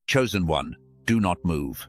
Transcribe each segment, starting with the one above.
Chosen one, do not move.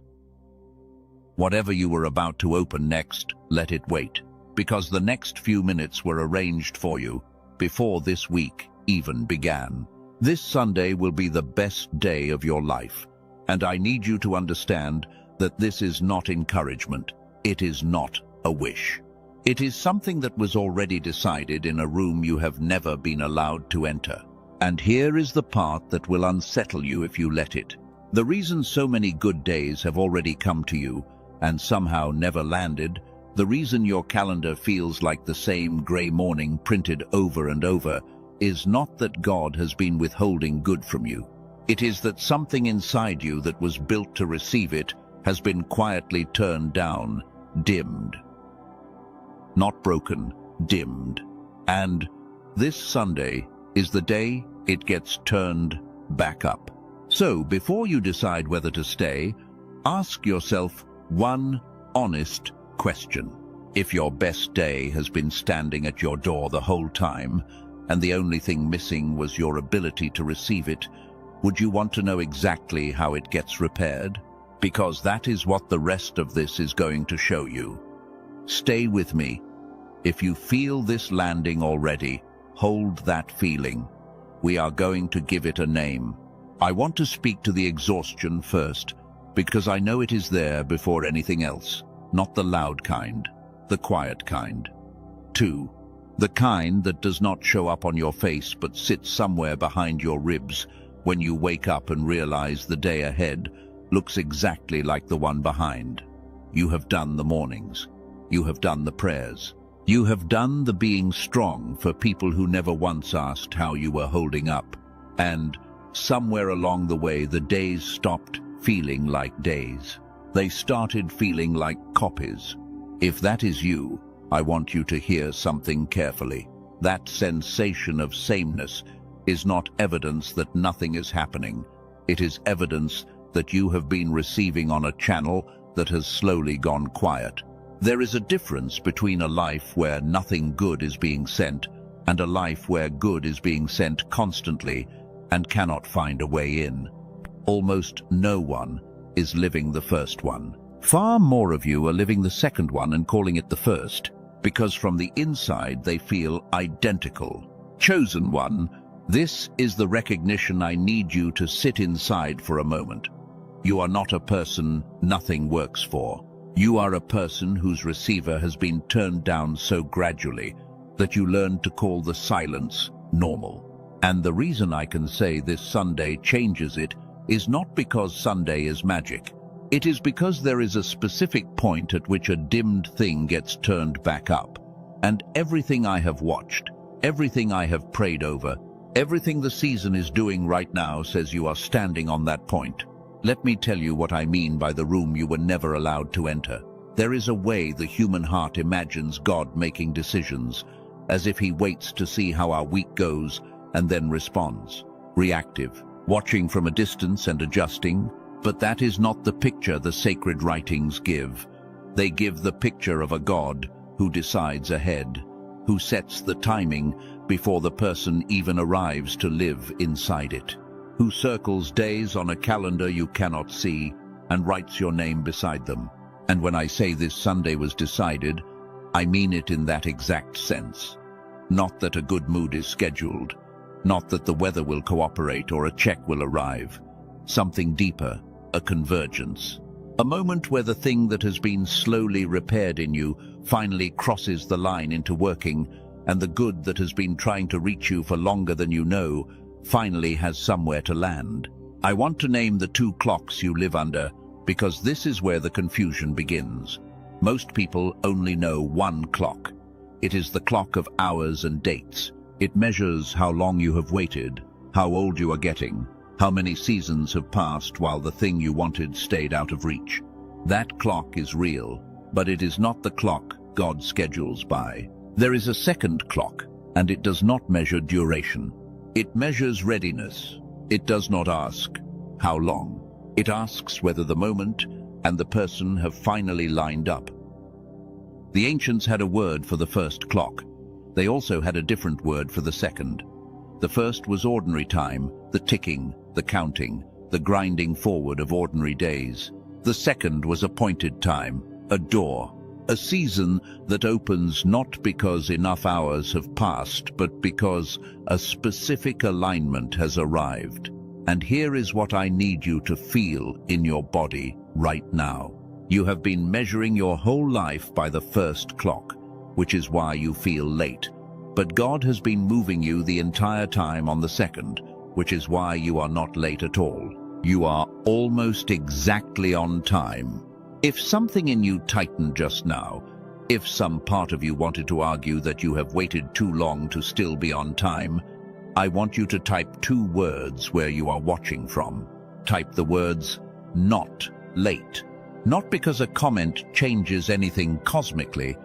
Whatever you were about to open next, let it wait, because the next few minutes were arranged for you before this week even began. This Sunday will be the best day of your life, and I need you to understand that this is not encouragement. It is not a wish. It is something that was already decided in a room you have never been allowed to enter. And here is the part that will unsettle you if you let it. The reason so many good days have already come to you and somehow never landed, the reason your calendar feels like the same gray morning printed over and over, is not that God has been withholding good from you. It is that something inside you that was built to receive it has been quietly turned down, dimmed. Not broken, dimmed. And this Sunday is the day it gets turned back up. So before you decide whether to stay, ask yourself one honest question. If your best day has been standing at your door the whole time, and the only thing missing was your ability to receive it, would you want to know exactly how it gets repaired? Because that is what the rest of this is going to show you. Stay with me. If you feel this landing already, hold that feeling. We are going to give it a name. I want to speak to the exhaustion first, because I know it is there before anything else. Not the loud kind, the quiet kind. 2. The kind that does not show up on your face but sits somewhere behind your ribs when you wake up and realize the day ahead looks exactly like the one behind. You have done the mornings. You have done the prayers. You have done the being strong for people who never once asked how you were holding up. And somewhere along the way, the days stopped feeling like days. They started feeling like copies. If that is you, I want you to hear something carefully. That sensation of sameness is not evidence that nothing is happening. It is evidence that you have been receiving on a channel that has slowly gone quiet. There is a difference between a life where nothing good is being sent and a life where good is being sent constantly and cannot find a way in. Almost no one is living the first one. Far more of you are living the second one and calling it the first, because from the inside they feel identical. Chosen one, this is the recognition I need you to sit inside for a moment. You are not a person nothing works for. You are a person whose receiver has been turned down so gradually that you learn to call the silence normal. And the reason I can say this Sunday changes it is not because Sunday is magic. It is because there is a specific point at which a dimmed thing gets turned back up. And everything I have watched, everything I have prayed over, everything the season is doing right now says you are standing on that point. Let me tell you what I mean by the room you were never allowed to enter. There is a way the human heart imagines God making decisions, as if he waits to see how our week goes and then responds. Reactive, watching from a distance and adjusting. But that is not the picture the sacred writings give. They give the picture of a God who decides ahead, who sets the timing before the person even arrives to live inside it, who circles days on a calendar you cannot see and writes your name beside them. And when I say this Sunday was decided, I mean it in that exact sense. Not that a good mood is scheduled, not that the weather will cooperate or a check will arrive. Something deeper, a convergence. A moment where the thing that has been slowly repaired in you finally crosses the line into working, and the good that has been trying to reach you for longer than you know finally has somewhere to land. I want to name the 2 clocks you live under, because this is where the confusion begins. Most people only know one clock. It is the clock of hours and dates. It measures how long you have waited, how old you are getting, how many seasons have passed while the thing you wanted stayed out of reach. That clock is real, but it is not the clock God schedules by. There is a second clock, and it does not measure duration. It measures readiness. It does not ask, how long? It asks whether the moment and the person have finally lined up. The ancients had a word for the first clock. They also had a different word for the second. The first was ordinary time, the ticking, the counting. the grinding forward of ordinary days. The second was appointed time, a door, a season that opens not because enough hours have passed, but because a specific alignment has arrived. And here is what I need you to feel in your body right now. You have been measuring your whole life by the first clock, which is why you feel late. But God has been moving you the entire time on the second, which is why you are not late at all. You are almost exactly on time. If something in you tightened just now, if some part of you wanted to argue that you have waited too long to still be on time, I want you to type 2 words where you are watching from. Type the words, "not late." Not because a comment changes anything cosmically,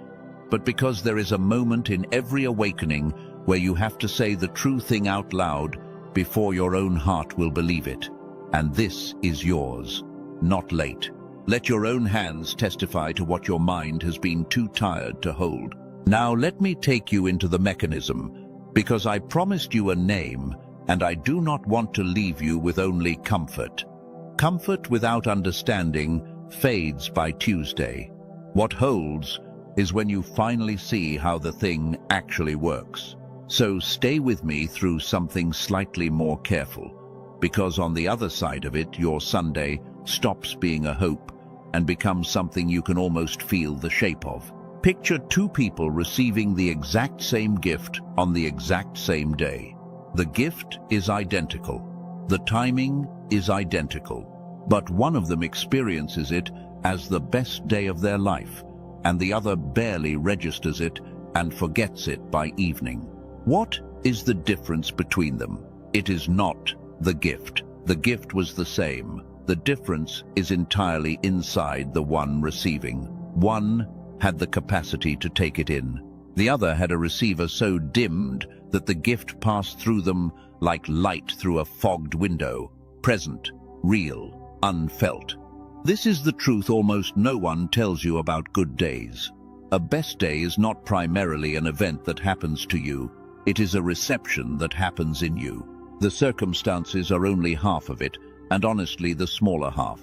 but because there is a moment in every awakening where you have to say the true thing out loud before your own heart will believe it. And this is yours, not late. Let your own hands testify to what your mind has been too tired to hold. Now let me take you into the mechanism, because I promised you a name, and I do not want to leave you with only comfort. Comfort without understanding fades by Tuesday. What holds is when you finally see how the thing actually works. So stay with me through something slightly more careful, because on the other side of it, your Sunday stops being a hope and becomes something you can almost feel the shape of. Picture 2 people receiving the exact same gift on the exact same day. The gift is identical. The timing is identical. But one of them experiences it as the best day of their life, and the other barely registers it and forgets it by evening. What is the difference between them? It is not the gift. The gift was the same. The difference is entirely inside the one receiving. One had the capacity to take it in. The other had a receiver so dimmed that the gift passed through them like light through a fogged window, present, real, unfelt. This is the truth almost no one tells you about good days. A best day is not primarily an event that happens to you. It is a reception that happens in you. The circumstances are only half of it, and honestly the smaller half.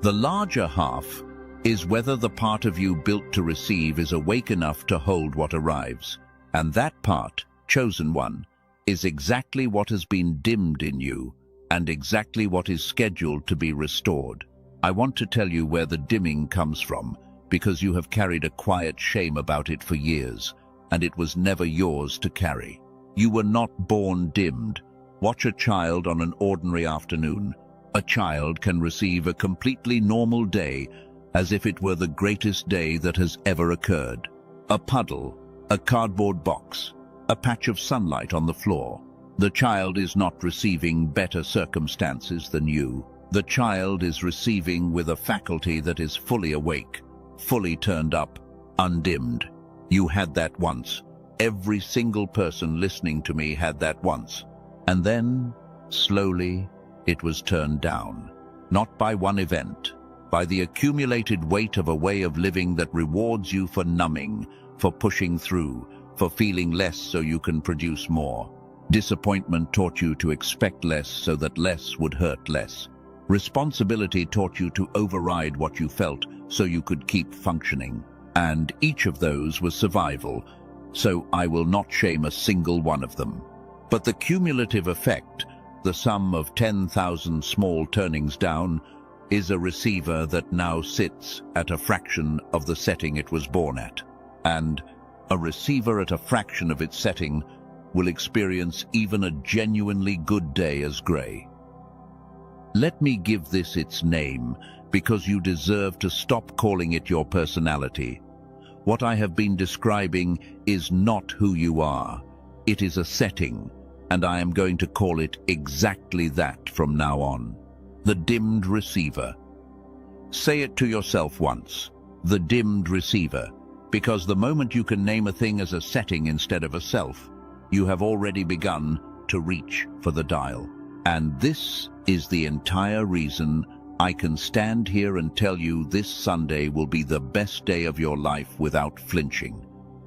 The larger half is whether the part of you built to receive is awake enough to hold what arrives. And that part, chosen one, is exactly what has been dimmed in you, and exactly what is scheduled to be restored. I want to tell you where the dimming comes from, because you have carried a quiet shame about it for years, and it was never yours to carry. You were not born dimmed. Watch a child on an ordinary afternoon. A child can receive a completely normal day as if it were the greatest day that has ever occurred. A puddle, a cardboard box, a patch of sunlight on the floor. The child is not receiving better circumstances than you. The child is receiving with a faculty that is fully awake, fully turned up, undimmed. You had that once. Every single person listening to me had that once. And then, slowly, it was turned down. Not by one event, by the accumulated weight of a way of living that rewards you for numbing, for pushing through, for feeling less so you can produce more. Disappointment taught you to expect less so that less would hurt less. Responsibility taught you to override what you felt so you could keep functioning. And each of those was survival, so I will not shame a single one of them. But the cumulative effect, the sum of 10,000 small turnings down, is a receiver that now sits at a fraction of the setting it was born at. And a receiver at a fraction of its setting will experience even a genuinely good day as gray. Let me give this its name, because you deserve to stop calling it your personality. What I have been describing is not who you are. It is a setting, and I am going to call it exactly that from now on. The dimmed receiver. Say it to yourself once. The dimmed receiver. Because the moment you can name a thing as a setting instead of a self, you have already begun to reach for the dial. And this is the entire reason I can stand here and tell you this Sunday will be the best day of your life without flinching.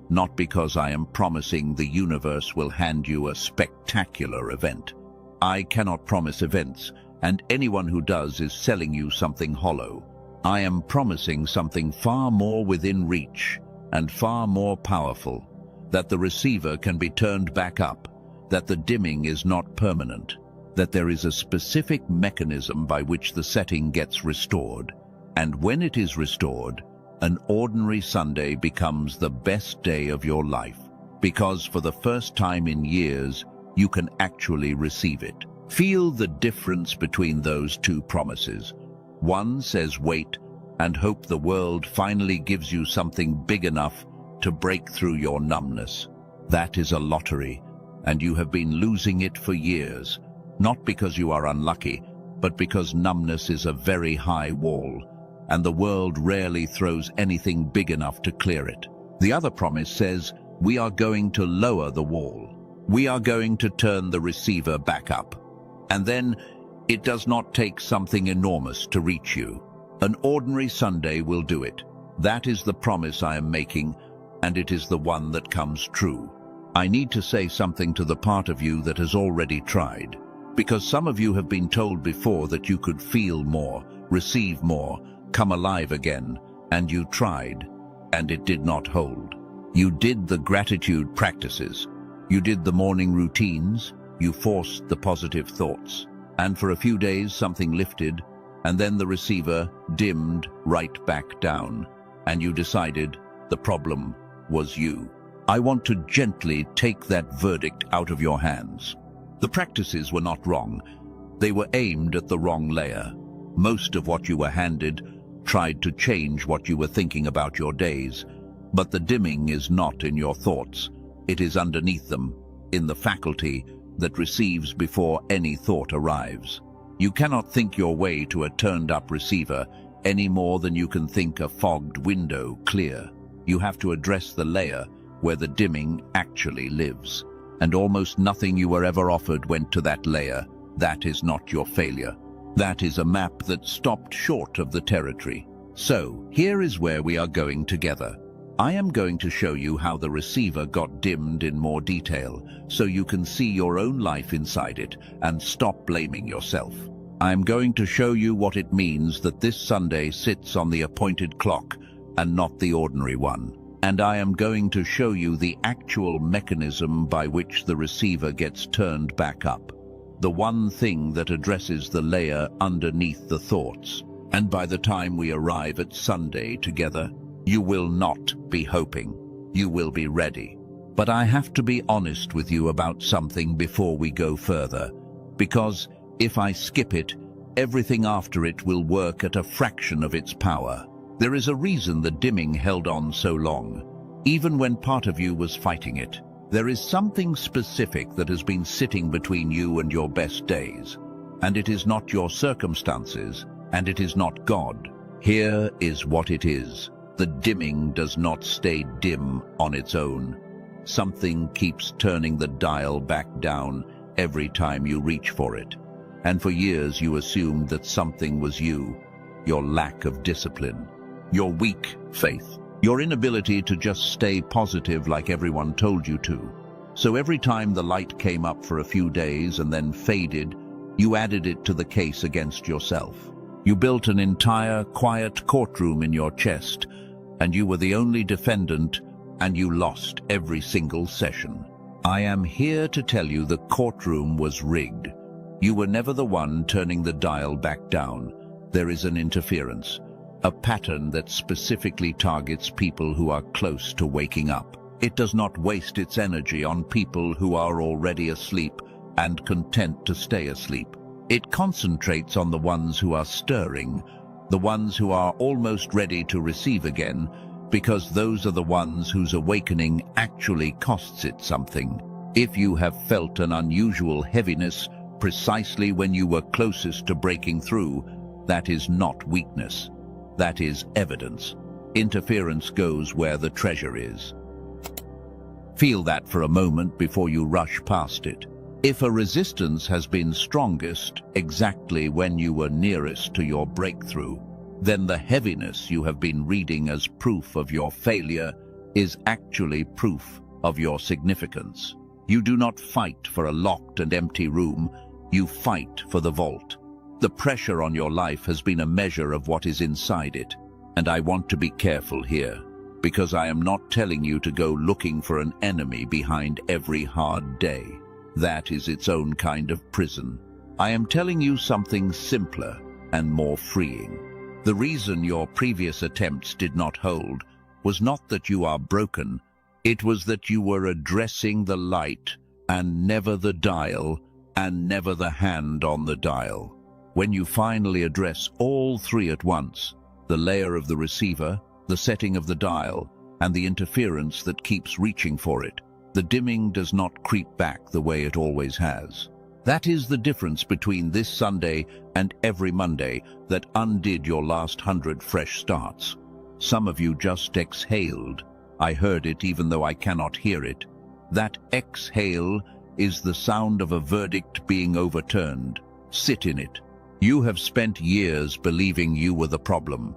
Not because I am promising the universe will hand you a spectacular event. I cannot promise events, and anyone who does is selling you something hollow. I am promising something far more within reach and far more powerful, that the receiver can be turned back up, that the dimming is not permanent, that there is a specific mechanism by which the setting gets restored, and when it is restored, an ordinary Sunday becomes the best day of your life, because for the first time in years, you can actually receive it. Feel the difference between those two promises. One says wait and hope the world finally gives you something big enough to break through your numbness. That is a lottery, and you have been losing it for years, not because you are unlucky, but because numbness is a very high wall, and the world rarely throws anything big enough to clear it. The other promise says, we are going to lower the wall. We are going to turn the receiver back up. And then, it does not take something enormous to reach you. An ordinary Sunday will do it. That is the promise I am making, and it is the one that comes true. I need to say something to the part of you that has already tried, because some of you have been told before that you could feel more, receive more, come alive again, and you tried, and it did not hold. You did the gratitude practices. You did the morning routines. You forced the positive thoughts. And for a few days something lifted, and then the receiver dimmed right back down, and you decided the problem was you. I want to gently take that verdict out of your hands. The practices were not wrong. They were aimed at the wrong layer. Most of what you were handed tried to change what you were thinking about your days, but the dimming is not in your thoughts. It is underneath them, in the faculty that receives before any thought arrives. You cannot think your way to a turned-up receiver any more than you can think a fogged window clear. You have to address the layer where the dimming actually lives. And almost nothing you were ever offered went to that layer. That is not your failure. That is a map that stopped short of the territory. So, here is where we are going together. I am going to show you how the receiver got dimmed in more detail, so you can see your own life inside it and stop blaming yourself. I am going to show you what it means that this Sunday sits on the appointed clock and not the ordinary one. And I am going to show you the actual mechanism by which the receiver gets turned back up. The one thing that addresses the layer underneath the thoughts. And by the time we arrive at Sunday together, you will not be hoping. You will be ready. But I have to be honest with you about something before we go further, because if I skip it, everything after it will work at a fraction of its power. There is a reason the dimming held on so long, even when part of you was fighting it. There is something specific that has been sitting between you and your best days, and it is not your circumstances, and it is not God. Here is what it is. The dimming does not stay dim on its own. Something keeps turning the dial back down every time you reach for it. And for years you assumed that something was you, your lack of discipline, your weak faith, your inability to just stay positive like everyone told you to. So every time the light came up for a few days and then faded, you added it to the case against yourself. You built an entire quiet courtroom in your chest, and you were the only defendant, and you lost every single session. I am here to tell you the courtroom was rigged. You were never the one turning the dial back down. There is an interference, a pattern that specifically targets people who are close to waking up. It does not waste its energy on people who are already asleep and content to stay asleep. It concentrates on the ones who are stirring, the ones who are almost ready to receive again, because those are the ones whose awakening actually costs it something. If you have felt an unusual heaviness precisely when you were closest to breaking through, that is not weakness. That is evidence. Interference goes where the treasure is. Feel that for a moment before you rush past it. If a resistance has been strongest exactly when you were nearest to your breakthrough, then the heaviness you have been reading as proof of your failure is actually proof of your significance. You do not fight for a locked and empty room, you fight for the vault. The pressure on your life has been a measure of what is inside it. And I want to be careful here, because I am not telling you to go looking for an enemy behind every hard day. That is its own kind of prison. I am telling you something simpler and more freeing. The reason your previous attempts did not hold was not that you are broken, it was that you were addressing the light and never the dial and never the hand on the dial. When you finally address all three at once, the layer of the receiver, the setting of the dial, and the interference that keeps reaching for it, the dimming does not creep back the way it always has. That is the difference between this Sunday and every Monday that undid your last 100 fresh starts. Some of you just exhaled. I heard it even though I cannot hear it. That exhale is the sound of a verdict being overturned. Sit in it. You have spent years believing you were the problem,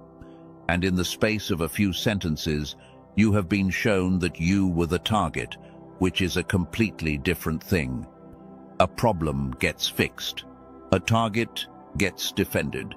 and in the space of a few sentences, you have been shown that you were the target, which is a completely different thing. A problem gets fixed. A target gets defended.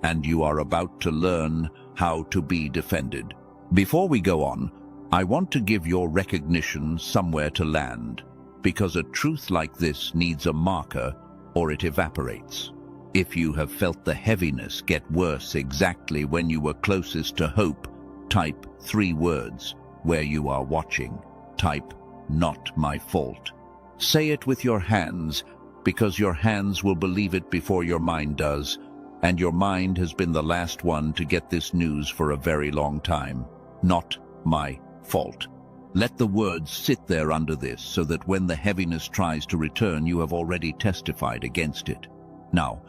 And you are about to learn how to be defended. Before we go on, I want to give your recognition somewhere to land, because a truth like this needs a marker or it evaporates. If you have felt the heaviness get worse exactly when you were closest to hope, type 3 words where you are watching. Type, "Not my fault." Say it with your hands, because your hands will believe it before your mind does, and your mind has been the last one to get this news for a very long time. Not my fault. Let the words sit there under this so that when the heaviness tries to return, you have already testified against it. Now,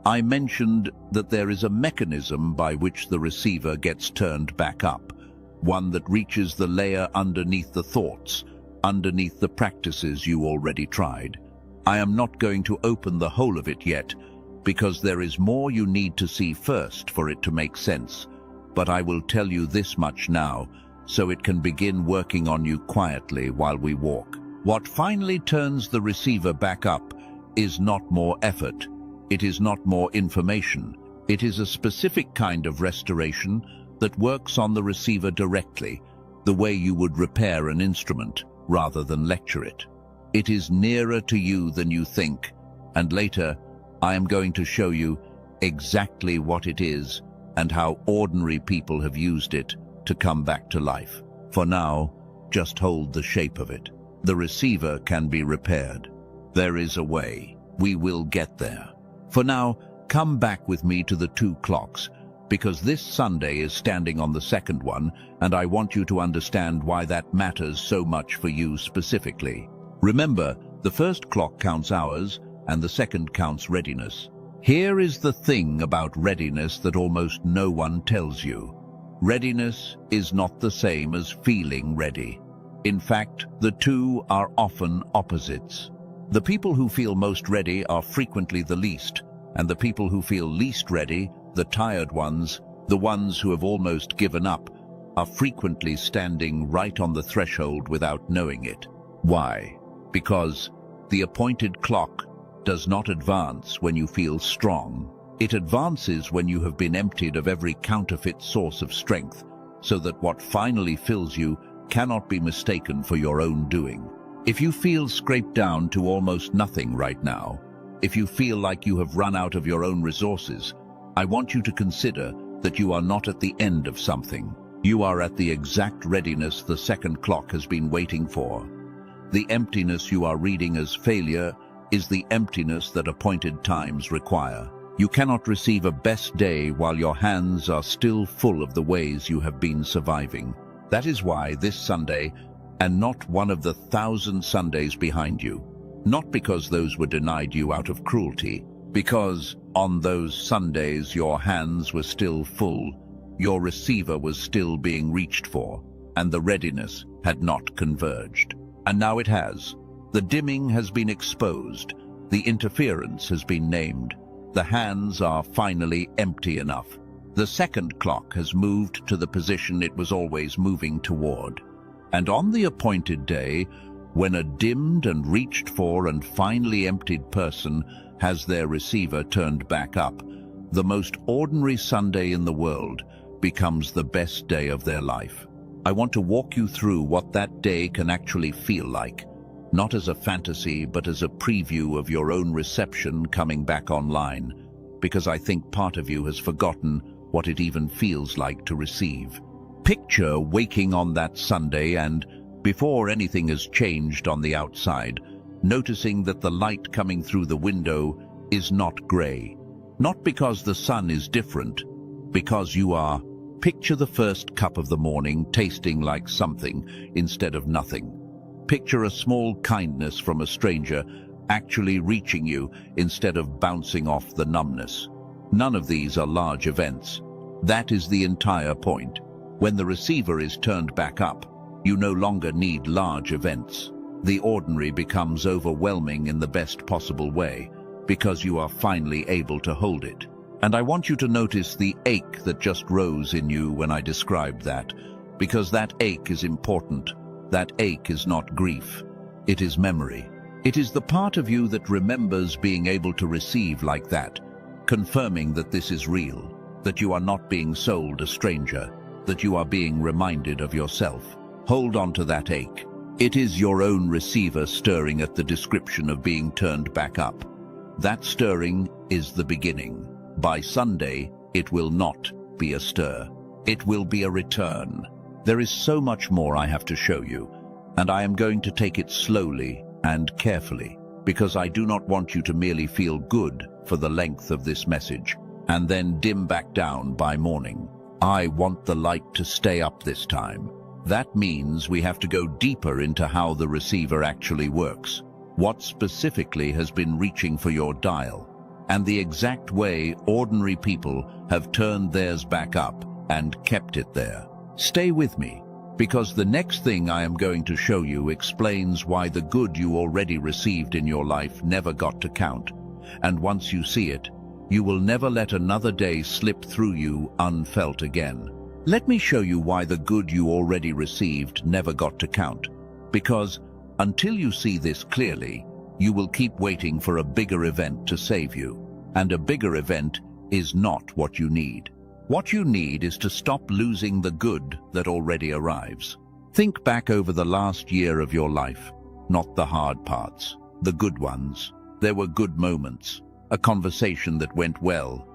I mentioned that there is a mechanism by which the receiver gets turned back up, one that reaches the layer underneath the thoughts, underneath the practices you already tried. I am not going to open the whole of it yet, because there is more you need to see first for it to make sense, but I will tell you this much now, so it can begin working on you quietly while we walk. What finally turns the receiver back up is not more effort. It is not more information. It is a specific kind of restoration that works on the receiver directly, the way you would repair an instrument rather than lecture it. It is nearer to you than you think, and later I am going to show you exactly what it is and how ordinary people have used it to come back to life. For now, just hold the shape of it. The receiver can be repaired. There is a way. We will get there. For now, come back with me to the 2 clocks, because this Sunday is standing on the second one, and I want you to understand why that matters so much for you specifically. Remember, the first clock counts hours, and the second counts readiness. Here is the thing about readiness that almost no one tells you. Readiness is not the same as feeling ready. In fact, the two are often opposites. The people who feel most ready are frequently the least, and the people who feel least ready, the tired ones, the ones who have almost given up, are frequently standing right on the threshold without knowing it. Why? Because the appointed clock does not advance when you feel strong. It advances when you have been emptied of every counterfeit source of strength, so that what finally fills you cannot be mistaken for your own doing. If you feel scraped down to almost nothing right now, if you feel like you have run out of your own resources, I want you to consider that you are not at the end of something. You are at the exact readiness the second clock has been waiting for. The emptiness you are reading as failure is the emptiness that appointed times require. You cannot receive a best day while your hands are still full of the ways you have been surviving. That is why this Sunday, and not one of the 1,000 Sundays behind you, not because those were denied you out of cruelty, because on those Sundays your hands were still full, your receiver was still being reached for, and the readiness had not converged. And now it has. The dimming has been exposed, the interference has been named, the hands are finally empty enough. The second clock has moved to the position it was always moving toward. And on the appointed day, when a dimmed and reached for and finally emptied person has their receiver turned back up, the most ordinary Sunday in the world becomes the best day of their life. I want to walk you through what that day can actually feel like, not as a fantasy, but as a preview of your own reception coming back online, because I think part of you has forgotten what it even feels like to receive. Picture waking on that Sunday and, before anything has changed on the outside, noticing that the light coming through the window is not grey. Not because the sun is different, because you are. Picture the first cup of the morning tasting like something instead of nothing. Picture a small kindness from a stranger actually reaching you instead of bouncing off the numbness. None of these are large events. That is the entire point. When the receiver is turned back up, you no longer need large events. The ordinary becomes overwhelming in the best possible way, because you are finally able to hold it. And I want you to notice the ache that just rose in you when I described that, because that ache is important. That ache is not grief. It is memory. It is the part of you that remembers being able to receive like that, confirming that this is real, that you are not being sold a stranger, that you are being reminded of yourself. Hold on to that ache. It is your own receiver stirring at the description of being turned back up. That stirring is the beginning. By Sunday, it will not be a stir. It will be a return. There is so much more I have to show you, and I am going to take it slowly and carefully, because I do not want you to merely feel good for the length of this message, and then dim back down by morning. I want the light to stay up this time. That means we have to go deeper into how the receiver actually works, what specifically has been reaching for your dial, and the exact way ordinary people have turned theirs back up and kept it there. Stay with me, because the next thing I am going to show you explains why the good you already received in your life never got to count, and once you see it, you will never let another day slip through you unfelt again. Let me show you why the good you already received never got to count, because until you see this clearly, you will keep waiting for a bigger event to save you, and a bigger event is not what you need. What you need is to stop losing the good that already arrives. Think back over the last year of your life, not the hard parts, the good ones. There were good moments, a conversation that went well,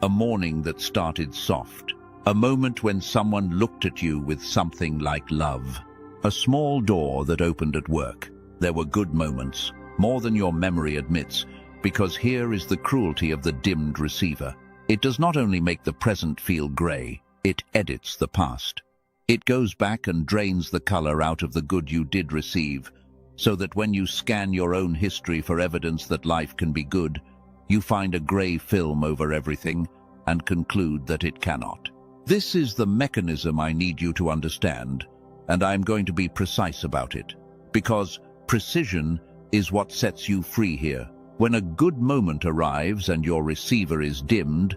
a morning that started soft, a moment when someone looked at you with something like love, a small door that opened at work. There were good moments, more than your memory admits, because here is the cruelty of the dimmed receiver. It does not only make the present feel grey, it edits the past. It goes back and drains the color out of the good you did receive, so that when you scan your own history for evidence that life can be good, you find a grey film over everything and conclude that it cannot. This is the mechanism I need you to understand, and I am going to be precise about it, because precision is what sets you free here. When a good moment arrives and your receiver is dimmed,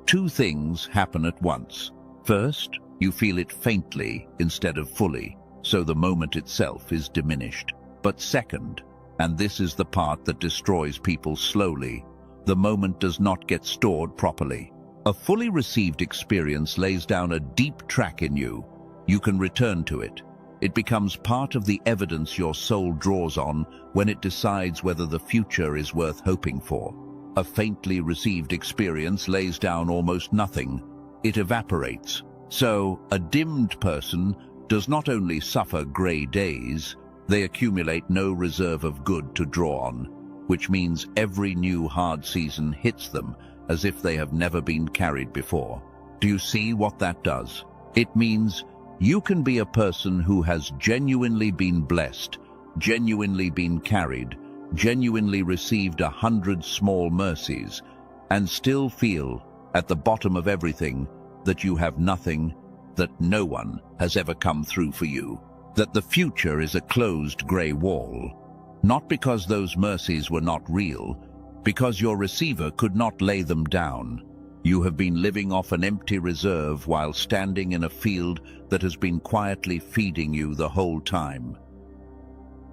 two things happen at once. First, you feel it faintly instead of fully, so the moment itself is diminished. But second, and this is the part that destroys people slowly, the moment does not get stored properly. A fully received experience lays down a deep track in you. You can return to it. It becomes part of the evidence your soul draws on when it decides whether the future is worth hoping for. A faintly received experience lays down almost nothing. It evaporates. So, a dimmed person does not only suffer grey days, they accumulate no reserve of good to draw on, which means every new hard season hits them as if they have never been carried before. Do you see what that does? It means you can be a person who has genuinely been blessed, genuinely been carried, genuinely received 100 small mercies, and still feel, at the bottom of everything, that you have nothing, that no one has ever come through for you, that the future is a closed grey wall. Not because those mercies were not real, because your receiver could not lay them down. You have been living off an empty reserve while standing in a field that has been quietly feeding you the whole time.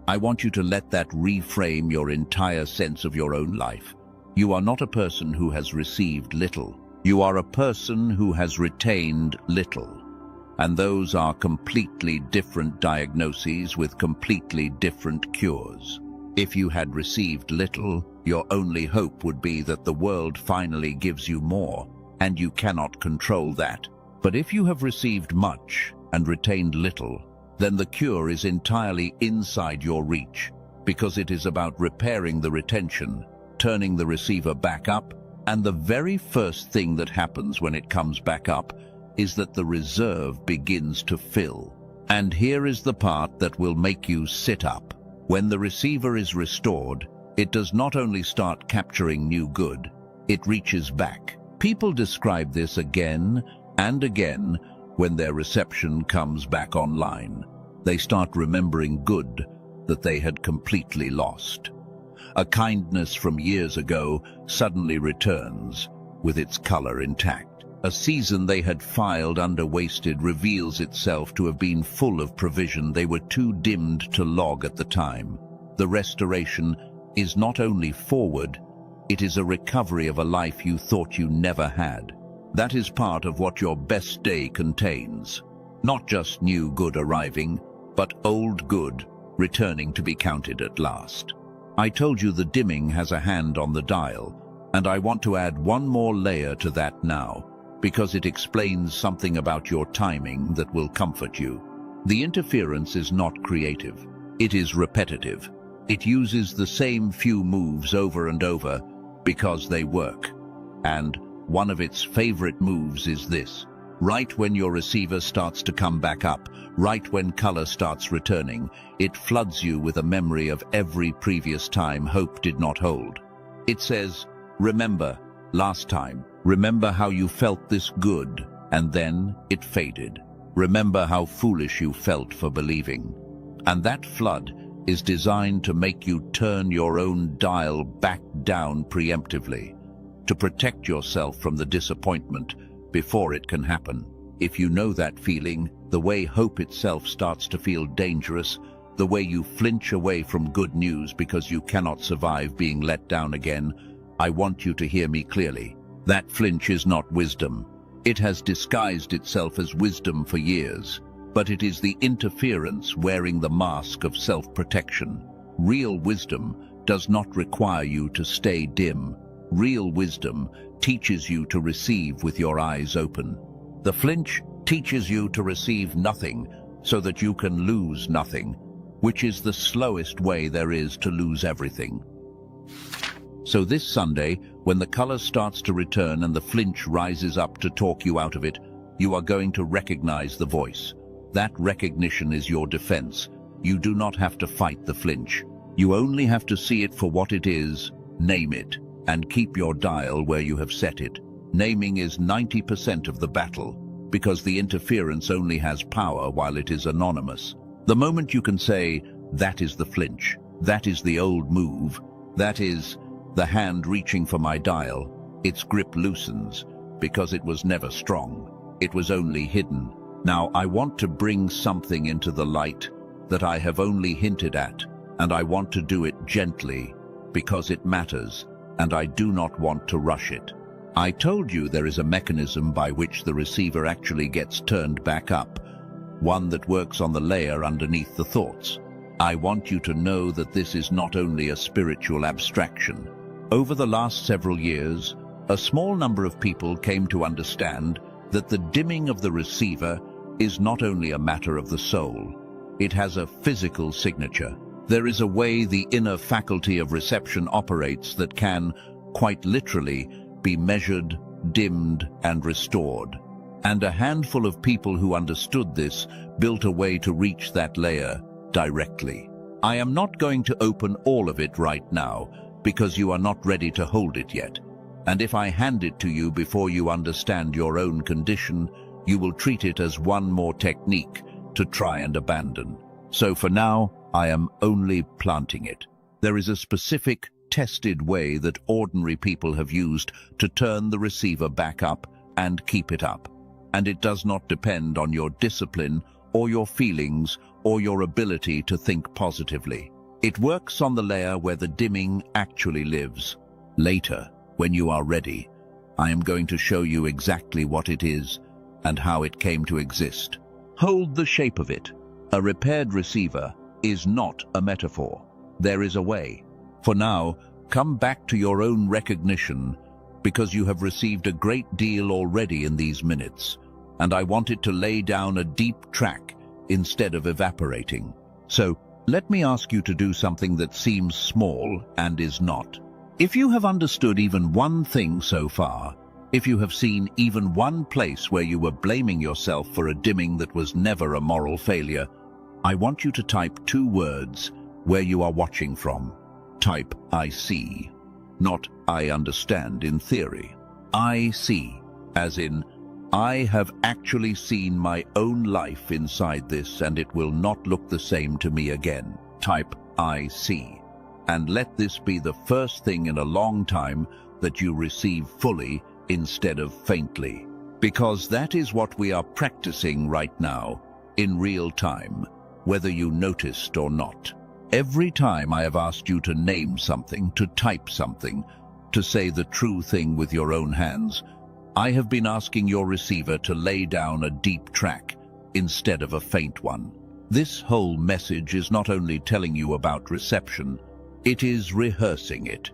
I want you to let that reframe your entire sense of your own life. You are not a person who has received little. You are a person who has retained little. And those are completely different diagnoses with completely different cures. If you had received little, your only hope would be that the world finally gives you more, and you cannot control that. But if you have received much and retained little, then the cure is entirely inside your reach, because it is about repairing the retention, turning the receiver back up, and the very first thing that happens when it comes back up is that the reserve begins to fill. And here is the part that will make you sit up. When the receiver is restored, it does not only start capturing new good, it reaches back. People describe this again and again when their reception comes back online. They start remembering good that they had completely lost. A kindness from years ago suddenly returns with its color intact. A season they had filed under wasted reveals itself to have been full of provision they were too dimmed to log at the time. The restoration is not only forward, it is a recovery of a life you thought you never had. That is part of what your best day contains. Not just new good arriving, but old good returning to be counted at last. I told you the dimming has a hand on the dial, and I want to add one more layer to that now, because it explains something about your timing that will comfort you. The interference is not creative. It is repetitive. It uses the same few moves over and over because they work. And one of its favorite moves is this. Right when your receiver starts to come back up, right when color starts returning, it floods you with a memory of every previous time hope did not hold. It says, remember last time. Remember how you felt this good, and then it faded. Remember how foolish you felt for believing. And that flood is designed to make you turn your own dial back down preemptively, to protect yourself from the disappointment before it can happen. If you know that feeling, the way hope itself starts to feel dangerous, the way you flinch away from good news because you cannot survive being let down again, I want you to hear me clearly. That flinch is not wisdom. It has disguised itself as wisdom for years, but it is the interference wearing the mask of self-protection. Real wisdom does not require you to stay dim. Real wisdom teaches you to receive with your eyes open. The flinch teaches you to receive nothing so that you can lose nothing, which is the slowest way there is to lose everything. So this Sunday, when the color starts to return and the flinch rises up to talk you out of it, you are going to recognize the voice. That recognition is your defense. You do not have to fight the flinch. You only have to see it for what it is, name it, and keep your dial where you have set it. Naming is 90% of the battle, because the interference only has power while it is anonymous. The moment you can say, that is the flinch, that is the old move, that is the hand reaching for my dial, its grip loosens, because it was never strong. It was only hidden. Now I want to bring something into the light that I have only hinted at, and I want to do it gently, because it matters, and I do not want to rush it. I told you there is a mechanism by which the receiver actually gets turned back up, one that works on the layer underneath the thoughts. I want you to know that this is not only a spiritual abstraction. Over the last several years, a small number of people came to understand that the dimming of the receiver is not only a matter of the soul, it has a physical signature. There is a way the inner faculty of reception operates that can, quite literally, be measured, dimmed, and restored. And a handful of people who understood this built a way to reach that layer directly. I am not going to open all of it right now, because you are not ready to hold it yet. And if I hand it to you before you understand your own condition, you will treat it as one more technique to try and abandon. So for now, I am only planting it. There is a specific, tested way that ordinary people have used to turn the receiver back up and keep it up. And it does not depend on your discipline or your feelings or your ability to think positively. It works on the layer where the dimming actually lives, Later, when you are ready, I am going to show you exactly what it is and how it came to exist. Hold the shape of it. A repaired receiver is not a metaphor. There is a way. For now, come back to your own recognition, because you have received a great deal already in these minutes, and I want it to lay down a deep track instead of evaporating. So, let me ask you to do something that seems small and is not. If you have understood even one thing so far, if you have seen even one place where you were blaming yourself for a dimming that was never a moral failure, I want you to type 2 words where you are watching from. Type I see, not I understand in theory. I see, as in, I have actually seen my own life inside this and it will not look the same to me again. Type I see, and let this be the first thing in a long time that you receive fully instead of faintly. Because that is what we are practicing right now, in real time, whether you noticed or not. Every time I have asked you to name something, to type something, to say the true thing with your own hands, I have been asking your receiver to lay down a deep track instead of a faint one. This whole message is not only telling you about reception, it is rehearsing it.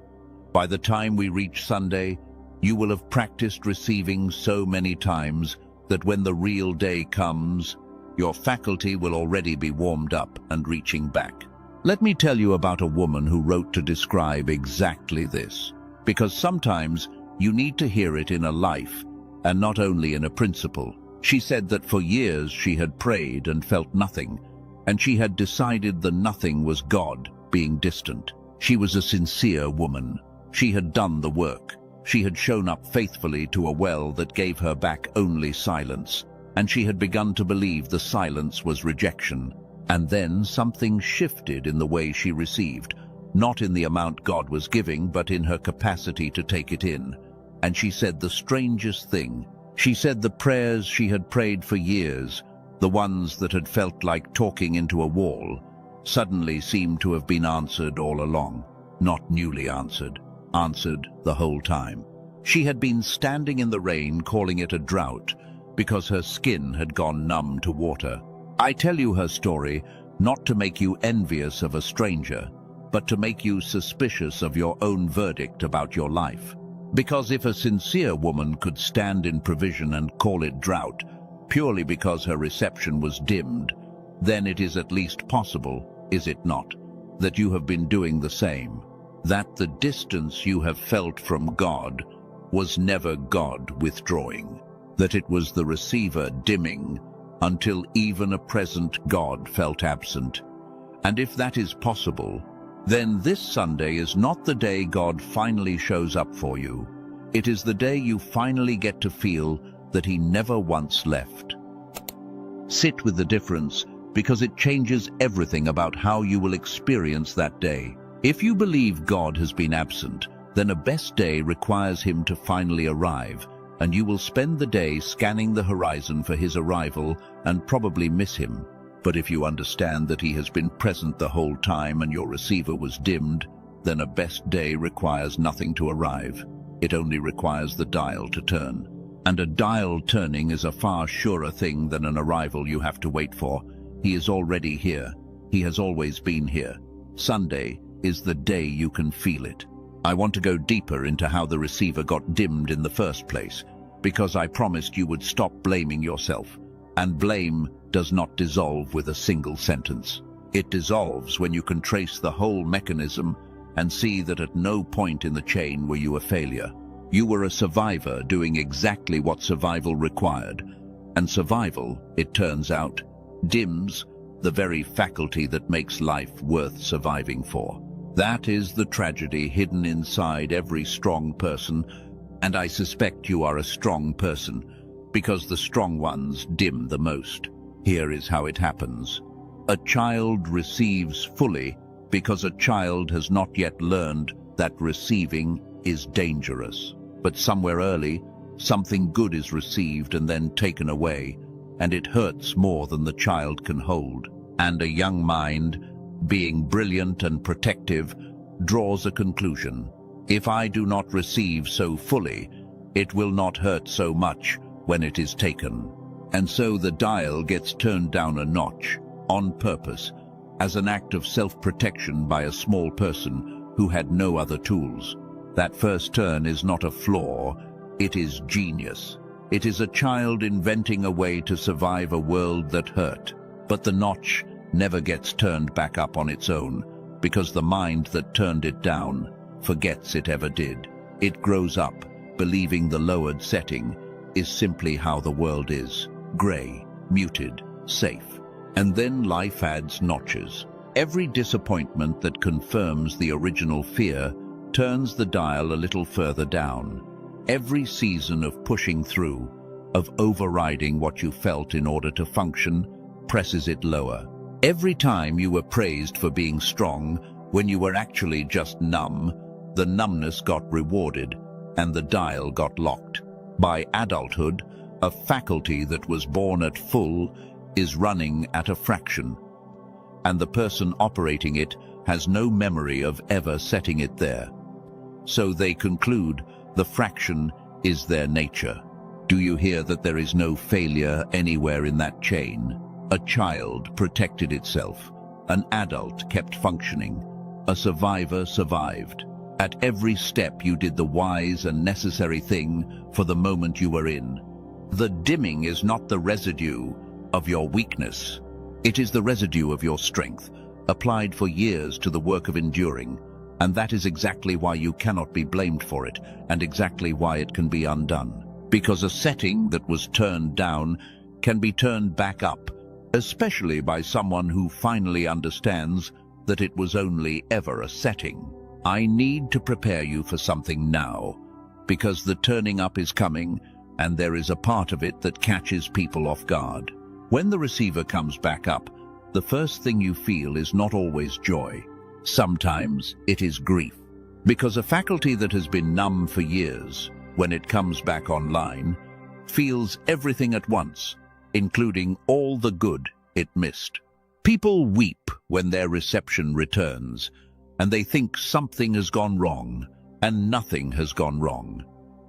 By the time we reach Sunday, you will have practiced receiving so many times that when the real day comes, your faculty will already be warmed up and reaching back. Let me tell you about a woman who wrote to describe exactly this, because sometimes you need to hear it in a life and not only in a principle. She said that for years she had prayed and felt nothing, and she had decided the nothing was God being distant. She was a sincere woman. She had done the work. She had shown up faithfully to a well that gave her back only silence, and she had begun to believe the silence was rejection. And then something shifted in the way she received, not in the amount God was giving, but in her capacity to take it in. And she said the strangest thing. She said the prayers she had prayed for years, the ones that had felt like talking into a wall, suddenly seemed to have been answered all along. Not newly answered the whole time. She had been standing in the rain calling it a drought because her skin had gone numb to water. I tell you her story not to make you envious of a stranger, but to make you suspicious of your own verdict about your life. Because if a sincere woman could stand in provision and call it drought purely because her reception was dimmed, then it is at least possible, is it not, that you have been doing the same, that the distance you have felt from God was never God withdrawing, that it was the receiver dimming until even a present God felt absent. And if that is possible, then this Sunday is not the day God finally shows up for you. It is the day you finally get to feel that He never once left. Sit with the difference, because it changes everything about how you will experience that day. If you believe God has been absent, then a best day requires Him to finally arrive, and you will spend the day scanning the horizon for His arrival and probably miss Him. But if you understand that He has been present the whole time and your receiver was dimmed, then a best day requires nothing to arrive. It only requires the dial to turn. And a dial turning is a far surer thing than an arrival you have to wait for. He is already here. He has always been here. Sunday is the day you can feel it. I want to go deeper into how the receiver got dimmed in the first place, because I promised you would stop blaming yourself. And blame does not dissolve with a single sentence. It dissolves when you can trace the whole mechanism and see that at no point in the chain were you a failure. You were a survivor doing exactly what survival required. And survival, it turns out, dims the very faculty that makes life worth surviving for. That is the tragedy hidden inside every strong person, and I suspect you are a strong person, because the strong ones dim the most. Here is how it happens. A child receives fully because a child has not yet learned that receiving is dangerous. But somewhere early, something good is received and then taken away, and it hurts more than the child can hold. And a young mind, being brilliant and protective, draws a conclusion. If I do not receive so fully, it will not hurt so much when it is taken. And so the dial gets turned down a notch, on purpose, as an act of self-protection by a small person who had no other tools. That first turn is not a flaw, it is genius. It is a child inventing a way to survive a world that hurt. But the notch never gets turned back up on its own, because the mind that turned it down forgets it ever did. It grows up, believing the lowered setting is simply how the world is, grey, muted, safe. And then life adds notches. Every disappointment that confirms the original fear turns the dial a little further down. Every season of pushing through, of overriding what you felt in order to function, presses it lower. Every time you were praised for being strong, when you were actually just numb, the numbness got rewarded, and the dial got locked. By adulthood, a faculty that was born at full is running at a fraction, and the person operating it has no memory of ever setting it there. So they conclude the fraction is their nature. Do you hear that there is no failure anywhere in that chain? A child protected itself, an adult kept functioning, a survivor survived. At every step you did the wise and necessary thing for the moment you were in. The dimming is not the residue of your weakness. It is the residue of your strength, applied for years to the work of enduring. And that is exactly why you cannot be blamed for it, and exactly why it can be undone. Because a setting that was turned down can be turned back up, especially by someone who finally understands that it was only ever a setting. I need to prepare you for something now, because the turning up is coming, and there is a part of it that catches people off guard. When the receiver comes back up, the first thing you feel is not always joy. Sometimes it is grief, because a faculty that has been numb for years, when it comes back online, feels everything at once, including all the good it missed. People weep when their reception returns, and they think something has gone wrong, and nothing has gone wrong.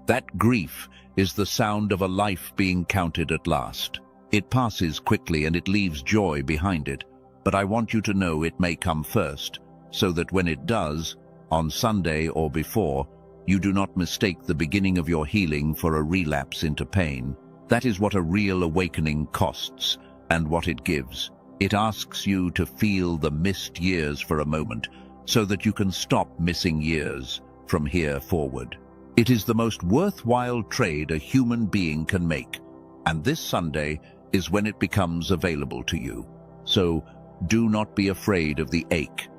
That grief is the sound of a life being counted at last. It passes quickly and it leaves joy behind it, but I want you to know it may come first, so that when it does, on Sunday or before, you do not mistake the beginning of your healing for a relapse into pain. That is what a real awakening costs, and what it gives. It asks you to feel the missed years for a moment, so that you can stop missing years from here forward. It is the most worthwhile trade a human being can make, and this Sunday is when it becomes available to you. So do not be afraid of the ache.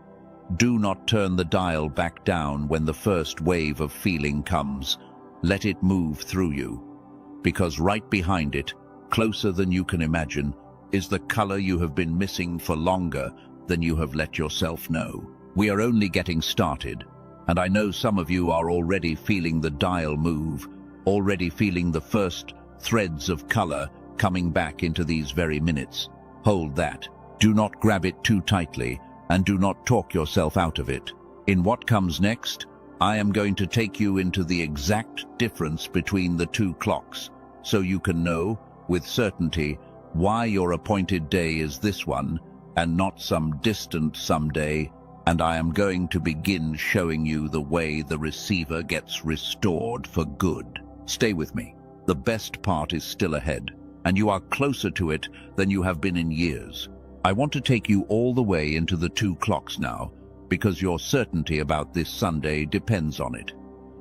Do not turn the dial back down when the first wave of feeling comes. Let it move through you, because right behind it, closer than you can imagine, is the color you have been missing for longer than you have let yourself know. We are only getting started, and I know some of you are already feeling the dial move, already feeling the first threads of color coming back into these very minutes. Hold that. Do not grab it too tightly, and do not talk yourself out of it. In what comes next, I am going to take you into the exact difference between the two clocks, so you can know, with certainty, why your appointed day is this one, and not some distant someday, and I am going to begin showing you the way the receiver gets restored for good. Stay with me. The best part is still ahead, and you are closer to it than you have been in years. I want to take you all the way into the two clocks now, because your certainty about this Sunday depends on it.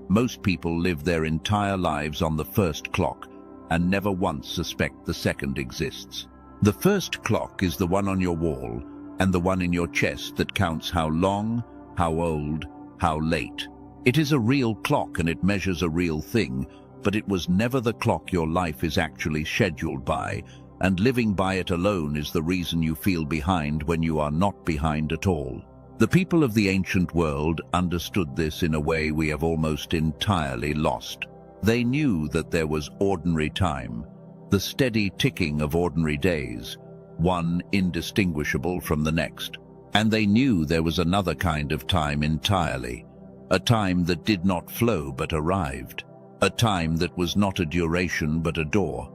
Most people live their entire lives on the first clock, and never once suspect the second exists. The first clock is the one on your wall, and the one in your chest that counts how long, how old, how late. It is a real clock and it measures a real thing, but it was never the clock your life is actually scheduled by, and living by it alone is the reason you feel behind when you are not behind at all. The people of the ancient world understood this in a way we have almost entirely lost. They knew that there was ordinary time, the steady ticking of ordinary days, one indistinguishable from the next. And they knew there was another kind of time entirely, a time that did not flow but arrived, a time that was not a duration but a door.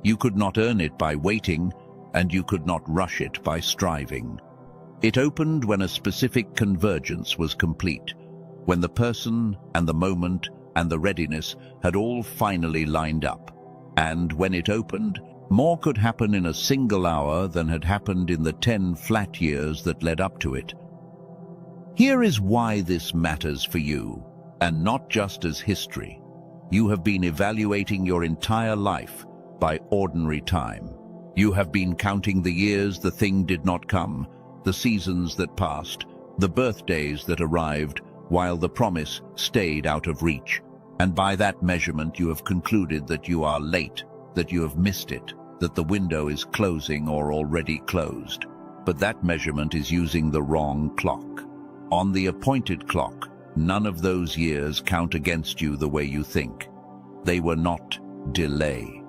You could not earn it by waiting, and you could not rush it by striving. It opened when a specific convergence was complete, when the person and the moment and the readiness had all finally lined up. And when it opened, more could happen in a single hour than had happened in the 10 flat years that led up to it. Here is why this matters for you, and not just as history. You have been evaluating your entire life by ordinary time. You have been counting the years the thing did not come, the seasons that passed, the birthdays that arrived, while the promise stayed out of reach. And by that measurement you have concluded that you are late, that you have missed it, that the window is closing or already closed. But that measurement is using the wrong clock. On the appointed clock, none of those years count against you the way you think. They were not delay.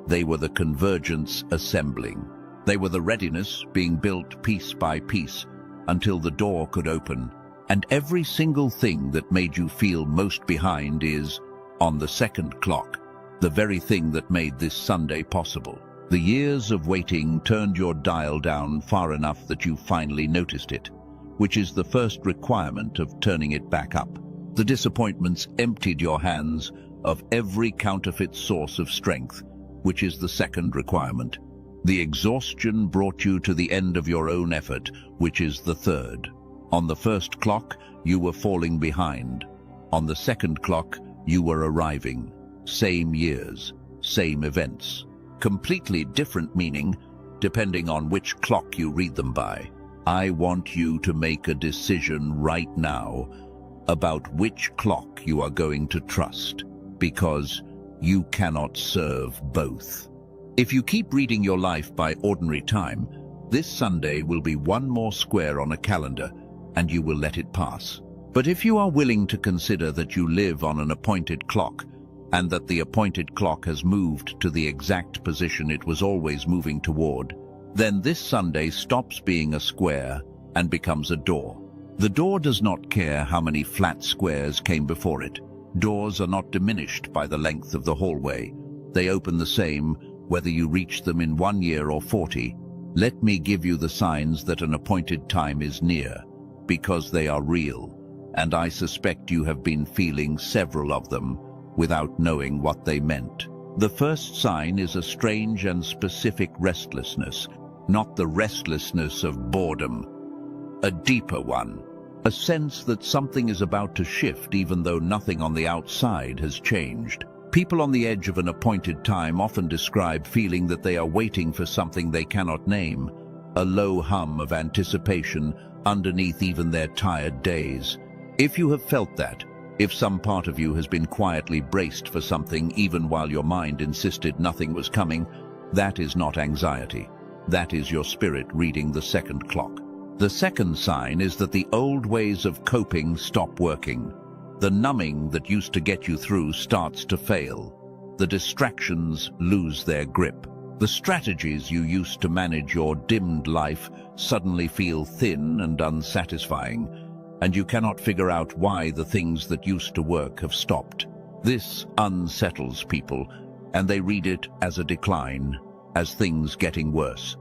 They were the convergence assembling. They were the readiness being built piece by piece until the door could open. And every single thing that made you feel most behind is, on the second clock, the very thing that made this Sunday possible. The years of waiting turned your dial down far enough that you finally noticed it, which is the first requirement of turning it back up. The disappointments emptied your hands of every counterfeit source of strength, which is the second requirement. The exhaustion brought you to the end of your own effort, which is the third. On the first clock, you were falling behind. On the second clock, you were arriving. Same years, same events. Completely different meaning, depending on which clock you read them by. I want you to make a decision right now about which clock you are going to trust, because you cannot serve both. If you keep reading your life by ordinary time, this Sunday will be one more square on a calendar, and you will let it pass. But if you are willing to consider that you live on an appointed clock, and that the appointed clock has moved to the exact position it was always moving toward, then this Sunday stops being a square and becomes a door. The door does not care how many flat squares came before it. Doors are not diminished by the length of the hallway. They open the same, whether you reach them in 1 year or 40. Let me give you the signs that an appointed time is near, because they are real, and I suspect you have been feeling several of them without knowing what they meant. The first sign is a strange and specific restlessness, not the restlessness of boredom, a deeper one, a sense that something is about to shift even though nothing on the outside has changed. People on the edge of an appointed time often describe feeling that they are waiting for something they cannot name, a low hum of anticipation underneath even their tired days. If you have felt that, if some part of you has been quietly braced for something even while your mind insisted nothing was coming, that is not anxiety. That is your spirit reading the second clock. The second sign is that the old ways of coping stop working. The numbing that used to get you through starts to fail. The distractions lose their grip. The strategies you used to manage your dimmed life suddenly feel thin and unsatisfying, and you cannot figure out why the things that used to work have stopped. This unsettles people, and they read it as a decline, as things getting worse.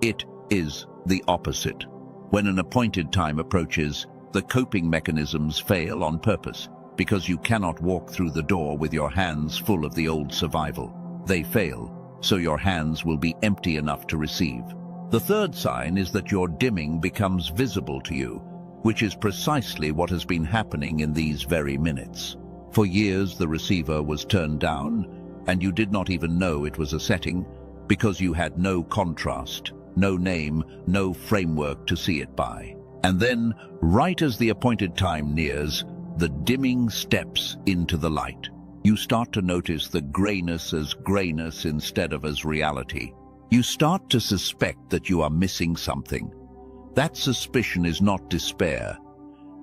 It is the opposite. When an appointed time approaches, the coping mechanisms fail on purpose, because you cannot walk through the door with your hands full of the old survival. They fail, so your hands will be empty enough to receive. The third sign is that your dimming becomes visible to you, which is precisely what has been happening in these very minutes. For years the receiver was turned down, and you did not even know it was a setting, because you had no contrast, no name, no framework to see it by. And then, right as the appointed time nears, the dimming steps into the light. You start to notice the grayness as grayness instead of as reality. You start to suspect that you are missing something. That suspicion is not despair.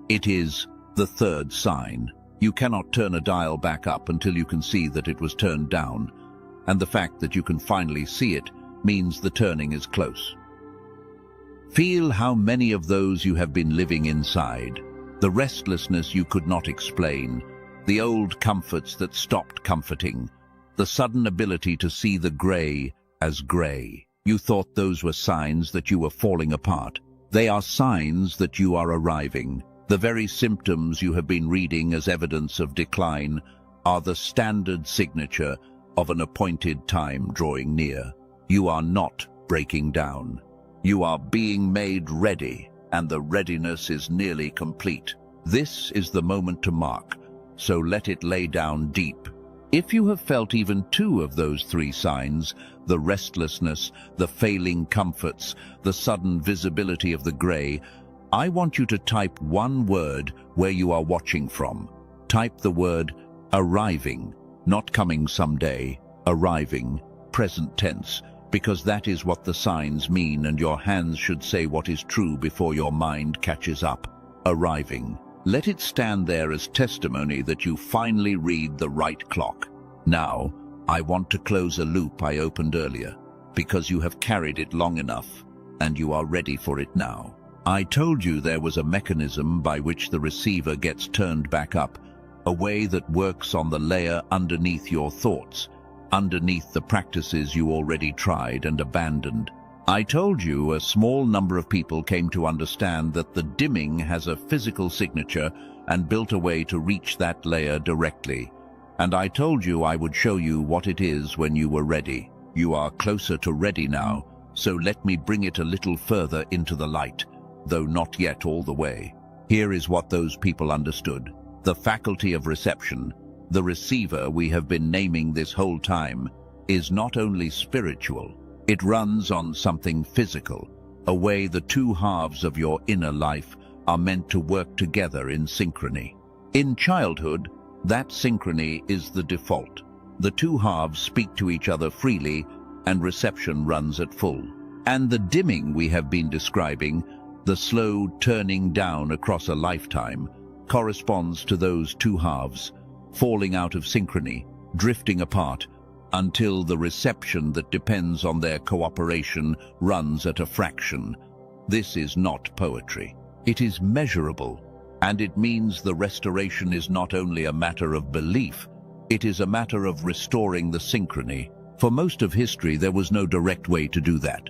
It is the third sign. You cannot turn a dial back up until you can see that it was turned down, and the fact that you can finally see it means the turning is close. Feel how many of those you have been living inside, the restlessness you could not explain, the old comforts that stopped comforting, the sudden ability to see the grey as grey. You thought those were signs that you were falling apart. They are signs that you are arriving. The very symptoms you have been reading as evidence of decline are the standard signature of an appointed time drawing near. You are not breaking down. You are being made ready, and the readiness is nearly complete. This is the moment to mark, so let it lay down deep. If you have felt even two of those three signs, the restlessness, the failing comforts, the sudden visibility of the grey, I want you to type one word where you are watching from. Type the word arriving, not coming someday, arriving, present tense, because that is what the signs mean, and your hands should say what is true before your mind catches up. Arriving. Let it stand there as testimony that you finally read the right clock. Now, I want to close a loop I opened earlier, because you have carried it long enough, and you are ready for it now. I told you there was a mechanism by which the receiver gets turned back up, a way that works on the layer underneath your thoughts, underneath the practices you already tried and abandoned. I told you a small number of people came to understand that the dimming has a physical signature and built a way to reach that layer directly. And I told you I would show you what it is when you were ready. You are closer to ready now, so let me bring it a little further into the light, though not yet all the way. Here is what those people understood. The faculty of reception, the receiver we have been naming this whole time, is not only spiritual. It runs on something physical, a way the two halves of your inner life are meant to work together in synchrony. In childhood, that synchrony is the default. The two halves speak to each other freely, and reception runs at full. And the dimming we have been describing, the slow turning down across a lifetime, corresponds to those two halves, falling out of synchrony, drifting apart, until the reception that depends on their cooperation runs at a fraction. This is not poetry. It is measurable, and it means the restoration is not only a matter of belief, it is a matter of restoring the synchrony. For most of history, there was no direct way to do that.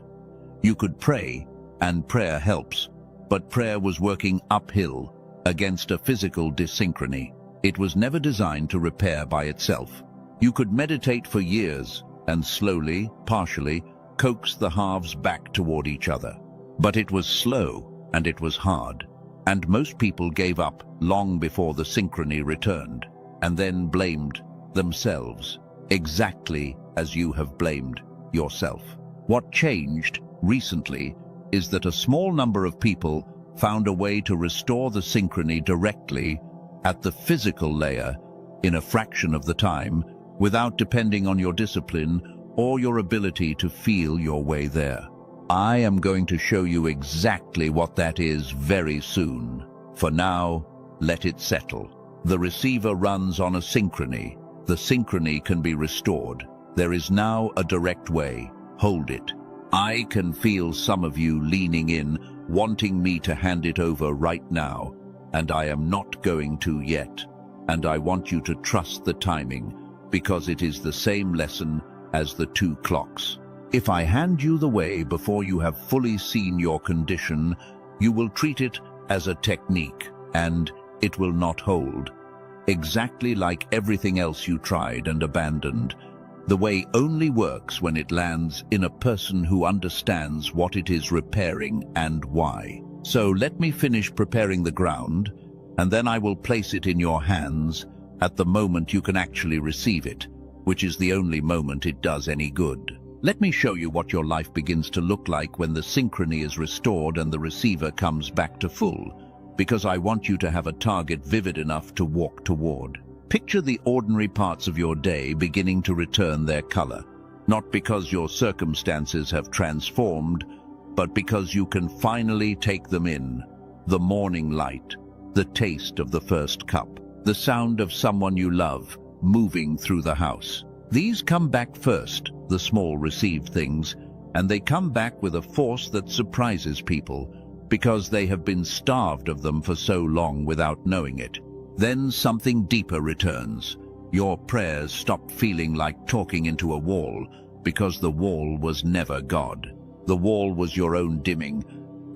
You could pray, and prayer helps, but prayer was working uphill against a physical dyssynchrony. It was never designed to repair by itself. You could meditate for years and slowly, partially, coax the halves back toward each other. But it was slow and it was hard, and most people gave up long before the synchrony returned, and then blamed themselves, exactly as you have blamed yourself. What changed recently is that a small number of people found a way to restore the synchrony directly at the physical layer in a fraction of the time, without depending on your discipline or your ability to feel your way there. I am going to show you exactly what that is very soon. For now, let it settle. The receiver runs on a synchrony. The synchrony can be restored. There is now a direct way. Hold it. I can feel some of you leaning in, wanting me to hand it over right now, and I am not going to yet. And I want you to trust the timing, because it is the same lesson as the two clocks. If I hand you the way before you have fully seen your condition, you will treat it as a technique, and it will not hold. Exactly like everything else you tried and abandoned, the way only works when it lands in a person who understands what it is repairing and why. So let me finish preparing the ground, and then I will place it in your hands at the moment you can actually receive it, which is the only moment it does any good. Let me show you what your life begins to look like when the synchrony is restored and the receiver comes back to full, because I want you to have a target vivid enough to walk toward. Picture the ordinary parts of your day beginning to return their color, not because your circumstances have transformed, but because you can finally take them in. The morning light, the taste of the first cup, the sound of someone you love moving through the house. These come back first, the small received things, and they come back with a force that surprises people, because they have been starved of them for so long without knowing it. Then something deeper returns. Your prayers stop feeling like talking into a wall, because the wall was never God. The wall was your own dimming,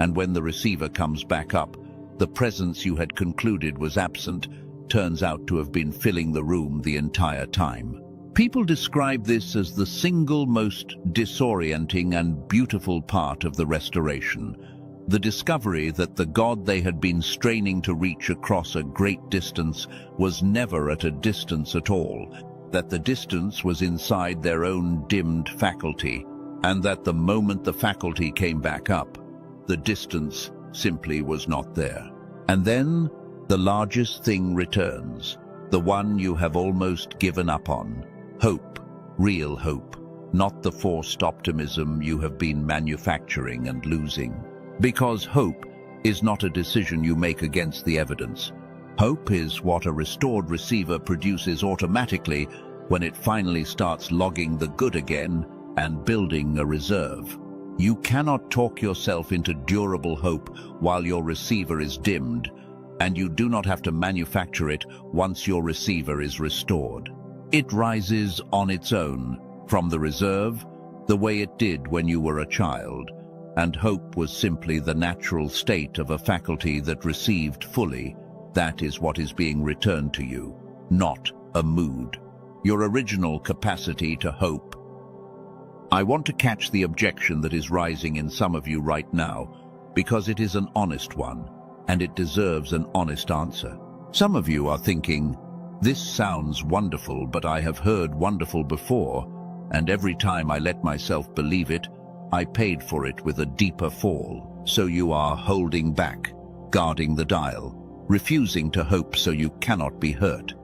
and when the receiver comes back up, the presence you had concluded was absent turns out to have been filling the room the entire time. People describe this as the single most disorienting and beautiful part of the restoration. The discovery that the God they had been straining to reach across a great distance was never at a distance at all, that the distance was inside their own dimmed faculty, and that the moment the faculty came back up, the distance simply was not there. And then the largest thing returns, the one you have almost given up on. Hope, real hope, not the forced optimism you have been manufacturing and losing. Because hope is not a decision you make against the evidence. Hope is what a restored receiver produces automatically when it finally starts logging the good again and building a reserve. You cannot talk yourself into durable hope while your receiver is dimmed, and you do not have to manufacture it once your receiver is restored. It rises on its own from the reserve, the way it did when you were a child, and hope was simply the natural state of a faculty that received fully. That is what is being returned to you, not a mood. Your original capacity to hope. I want to catch the objection that is rising in some of you right now, because it is an honest one, and it deserves an honest answer. Some of you are thinking, this sounds wonderful, but I have heard wonderful before, and every time I let myself believe it, I paid for it with a deeper fall. So you are holding back, guarding the dial, refusing to hope so you cannot be hurt.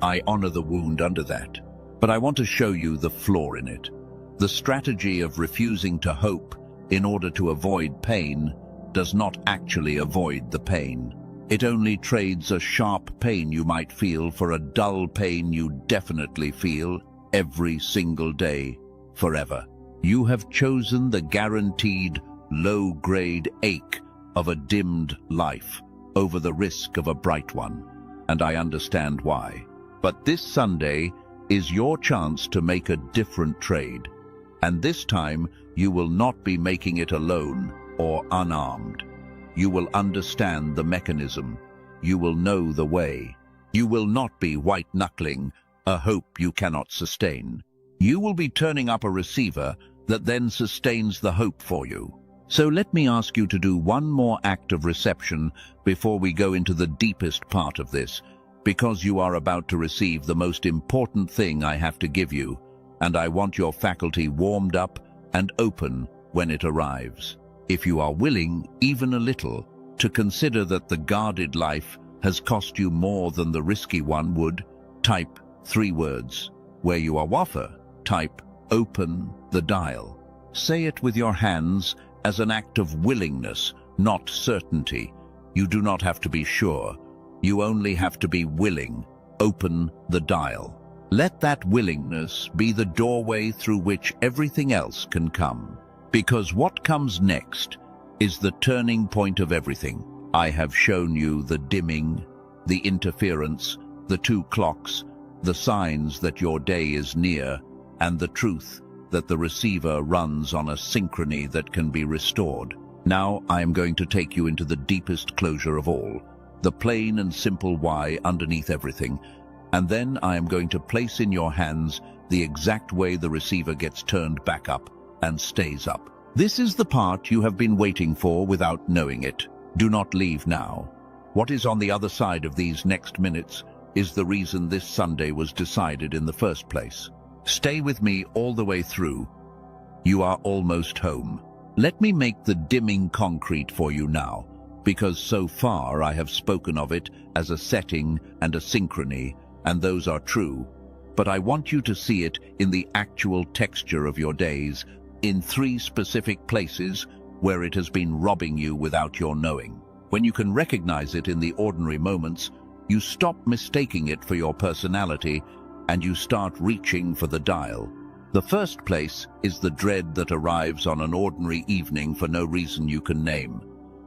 I honor the wound under that, but I want to show you the flaw in it. The strategy of refusing to hope in order to avoid pain does not actually avoid the pain. It only trades a sharp pain you might feel for a dull pain you definitely feel every single day, forever. You have chosen the guaranteed low-grade ache of a dimmed life over the risk of a bright one, and I understand why. But this Sunday is your chance to make a different trade, and this time you will not be making it alone or unarmed. You will understand the mechanism. You will know the way. You will not be white-knuckling a hope you cannot sustain. You will be turning up a receiver that then sustains the hope for you. So let me ask you to do one more act of reception before we go into the deepest part of this, because you are about to receive the most important thing I have to give you, and I want your faculty warmed up and open when it arrives. If you are willing, even a little, to consider that the guarded life has cost you more than the risky one would, type 3 words. Where you are wafer, type open the dial. Say it with your hands as an act of willingness, not certainty. You do not have to be sure. You only have to be willing. Open the dial. Let that willingness be the doorway through which everything else can come. Because what comes next is the turning point of everything. I have shown you the dimming, the interference, the 2 clocks, the signs that your day is near, and the truth that the receiver runs on a synchrony that can be restored. Now I am going to take you into the deepest closure of all, the plain and simple why underneath everything, and then I am going to place in your hands the exact way the receiver gets turned back up and stays up. This is the part you have been waiting for without knowing it. Do not leave now. What is on the other side of these next minutes is the reason this Sunday was decided in the first place. Stay with me all the way through. You are almost home. Let me make the dimming concrete for you now, because so far I have spoken of it as a setting and a synchrony, and those are true. But I want you to see it in the actual texture of your days, in 3 specific places where it has been robbing you without your knowing. When you can recognize it in the ordinary moments, you stop mistaking it for your personality and you start reaching for the dial. The first place is the dread that arrives on an ordinary evening for no reason you can name.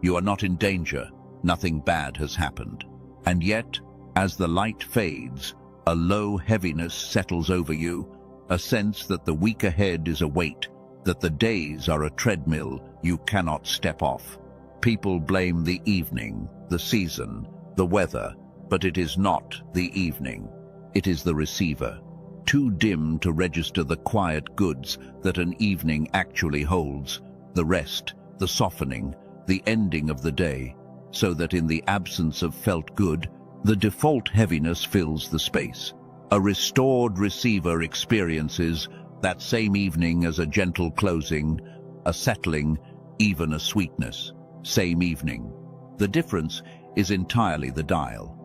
You are not in danger. Nothing bad has happened. And yet, as the light fades, a low heaviness settles over you, a sense that the week ahead is a weight, that the days are a treadmill you cannot step off. People blame the evening, the season, the weather, but it is not the evening. It is the receiver, too dim to register the quiet goods that an evening actually holds, the rest, the softening, the ending of the day, so that in the absence of felt good, the default heaviness fills the space. A restored receiver experiences that same evening as a gentle closing, a settling, even a sweetness. Same evening. The difference is entirely the dial.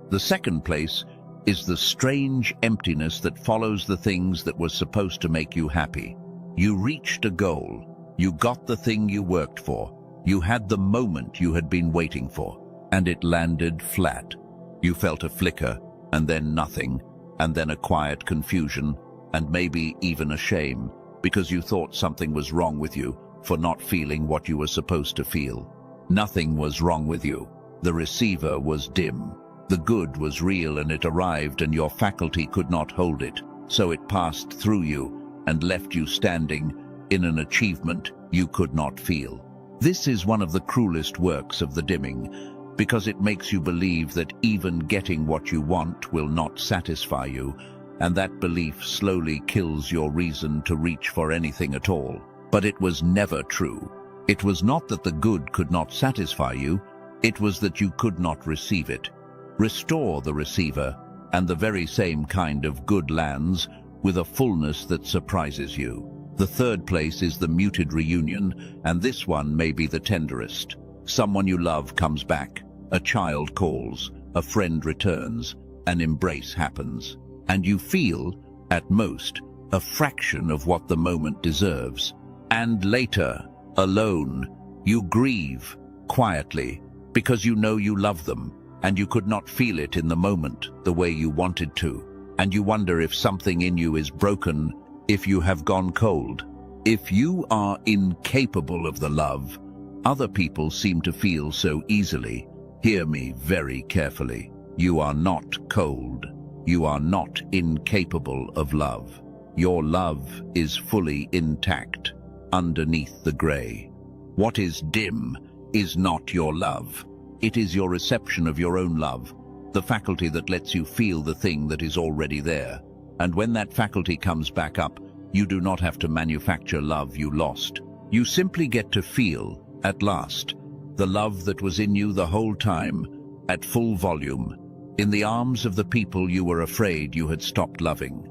The second place is the strange emptiness that follows the things that were supposed to make you happy. You reached a goal. You got the thing you worked for. You had the moment you had been waiting for, and it landed flat. You felt a flicker, and then nothing, and then a quiet confusion, and maybe even a shame, because you thought something was wrong with you for not feeling what you were supposed to feel. Nothing was wrong with you. The receiver was dim. The good was real, and it arrived, and your faculty could not hold it, so it passed through you and left you standing in an achievement you could not feel. This is one of the cruelest works of the dimming, because it makes you believe that even getting what you want will not satisfy you, and that belief slowly kills your reason to reach for anything at all. But it was never true. It was not that the good could not satisfy you, it was that you could not receive it. Restore the receiver, and the very same kind of good lands with a fullness that surprises you. The third place is the muted reunion, and this one may be the tenderest. Someone you love comes back, a child calls, a friend returns, an embrace happens, and you feel, at most, a fraction of what the moment deserves. And later, alone, you grieve, quietly, because you know you love them, and you could not feel it in the moment the way you wanted to, and you wonder if something in you is broken, if you have gone cold. If you are incapable of the love other people seem to feel so easily, hear me very carefully. You are not cold. You are not incapable of love. Your love is fully intact, underneath the grey. What is dim is not your love. It is your reception of your own love, the faculty that lets you feel the thing that is already there. And when that faculty comes back up, you do not have to manufacture love you lost. You simply get to feel, at last, the love that was in you the whole time, at full volume, in the arms of the people you were afraid you had stopped loving.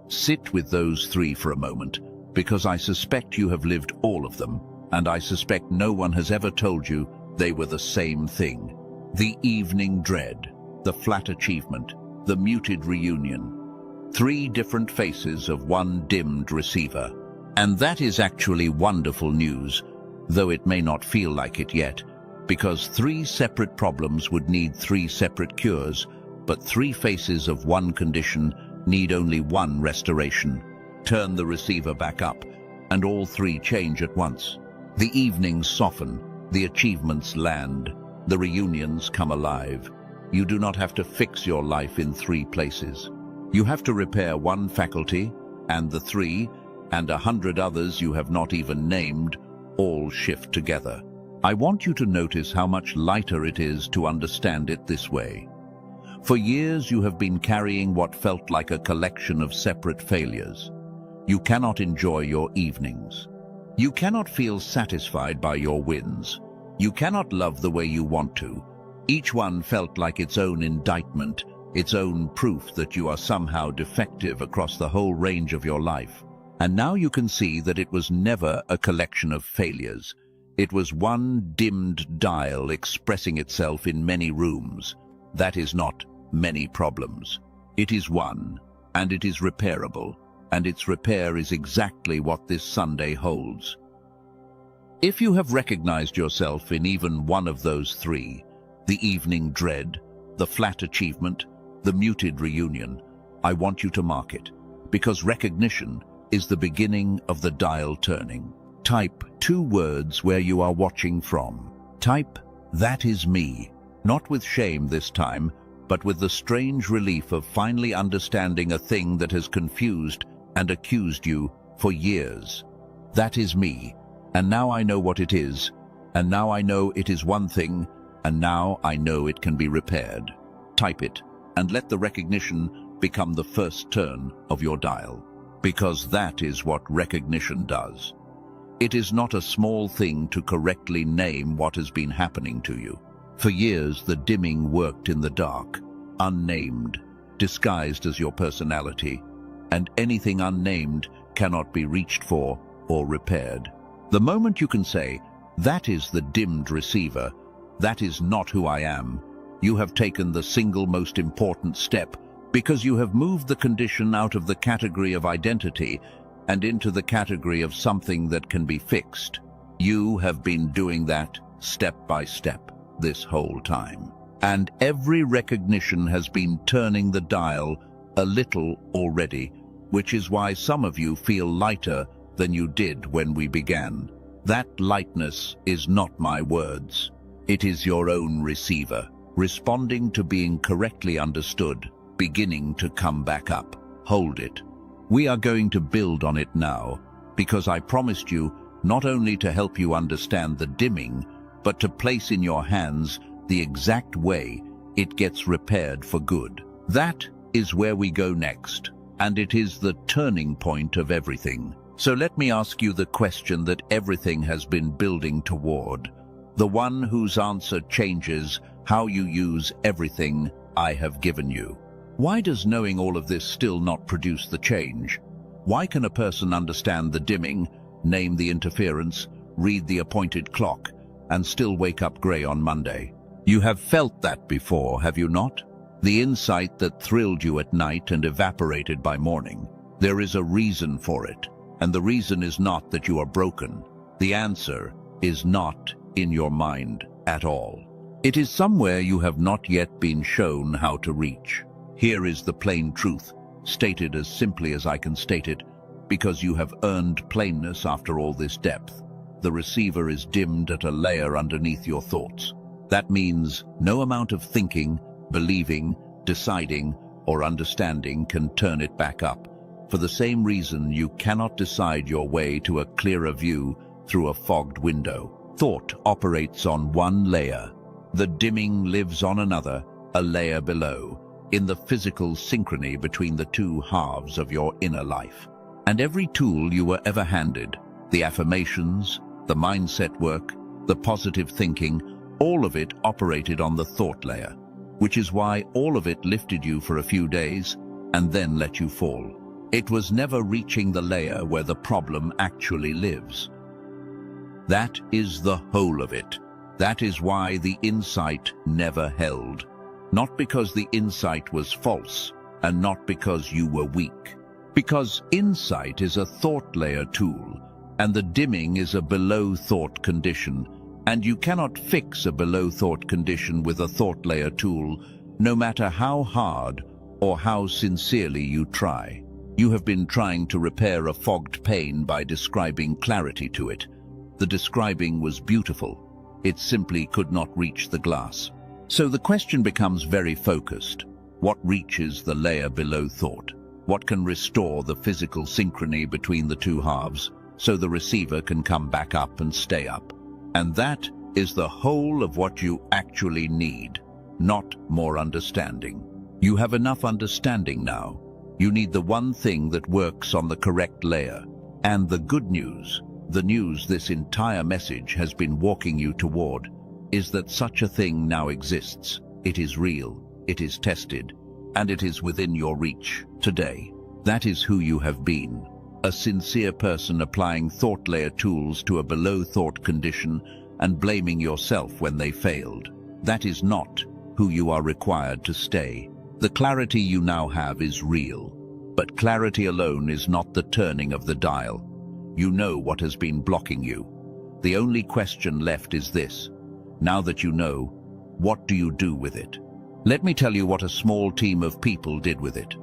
Sit with those three for a moment, because I suspect you have lived all of them, and I suspect no one has ever told you they were the same thing. The evening dread, the flat achievement, the muted reunion. Three different faces of one dimmed receiver. And that is actually wonderful news, though it may not feel like it yet, because three separate problems would need three separate cures, but three faces of one condition need only one restoration. Turn the receiver back up, and all three change at once. The evenings soften, the achievements land, the reunions come alive. You do not have to fix your life in three places. You have to repair one faculty, and the three, and 100 others you have not even named, all shift together. I want you to notice how much lighter it is to understand it this way. For years you have been carrying what felt like a collection of separate failures. You cannot enjoy your evenings. You cannot feel satisfied by your wins. You cannot love the way you want to. Each one felt like its own indictment, its own proof that you are somehow defective across the whole range of your life. And now you can see that it was never a collection of failures. It was one dimmed dial expressing itself in many rooms. That is not many problems. It is one, and it is repairable, and its repair is exactly what this Sunday holds. If you have recognized yourself in even one of those three, the evening dread, the flat achievement, the muted reunion, I want you to mark it, because recognition is the beginning of the dial turning. Type 2 words where you are watching from. Type, "That is me." Not with shame this time, but with the strange relief of finally understanding a thing that has confused and accused you for years. That is me, and now I know what it is, and now I know it is one thing, and now I know it can be repaired. Type it, and let the recognition become the first turn of your dial, because that is what recognition does. It is not a small thing to correctly name what has been happening to you. For years, the dimming worked in the dark, unnamed, disguised as your personality, and anything unnamed cannot be reached for or repaired. The moment you can say, "That is the dimmed receiver, that is not who I am," you have taken the single most important step, because you have moved the condition out of the category of identity and into the category of something that can be fixed. You have been doing that step by step this whole time. And every recognition has been turning the dial a little already, which is why some of you feel lighter than you did when we began. That lightness is not my words. It is your own receiver, responding to being correctly understood, beginning to come back up. Hold it. We are going to build on it now, because I promised you not only to help you understand the dimming, but to place in your hands the exact way it gets repaired for good. That is where we go next, and it is the turning point of everything. So let me ask you the question that everything has been building toward, the one whose answer changes how you use everything I have given you. Why does knowing all of this still not produce the change? Why can a person understand the dimming, name the interference, read the appointed clock, and still wake up grey on Monday? You have felt that before, have you not? The insight that thrilled you at night and evaporated by morning. There is a reason for it, and the reason is not that you are broken. The answer is not in your mind at all. It is somewhere you have not yet been shown how to reach. Here is the plain truth, stated as simply as I can state it, because you have earned plainness after all this depth. The receiver is dimmed at a layer underneath your thoughts. That means no amount of thinking, believing, deciding, or understanding can turn it back up. For the same reason, you cannot decide your way to a clearer view through a fogged window. Thought operates on one layer. The dimming lives on another, a layer below, in the physical synchrony between the two halves of your inner life. And every tool you were ever handed, the affirmations, the mindset work, the positive thinking, all of it operated on the thought layer, which is why all of it lifted you for a few days and then let you fall. It was never reaching the layer where the problem actually lives. That is the whole of it. That is why the insight never held. Not because the insight was false, and not because you were weak. Because insight is a thought layer tool, and the dimming is a below thought condition, and you cannot fix a below thought condition with a thought layer tool, no matter how hard or how sincerely you try. You have been trying to repair a fogged pane by describing clarity to it. The describing was beautiful. It simply could not reach the glass. So the question becomes very focused. What reaches the layer below thought? What can restore the physical synchrony between the two halves so the receiver can come back up and stay up? And that is the whole of what you actually need, not more understanding. You have enough understanding now. You need the one thing that works on the correct layer. And the good news, the news this entire message has been walking you toward, is that such a thing now exists. It is real, it is tested, and it is within your reach today. That is who you have been. A sincere person applying thought layer tools to a below thought condition and blaming yourself when they failed. That is not who you are required to stay. The clarity you now have is real, but clarity alone is not the turning of the dial. You know what has been blocking you. The only question left is this. Now that you know, what do you do with it? Let me tell you what a small team of people did with it.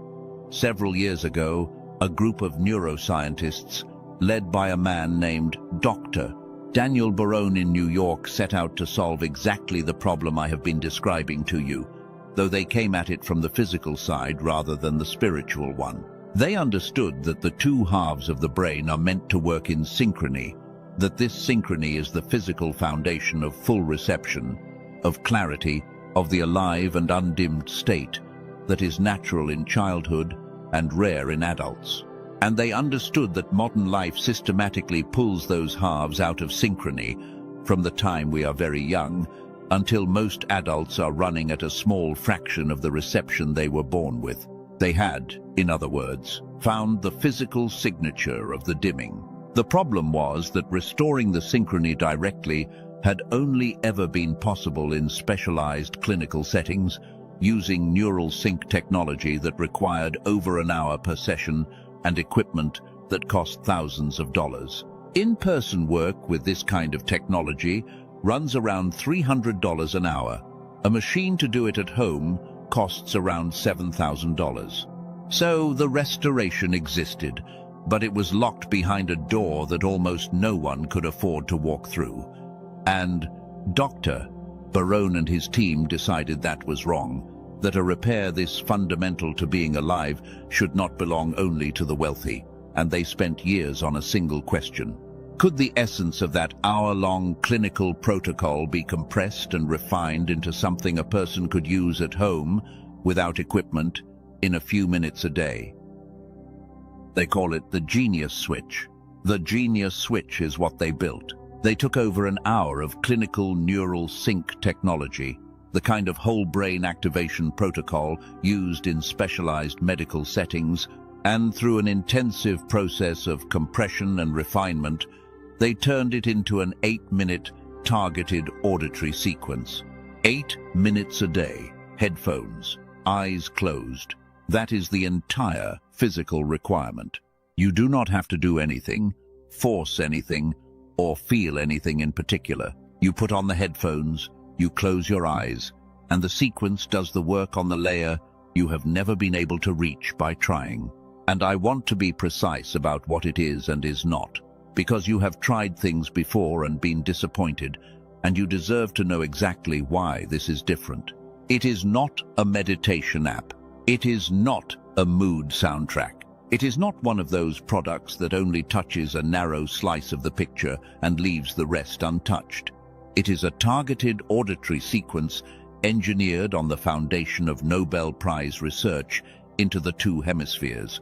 Several years ago, a group of neuroscientists led by a man named Dr. Daniel Barone in New York, set out to solve exactly the problem I have been describing to you, though they came at it from the physical side rather than the spiritual one. They understood that the two halves of the brain are meant to work in synchrony, that this synchrony is the physical foundation of full reception, of clarity, of the alive and undimmed state that is natural in childhood and rare in adults. And they understood that modern life systematically pulls those halves out of synchrony from the time we are very young until most adults are running at a small fraction of the reception they were born with. They had, in other words, found the physical signature of the dimming. The problem was that restoring the synchrony directly had only ever been possible in specialized clinical settings, using neural sync technology that required over an hour per session and equipment that cost thousands of dollars. In-person work with this kind of technology runs around $300 an hour. A machine to do it at home costs around $7,000. So the restoration existed, but it was locked behind a door that almost no one could afford to walk through. And Dr. Barone and his team decided that was wrong, that a repair this fundamental to being alive should not belong only to the wealthy, and they spent years on a single question. Could the essence of that hour-long clinical protocol be compressed and refined into something a person could use at home, without equipment, in a few minutes a day? They call it the Genius Switch. The Genius Switch is what they built. They took over an hour of clinical neural sync technology, the kind of whole brain activation protocol used in specialized medical settings, and through an intensive process of compression and refinement, they turned it into an 8-minute targeted auditory sequence. 8 minutes a day, headphones, eyes closed. That is the entire physical requirement. You do not have to do anything, force anything, or feel anything in particular. You put on the headphones, you close your eyes, and the sequence does the work on the layer you have never been able to reach by trying. And I want to be precise about what it is and is not, because you have tried things before and been disappointed, and you deserve to know exactly why this is different. It is not a meditation app. It is not a mood soundtrack. It is not one of those products that only touches a narrow slice of the picture and leaves the rest untouched. It is a targeted auditory sequence engineered on the foundation of Nobel Prize research into the two hemispheres,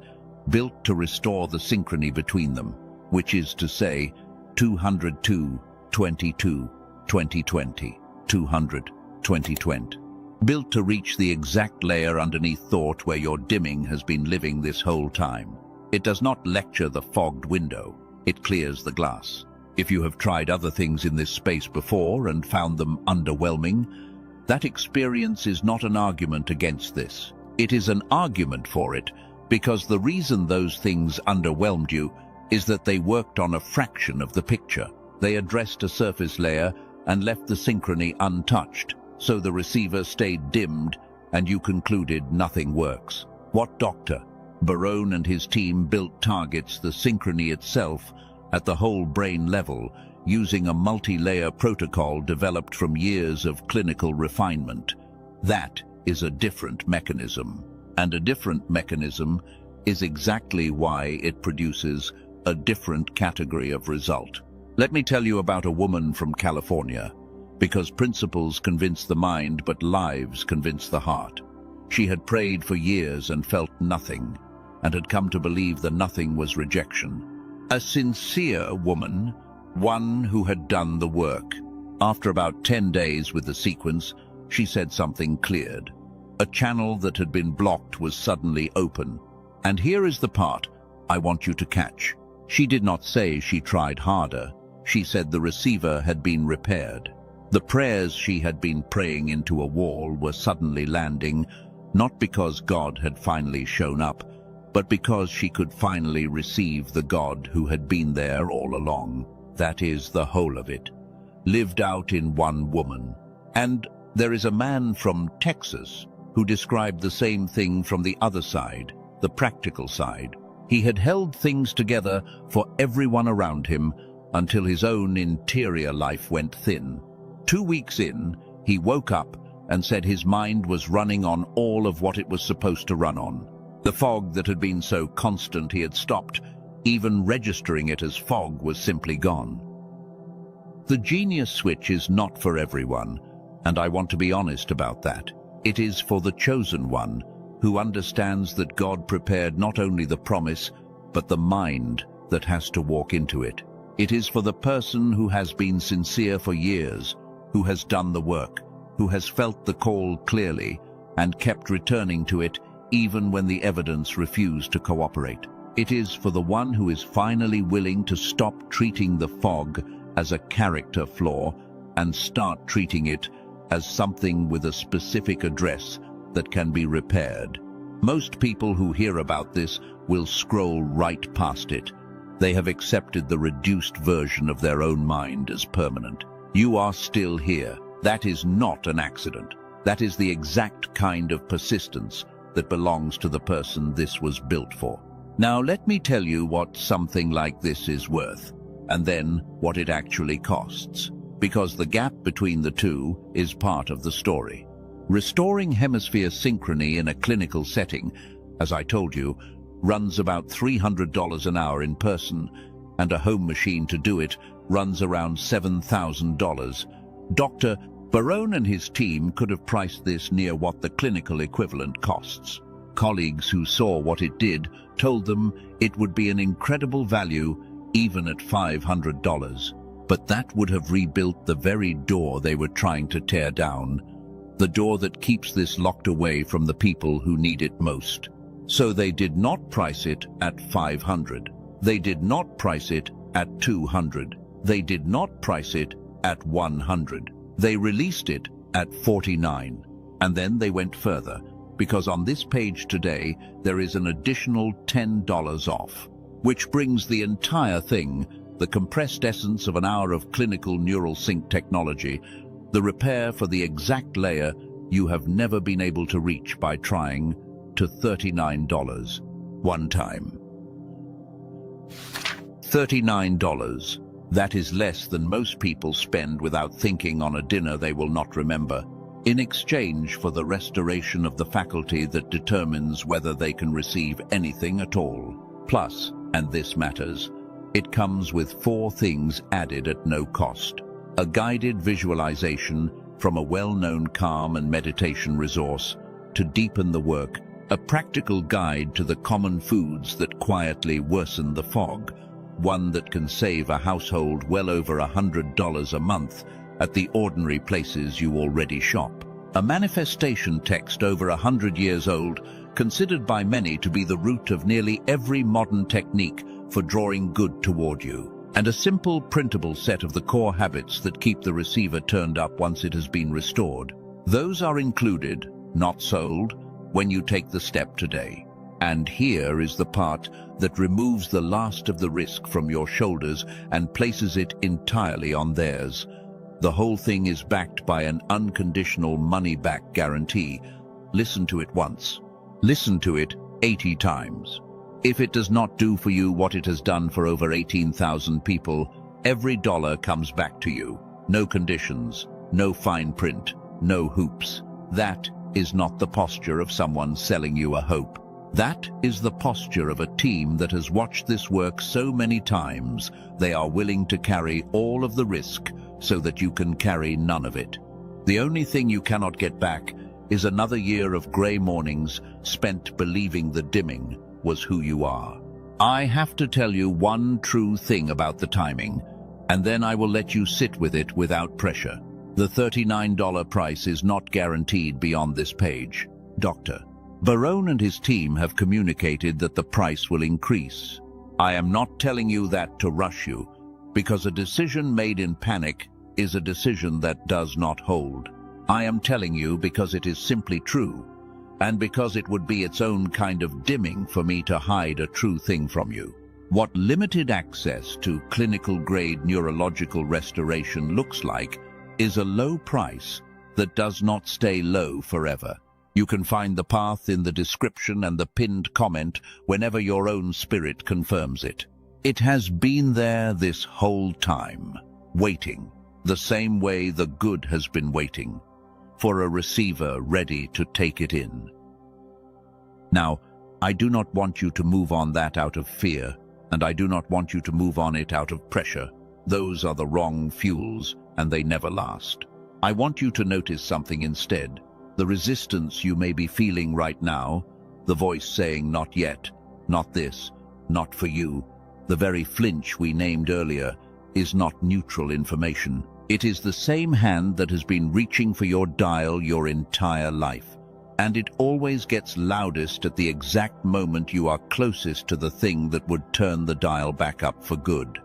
built to restore the synchrony between them, which is to say 202, 22, 2020, 200, 2020. Built to reach the exact layer underneath thought where your dimming has been living this whole time. It does not lecture the fogged window, it clears the glass. If you have tried other things in this space before and found them underwhelming, that experience is not an argument against this. It is an argument for it, because the reason those things underwhelmed you is that they worked on a fraction of the picture. They addressed a surface layer and left the synchrony untouched, so the receiver stayed dimmed and you concluded nothing works. What Dr. Barone and his team built targets the synchrony itself at the whole brain level, using a multi-layer protocol developed from years of clinical refinement. That is a different mechanism, and a different mechanism is exactly why it produces a different category of result. Let me tell you about a woman from California, because principles convince the mind, but lives convince the heart. She had prayed for years and felt nothing, and had come to believe the nothing was rejection. A sincere woman, one who had done the work. After about 10 days with the sequence, she said something cleared. A channel that had been blocked was suddenly open. And here is the part I want you to catch. She did not say she tried harder. She said the receiver had been repaired. The prayers she had been praying into a wall were suddenly landing, not because God had finally shown up, but because she could finally receive the God who had been there all along. That is the whole of it, lived out in one woman. And there is a man from Texas who described the same thing from the other side, the practical side. He had held things together for everyone around him until his own interior life went thin. 2 weeks in, he woke up and said his mind was running on all of what it was supposed to run on. The fog that had been so constant he had stopped. Even registering it as fog was simply gone. The genius switch is not for everyone, and I want to be honest about that. It is for the chosen one, who understands that God prepared not only the promise, but the mind that has to walk into it. It is for the person who has been sincere for years, who has done the work, who has felt the call clearly, and kept returning to it even when the evidence refused to cooperate. It is for the one who is finally willing to stop treating the fog as a character flaw and start treating it as something with a specific address that can be repaired. Most people who hear about this will scroll right past it. They have accepted the reduced version of their own mind as permanent. You are still here. That is not an accident. That is the exact kind of persistence that belongs to the person this was built for. Now let me tell you what something like this is worth, and then what it actually costs, because the gap between the two is part of the story. Restoring hemisphere synchrony in a clinical setting, as I told you, runs about $300 an hour in person, and a home machine to do it runs around $7,000. Dr. Barone and his team could have priced this near what the clinical equivalent costs. Colleagues who saw what it did told them it would be an incredible value even at $500. But that would have rebuilt the very door they were trying to tear down, the door that keeps this locked away from the people who need it most. So they did not price it at $500. They did not price it at $200. They did not price it at $100. They released it at $49. And then they went further, because on this page today there is an additional $10 off, which brings the entire thing, the compressed essence of an hour of clinical neural sync technology, the repair for the exact layer you have never been able to reach by trying, to $39. One time. $39. That is less than most people spend without thinking on a dinner they will not remember, in exchange for the restoration of the faculty that determines whether they can receive anything at all. Plus, and this matters, it comes with 4 things added at no cost. A guided visualization from a well-known calm and meditation resource to deepen the work, a practical guide to the common foods that quietly worsen the fog, one that can save a household well over $100 a month at the ordinary places you already shop. A manifestation text over 100 years old, considered by many to be the root of nearly every modern technique for drawing good toward you. And a simple printable set of the core habits that keep the receiver turned up once it has been restored. Those are included, not sold, when you take the step today. And here is the part that removes the last of the risk from your shoulders and places it entirely on theirs. The whole thing is backed by an unconditional money-back guarantee. Listen to it once. Listen to it 80 times. If it does not do for you what it has done for over 18,000 people, every dollar comes back to you. No conditions, no fine print, no hoops. That is not the posture of someone selling you a hope. That is the posture of a team that has watched this work so many times, they are willing to carry all of the risk so that you can carry none of it. The only thing you cannot get back is another year of grey mornings spent believing the dimming was who you are. I have to tell you one true thing about the timing, and then I will let you sit with it without pressure. The $39 price is not guaranteed beyond this page. Dr. Barone and his team have communicated that the price will increase. I am not telling you that to rush you, because a decision made in panic is a decision that does not hold. I am telling you because it is simply true, and because it would be its own kind of dimming for me to hide a true thing from you. What limited access to clinical-grade neurological restoration looks like is a low price that does not stay low forever. You can find the path in the description and the pinned comment whenever your own spirit confirms it. It has been there this whole time, waiting, the same way the good has been waiting, for a receiver ready to take it in. Now, I do not want you to move on that out of fear, and I do not want you to move on it out of pressure. Those are the wrong fuels, and they never last. I want you to notice something instead. The resistance you may be feeling right now, the voice saying not yet, not this, not for you, the very flinch we named earlier, is not neutral information. It is the same hand that has been reaching for your dial your entire life. And it always gets loudest at the exact moment you are closest to the thing that would turn the dial back up for good.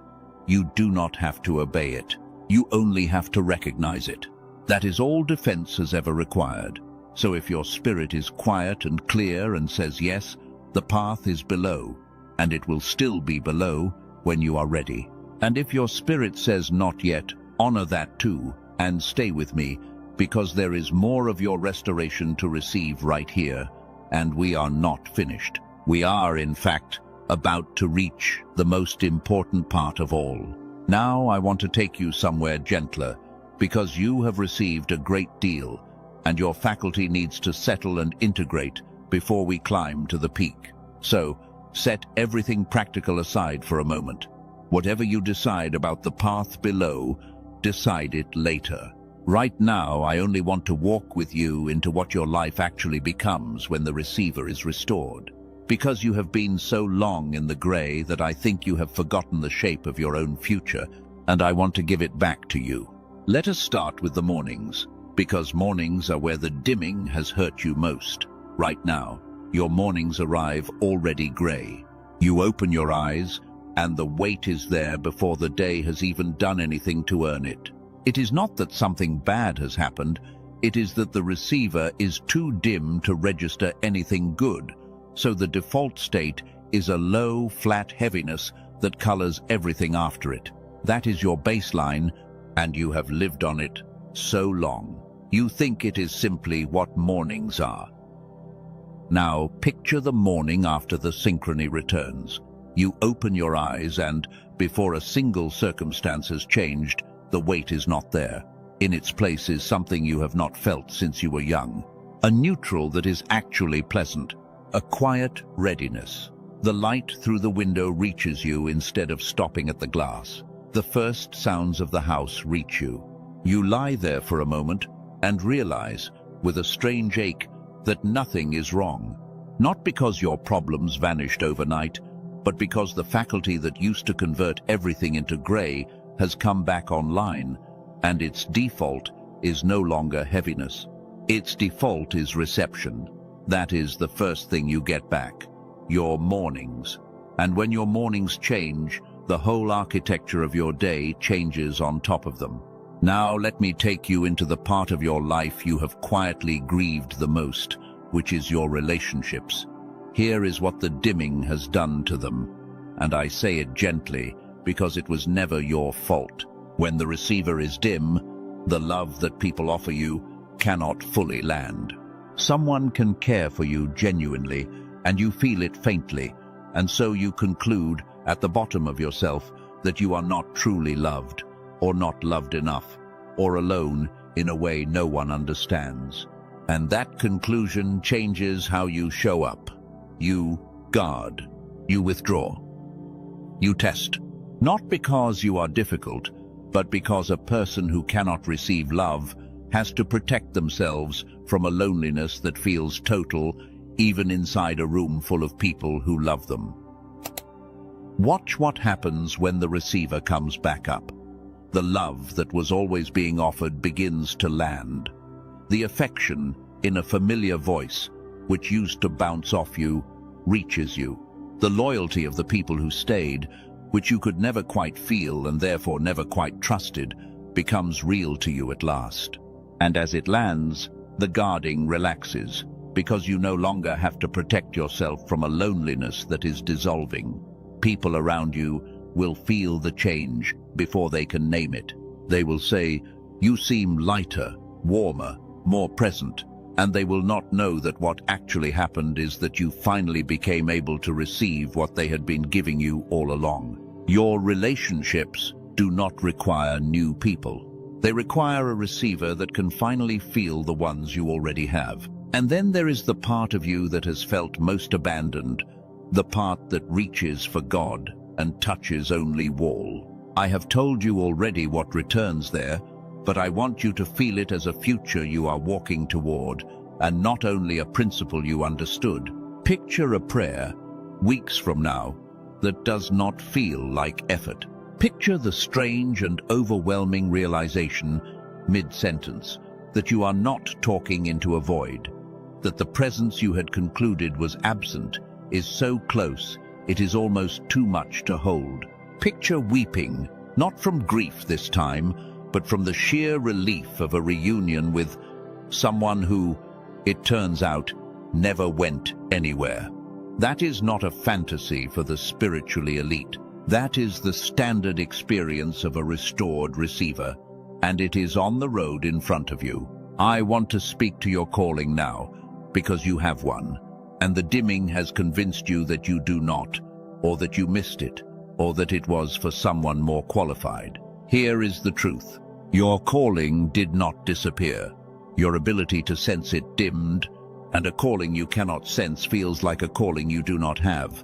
You do not have to obey it. You only have to recognize it. That is all defense has ever required. So if your spirit is quiet and clear and says yes, the path is below, and it will still be below when you are ready. And if your spirit says not yet, honor that too, and stay with me, because there is more of your restoration to receive right here, and we are not finished. We are, in fact, about to reach the most important part of all. Now I want to take you somewhere gentler, because you have received a great deal, and your faculty needs to settle and integrate before we climb to the peak. So, set everything practical aside for a moment. Whatever you decide about the path below, decide it later. Right now, I only want to walk with you into what your life actually becomes when the receiver is restored. Because you have been so long in the gray that I think you have forgotten the shape of your own future, and I want to give it back to you. Let us start with the mornings, because mornings are where the dimming has hurt you most. Right now, your mornings arrive already gray. You open your eyes, and the weight is there before the day has even done anything to earn it. It is not that something bad has happened, it is that the receiver is too dim to register anything good, so the default state is a low, flat heaviness that colors everything after it. That is your baseline, and you have lived on it so long. You think it is simply what mornings are. Now picture the morning after the synchrony returns. You open your eyes and, before a single circumstance has changed, the weight is not there. In its place is something you have not felt since you were young. A neutral that is actually pleasant. A quiet readiness. The light through the window reaches you instead of stopping at the glass. The first sounds of the house reach you. You lie there for a moment and realize, with a strange ache, that nothing is wrong. Not because your problems vanished overnight, but because the faculty that used to convert everything into gray has come back online, and its default is no longer heaviness. Its default is reception. That is the first thing you get back, your mornings. And when your mornings change, the whole architecture of your day changes on top of them. Now let me take you into the part of your life you have quietly grieved the most, which is your relationships. Here is what the dimming has done to them, and I say it gently, because it was never your fault. When the receiver is dim, the love that people offer you cannot fully land. Someone can care for you genuinely, and you feel it faintly, and so you conclude at the bottom of yourself that you are not truly loved, or not loved enough, or alone in a way no one understands. And that conclusion changes how you show up. You guard. You withdraw. You test. Not because you are difficult, but because a person who cannot receive love has to protect themselves from a loneliness that feels total, even inside a room full of people who love them. Watch what happens when the receiver comes back up. The love that was always being offered begins to land. The affection, in a familiar voice, which used to bounce off you, reaches you. The loyalty of the people who stayed, which you could never quite feel and therefore never quite trusted, becomes real to you at last. And as it lands, the guarding relaxes, because you no longer have to protect yourself from a loneliness that is dissolving. People around you will feel the change before they can name it. They will say, "You seem lighter, warmer, more present," and they will not know that what actually happened is that you finally became able to receive what they had been giving you all along. Your relationships do not require new people. They require a receiver that can finally feel the ones you already have. And then there is the part of you that has felt most abandoned, the part that reaches for God and touches only wall. I have told you already what returns there, but I want you to feel it as a future you are walking toward, and not only a principle you understood. Picture a prayer, weeks from now, that does not feel like effort. Picture the strange and overwhelming realization, mid-sentence, that you are not talking into a void, that the presence you had concluded was absent is so close it is almost too much to hold. Picture weeping, not from grief this time, but from the sheer relief of a reunion with someone who, it turns out, never went anywhere. That is not a fantasy for the spiritually elite. That is the standard experience of a restored receiver, and it is on the road in front of you. I want to speak to your calling now, because you have one, and the dimming has convinced you that you do not, or that you missed it, or that it was for someone more qualified. Here is the truth. Your calling did not disappear. Your ability to sense it dimmed, and a calling you cannot sense feels like a calling you do not have.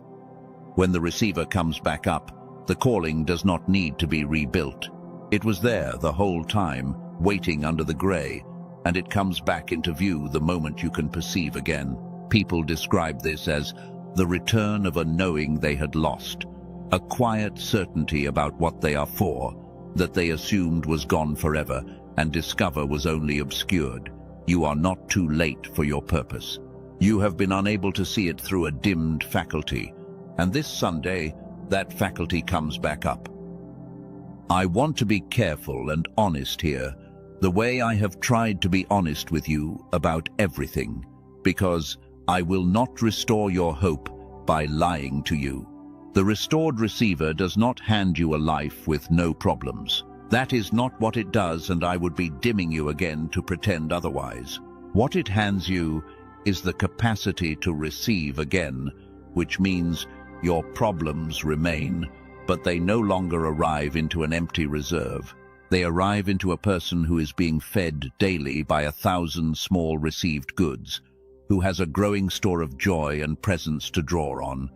When the receiver comes back up, the calling does not need to be rebuilt. It was there the whole time, waiting under the gray, and it comes back into view the moment you can perceive again. People describe this as the return of a knowing they had lost, a quiet certainty about what they are for, that they assumed was gone forever and discover was only obscured. You are not too late for your purpose. You have been unable to see it through a dimmed faculty, and this Sunday, that faculty comes back up. I want to be careful and honest here, the way I have tried to be honest with you about everything, because I will not restore your hope by lying to you. The restored receiver does not hand you a life with no problems. That is not what it does, and I would be dimming you again to pretend otherwise. What it hands you is the capacity to receive again, which means your problems remain, but they no longer arrive into an empty reserve. They arrive into a person who is being fed daily by 1,000 small received goods, who has a growing store of joy and presence to draw on,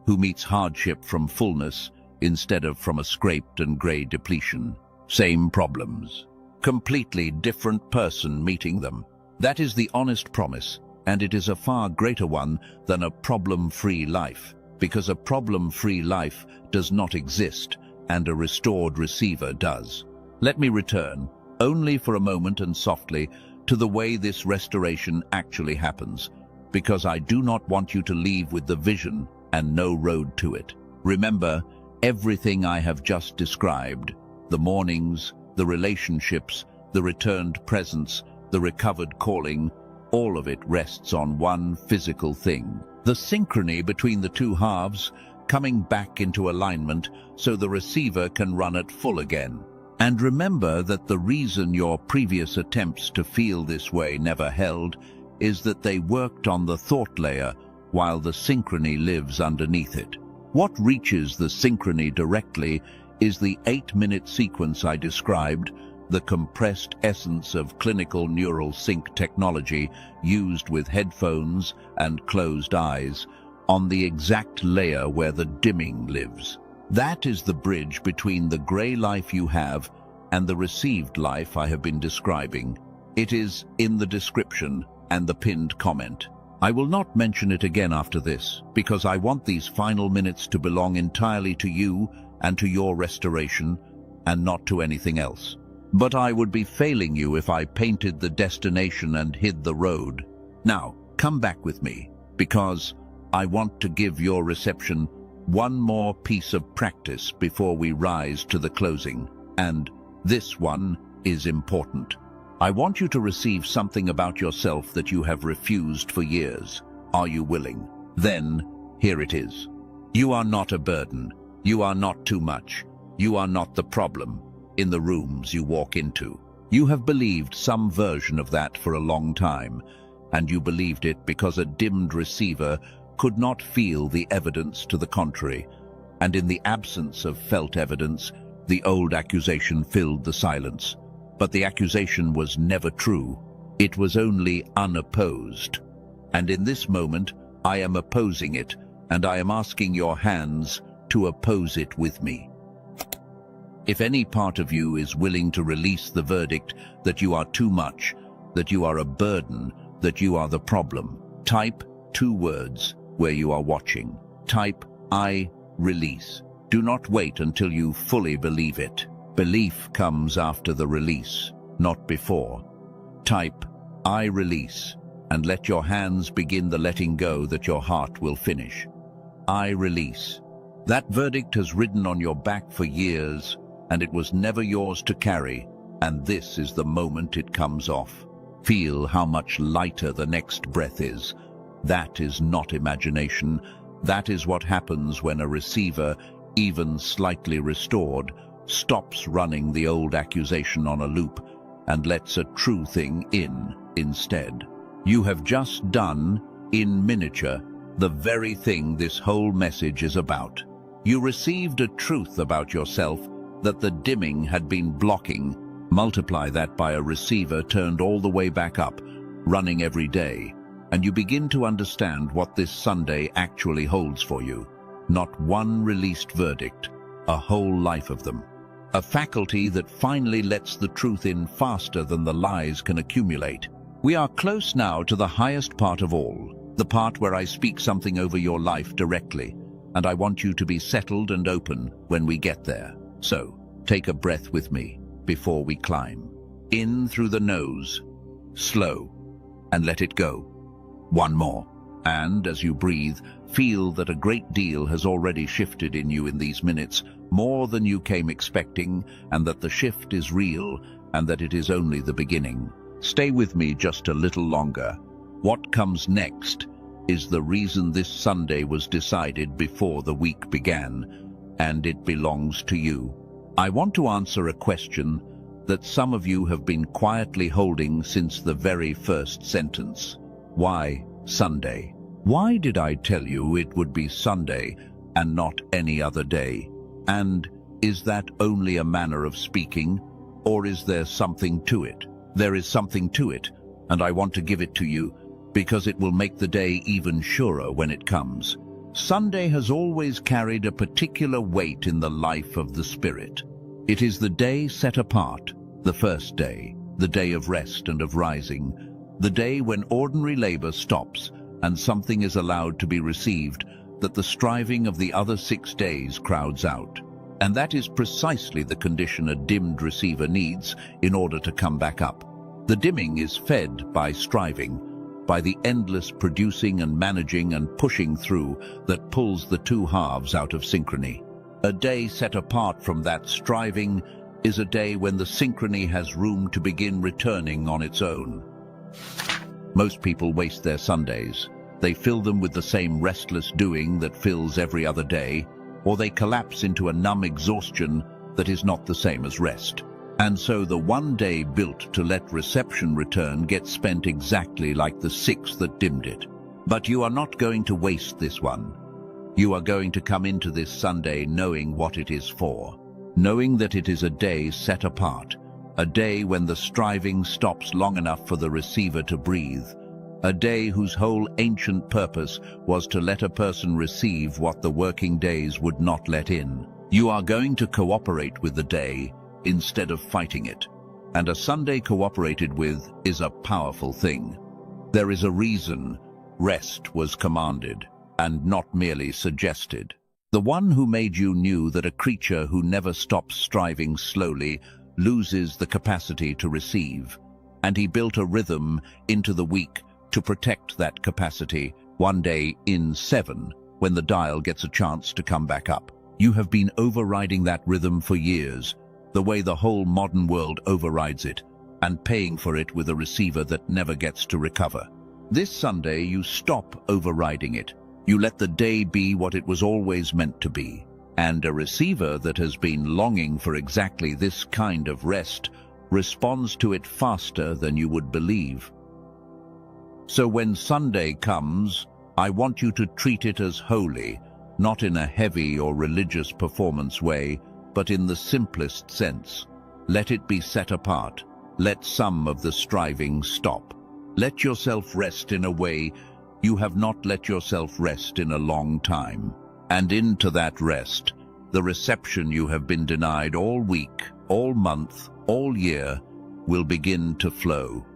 who meets hardship from fullness instead of from a scraped and grey depletion. Same problems. Completely different person meeting them. That is the honest promise, and it is a far greater one than a problem-free life, because a problem-free life does not exist, and a restored receiver does. Let me return, only for a moment and softly, to the way this restoration actually happens, because I do not want you to leave with the vision and no road to it. Remember, everything I have just described, the mornings, the relationships, the returned presence, the recovered calling, all of it rests on one physical thing. The synchrony between the two halves coming back into alignment so the receiver can run at full again. And remember that the reason your previous attempts to feel this way never held is that they worked on the thought layer while the synchrony lives underneath it. What reaches the synchrony directly is the 8-minute sequence I described, the compressed essence of clinical neural sync technology used with headphones and closed eyes, on the exact layer where the dimming lives. That is the bridge between the gray life you have and the received life I have been describing. It is in the description and the pinned comment. I will not mention it again after this, because I want these final minutes to belong entirely to you and to your restoration, and not to anything else. But I would be failing you if I painted the destination and hid the road. Now, come back with me, because I want to give your reception one more piece of practice before we rise to the closing, and this one is important. I want you to receive something about yourself that you have refused for years. Are you willing? Then, here it is. You are not a burden. You are not too much. You are not the problem in the rooms you walk into. You have believed some version of that for a long time, and you believed it because a dimmed receiver could not feel the evidence to the contrary, and in the absence of felt evidence, the old accusation filled the silence. But the accusation was never true. It was only unopposed. And in this moment, I am opposing it, and I am asking your hands to oppose it with me. If any part of you is willing to release the verdict that you are too much, that you are a burden, that you are the problem, type 2 words where you are watching. Type I release. Do not wait until you fully believe it. Belief comes after the release, not before. Type I release and let your hands begin the letting go that your heart will finish. I release. That verdict has ridden on your back for years, and it was never yours to carry, and this is the moment it comes off. Feel how much lighter the next breath is. That is not imagination. That is what happens when a receiver, even slightly restored, stops running the old accusation on a loop and lets a true thing in instead. You have just done, in miniature, the very thing this whole message is about. You received a truth about yourself that the dimming had been blocking. Multiply that by a receiver turned all the way back up, running every day, and you begin to understand what this Sunday actually holds for you. Not one released verdict, a whole life of them. A faculty that finally lets the truth in faster than the lies can accumulate. We are close now to the highest part of all, the part where I speak something over your life directly, and I want you to be settled and open when we get there. So, take a breath with me before we climb. In through the nose, slow, and let it go. One more. And as you breathe, feel that a great deal has already shifted in you in these minutes, more than you came expecting, and that the shift is real, and that it is only the beginning. Stay with me just a little longer. What comes next is the reason this Sunday was decided before the week began, and it belongs to you. I want to answer a question that some of you have been quietly holding since the very first sentence. Why Sunday? Why did I tell you it would be Sunday and not any other day? And is that only a manner of speaking, or is there something to it? There is something to it, and I want to give it to you because it will make the day even surer when it comes. Sunday has always carried a particular weight in the life of the Spirit. It is the day set apart, the first day, the day of rest and of rising, the day when ordinary labor stops and something is allowed to be received that the striving of the other 6 days crowds out. And that is precisely the condition a dimmed receiver needs in order to come back up. The dimming is fed by striving, by the endless producing and managing and pushing through that pulls the two halves out of synchrony. A day set apart from that striving is a day when the synchrony has room to begin returning on its own. Most people waste their Sundays. They fill them with the same restless doing that fills every other day, or they collapse into a numb exhaustion that is not the same as rest. And so the one day built to let reception return gets spent exactly like the 6 that dimmed it. But you are not going to waste this one. You are going to come into this Sunday knowing what it is for, knowing that it is a day set apart, a day when the striving stops long enough for the receiver to breathe, a day whose whole ancient purpose was to let a person receive what the working days would not let in. You are going to cooperate with the day instead of fighting it. And a Sunday cooperated with is a powerful thing. There is a reason rest was commanded and not merely suggested. The one who made you knew that a creature who never stops striving slowly loses the capacity to receive, and he built a rhythm into the week to protect that capacity one day in 7 when the dial gets a chance to come back up. You have been overriding that rhythm for years, the way the whole modern world overrides it, and paying for it with a receiver that never gets to recover. This Sunday you stop overriding it. You let the day be what it was always meant to be, and a receiver that has been longing for exactly this kind of rest responds to it faster than you would believe. So when Sunday comes, I want you to treat it as holy, not in a heavy or religious performance way, but in the simplest sense. Let it be set apart. Let some of the striving stop. Let yourself rest in a way you have not let yourself rest in a long time. And into that rest, the reception you have been denied all week, all month, all year, will begin to flow,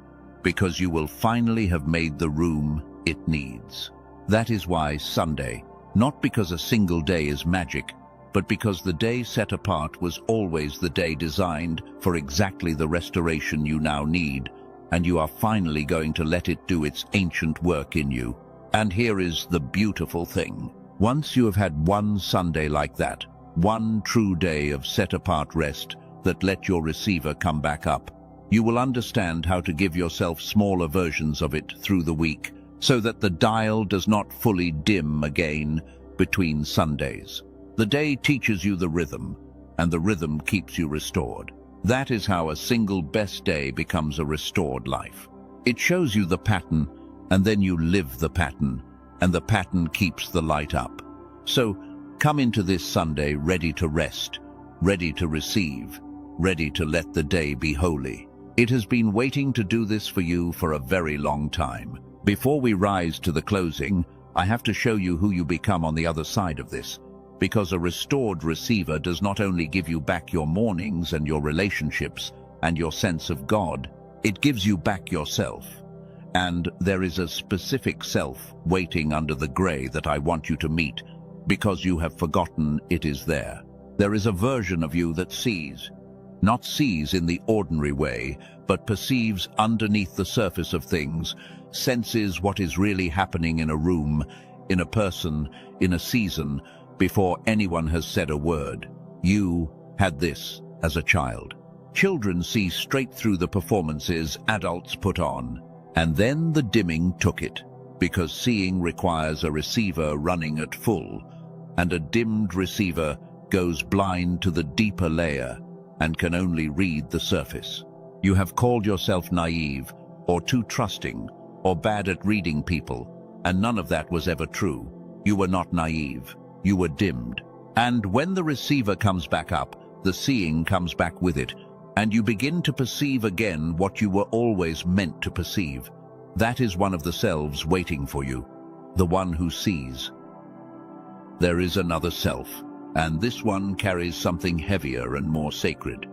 because you will finally have made the room it needs. That is why Sunday, not because a single day is magic, but because the day set apart was always the day designed for exactly the restoration you now need, and you are finally going to let it do its ancient work in you. And here is the beautiful thing. Once you have had one Sunday like that, one true day of set-apart rest that let your receiver come back up, you will understand how to give yourself smaller versions of it through the week, so that the dial does not fully dim again between Sundays. The day teaches you the rhythm, and the rhythm keeps you restored. That is how a single best day becomes a restored life. It shows you the pattern, and then you live the pattern, and the pattern keeps the light up. So come into this Sunday ready to rest, ready to receive, ready to let the day be holy. It has been waiting to do this for you for a very long time. Before we rise to the closing, I have to show you who you become on the other side of this, because a restored receiver does not only give you back your mornings and your relationships and your sense of God, it gives you back yourself. And there is a specific self waiting under the gray that I want you to meet, because you have forgotten it is there. There is a version of you that sees, not sees in the ordinary way, but perceives underneath the surface of things, senses what is really happening in a room, in a person, in a season, before anyone has said a word. You had this as a child. Children see straight through the performances adults put on, and then the dimming took it, because seeing requires a receiver running at full, and a dimmed receiver goes blind to the deeper layer and can only read the surface. You have called yourself naive, or too trusting, or bad at reading people, and none of that was ever true. You were not naive. You were dimmed. And when the receiver comes back up, the seeing comes back with it, and you begin to perceive again what you were always meant to perceive. That is one of the selves waiting for you, the one who sees. There is another self, and this one carries something heavier and more sacred.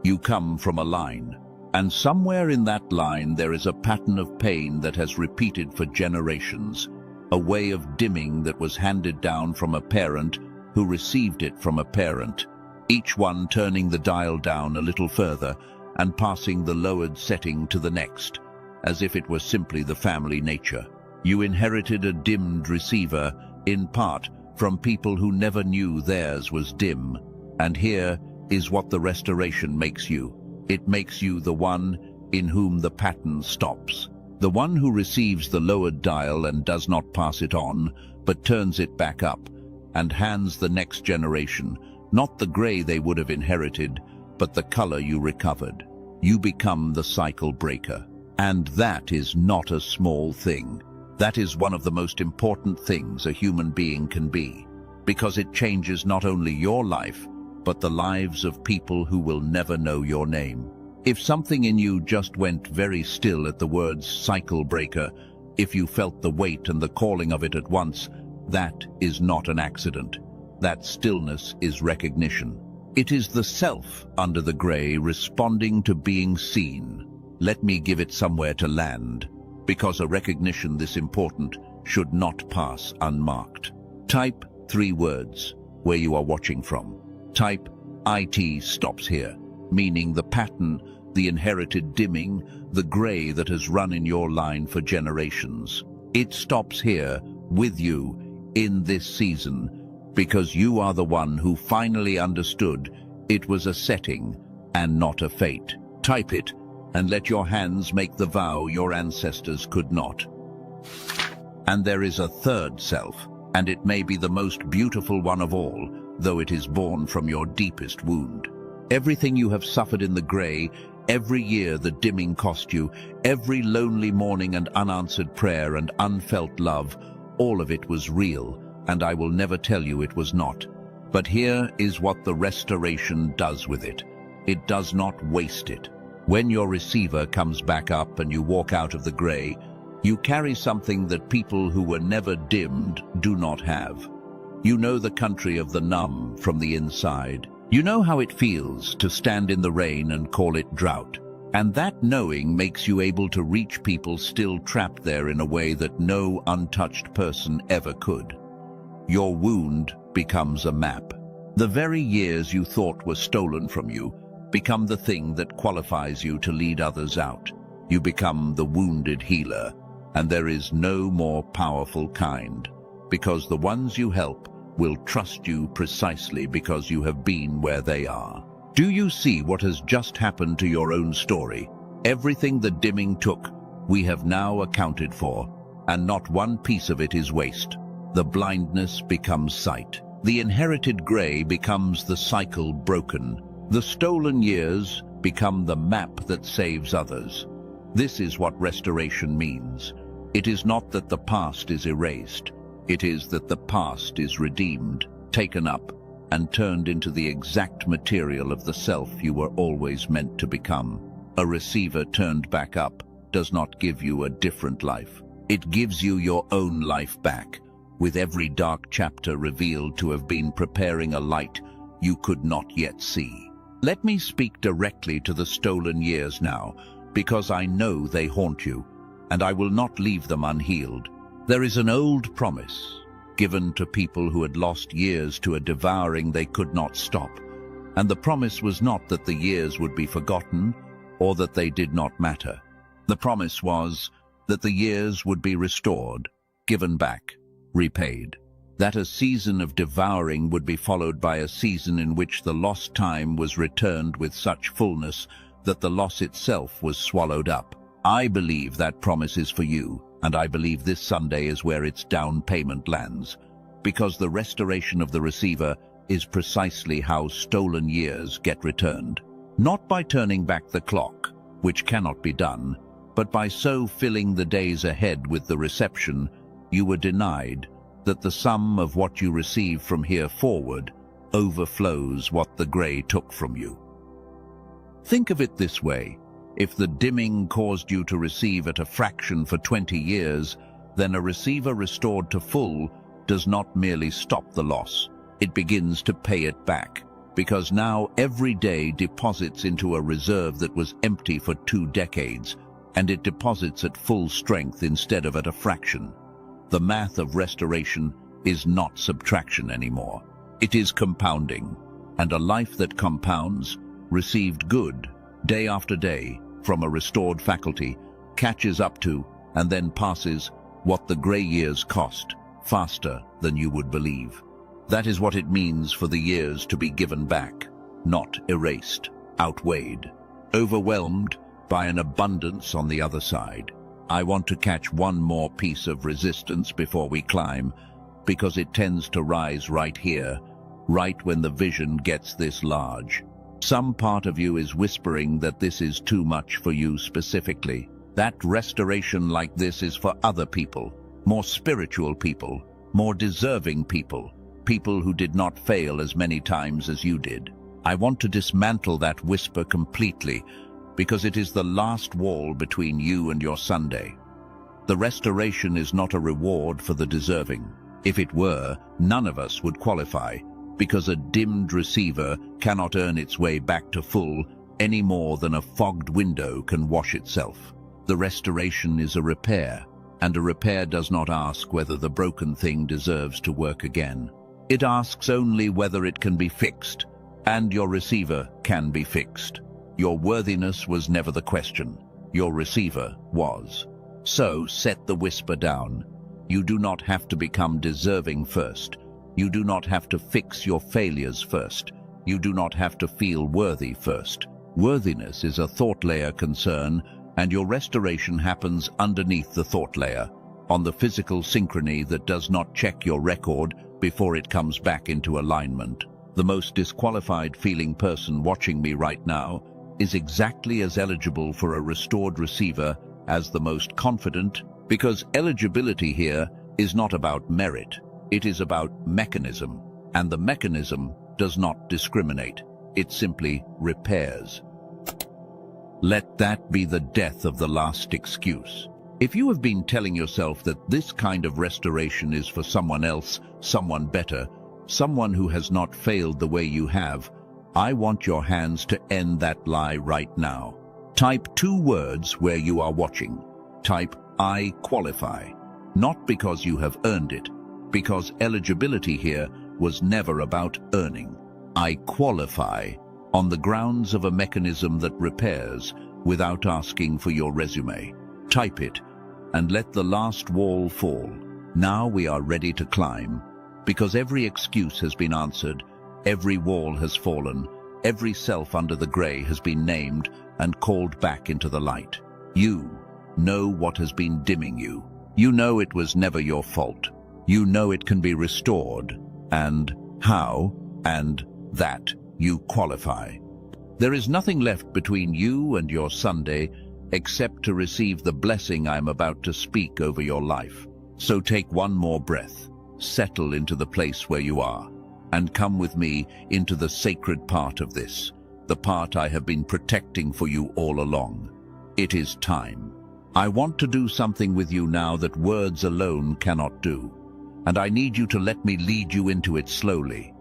You come from a line, and somewhere in that line there is a pattern of pain that has repeated for generations, a way of dimming that was handed down from a parent who received it from a parent, each one turning the dial down a little further and passing the lowered setting to the next, as if it were simply the family nature. You inherited a dimmed receiver, in part from people who never knew theirs was dim, and here is what the restoration makes you. It makes you the one in whom the pattern stops. The one who receives the lowered dial and does not pass it on, but turns it back up, and hands the next generation, not the gray they would have inherited, but the color you recovered. You become the cycle breaker. And that is not a small thing. That is one of the most important things a human being can be, because it changes not only your life, but the lives of people who will never know your name. If something in you just went very still at the words cycle breaker, if you felt the weight and the calling of it at once, that is not an accident. That stillness is recognition. It is the self under the gray responding to being seen. Let me give it somewhere to land, because a recognition this important should not pass unmarked. Type 3 words where you are watching from. Type IT stops here, meaning the pattern, the inherited dimming, the gray that has run in your line for generations. It stops here with you in this season, because you are the one who finally understood it was a setting and not a fate. Type it and let your hands make the vow your ancestors could not. And there is a third self, and it may be the most beautiful one of all, though it is born from your deepest wound. Everything you have suffered in the gray Every year the dimming cost you, every lonely morning and unanswered prayer and unfelt love, all of it was real, and I will never tell you it was not. But here is what the restoration does with it. It does not waste it. When your receiver comes back up and you walk out of the grey, you carry something that people who were never dimmed do not have. You know the country of the numb from the inside. You know how it feels to stand in the rain and call it drought. And that knowing makes you able to reach people still trapped there in a way that no untouched person ever could. Your wound becomes a map. The very years you thought were stolen from you become the thing that qualifies you to lead others out. You become the wounded healer, and there is no more powerful kind, because the ones you help will trust you precisely because you have been where they are. Do you see what has just happened to your own story? Everything the dimming took, we have now accounted for, and not one piece of it is waste. The blindness becomes sight. The inherited grey becomes the cycle broken. The stolen years become the map that saves others. This is what restoration means. It is not that the past is erased. It is that the past is redeemed, taken up, and turned into the exact material of the self you were always meant to become. A receiver turned back up does not give you a different life. It gives you your own life back, with every dark chapter revealed to have been preparing a light you could not yet see. Let me speak directly to the stolen years now, because I know they haunt you, and I will not leave them unhealed. There is an old promise given to people who had lost years to a devouring they could not stop, and the promise was not that the years would be forgotten or that they did not matter. The promise was that the years would be restored, given back, repaid. That a season of devouring would be followed by a season in which the lost time was returned with such fullness that the loss itself was swallowed up. I believe that promise is for you, and I believe this Sunday is where its down payment lands, because the restoration of the receiver is precisely how stolen years get returned. Not by turning back the clock, which cannot be done, but by so filling the days ahead with the reception you were denied that the sum of what you receive from here forward overflows what the grey took from you. Think of it this way. If the dimming caused you to receive at a fraction for 20 years, then a receiver restored to full does not merely stop the loss, it begins to pay it back, because now every day deposits into a reserve that was empty for 2 decades, and it deposits at full strength instead of at a fraction. The math of restoration is not subtraction anymore. It is compounding, and a life that compounds, received good, day after day, from a restored faculty, catches up to and then passes what the grey years cost, faster than you would believe. That is what it means for the years to be given back, not erased, outweighed, overwhelmed by an abundance on the other side. I want to catch one more piece of resistance before we climb, because it tends to rise right here, right when the vision gets this large. Some part of you is whispering that this is too much for you specifically. That restoration like this is for other people, more spiritual people, more deserving people, people who did not fail as many times as you did. I want to dismantle that whisper completely, because it is the last wall between you and your Sunday. The restoration is not a reward for the deserving. If it were, none of us would qualify, because a dimmed receiver cannot earn its way back to full any more than a fogged window can wash itself. The restoration is a repair, and a repair does not ask whether the broken thing deserves to work again. It asks only whether it can be fixed, and your receiver can be fixed. Your worthiness was never the question. Your receiver was. So set the whisper down. You do not have to become deserving first. You do not have to fix your failures first. You do not have to feel worthy first. Worthiness is a thought layer concern, and your restoration happens underneath the thought layer, on the physical synchrony that does not check your record before it comes back into alignment. The most disqualified feeling person watching me right now is exactly as eligible for a restored receiver as the most confident, because eligibility here is not about merit, it is about mechanism, and the mechanism does not discriminate, it simply repairs. Let that be the death of the last excuse. If you have been telling yourself that this kind of restoration is for someone else, someone better, someone who has not failed the way you have, I want your hands to end that lie right now. Type 2 words where you are watching. Type, I qualify. Not because you have earned it, because eligibility here was never about earning. I qualify on the grounds of a mechanism that repairs without asking for your resume. Type it and let the last wall fall. Now we are ready to climb, because every excuse has been answered, every wall has fallen, every self under the grey has been named and called back into the light. You know what has been dimming you. You know it was never your fault. You know it can be restored, and how, and that you qualify. There is nothing left between you and your Sunday except to receive the blessing I am about to speak over your life. So take one more breath, settle into the place where you are, and come with me into the sacred part of this, the part I have been protecting for you all along. It is time. I want to do something with you now that words alone cannot do, and I need you to let me lead you into it slowly.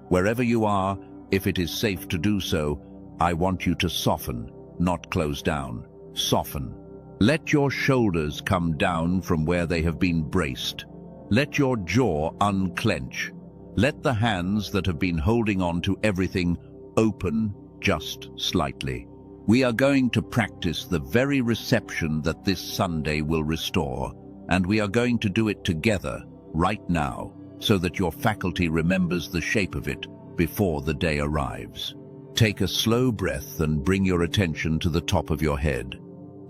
Wherever you are, if it is safe to do so, I want you to soften, not close down. Soften. Let your shoulders come down from where they have been braced. Let your jaw unclench. Let the hands that have been holding on to everything open just slightly. We are going to practice the very reception that this Sunday will restore, and we are going to do it together right now, so that your faculty remembers the shape of it before the day arrives. Take a slow breath and bring your attention to the top of your head.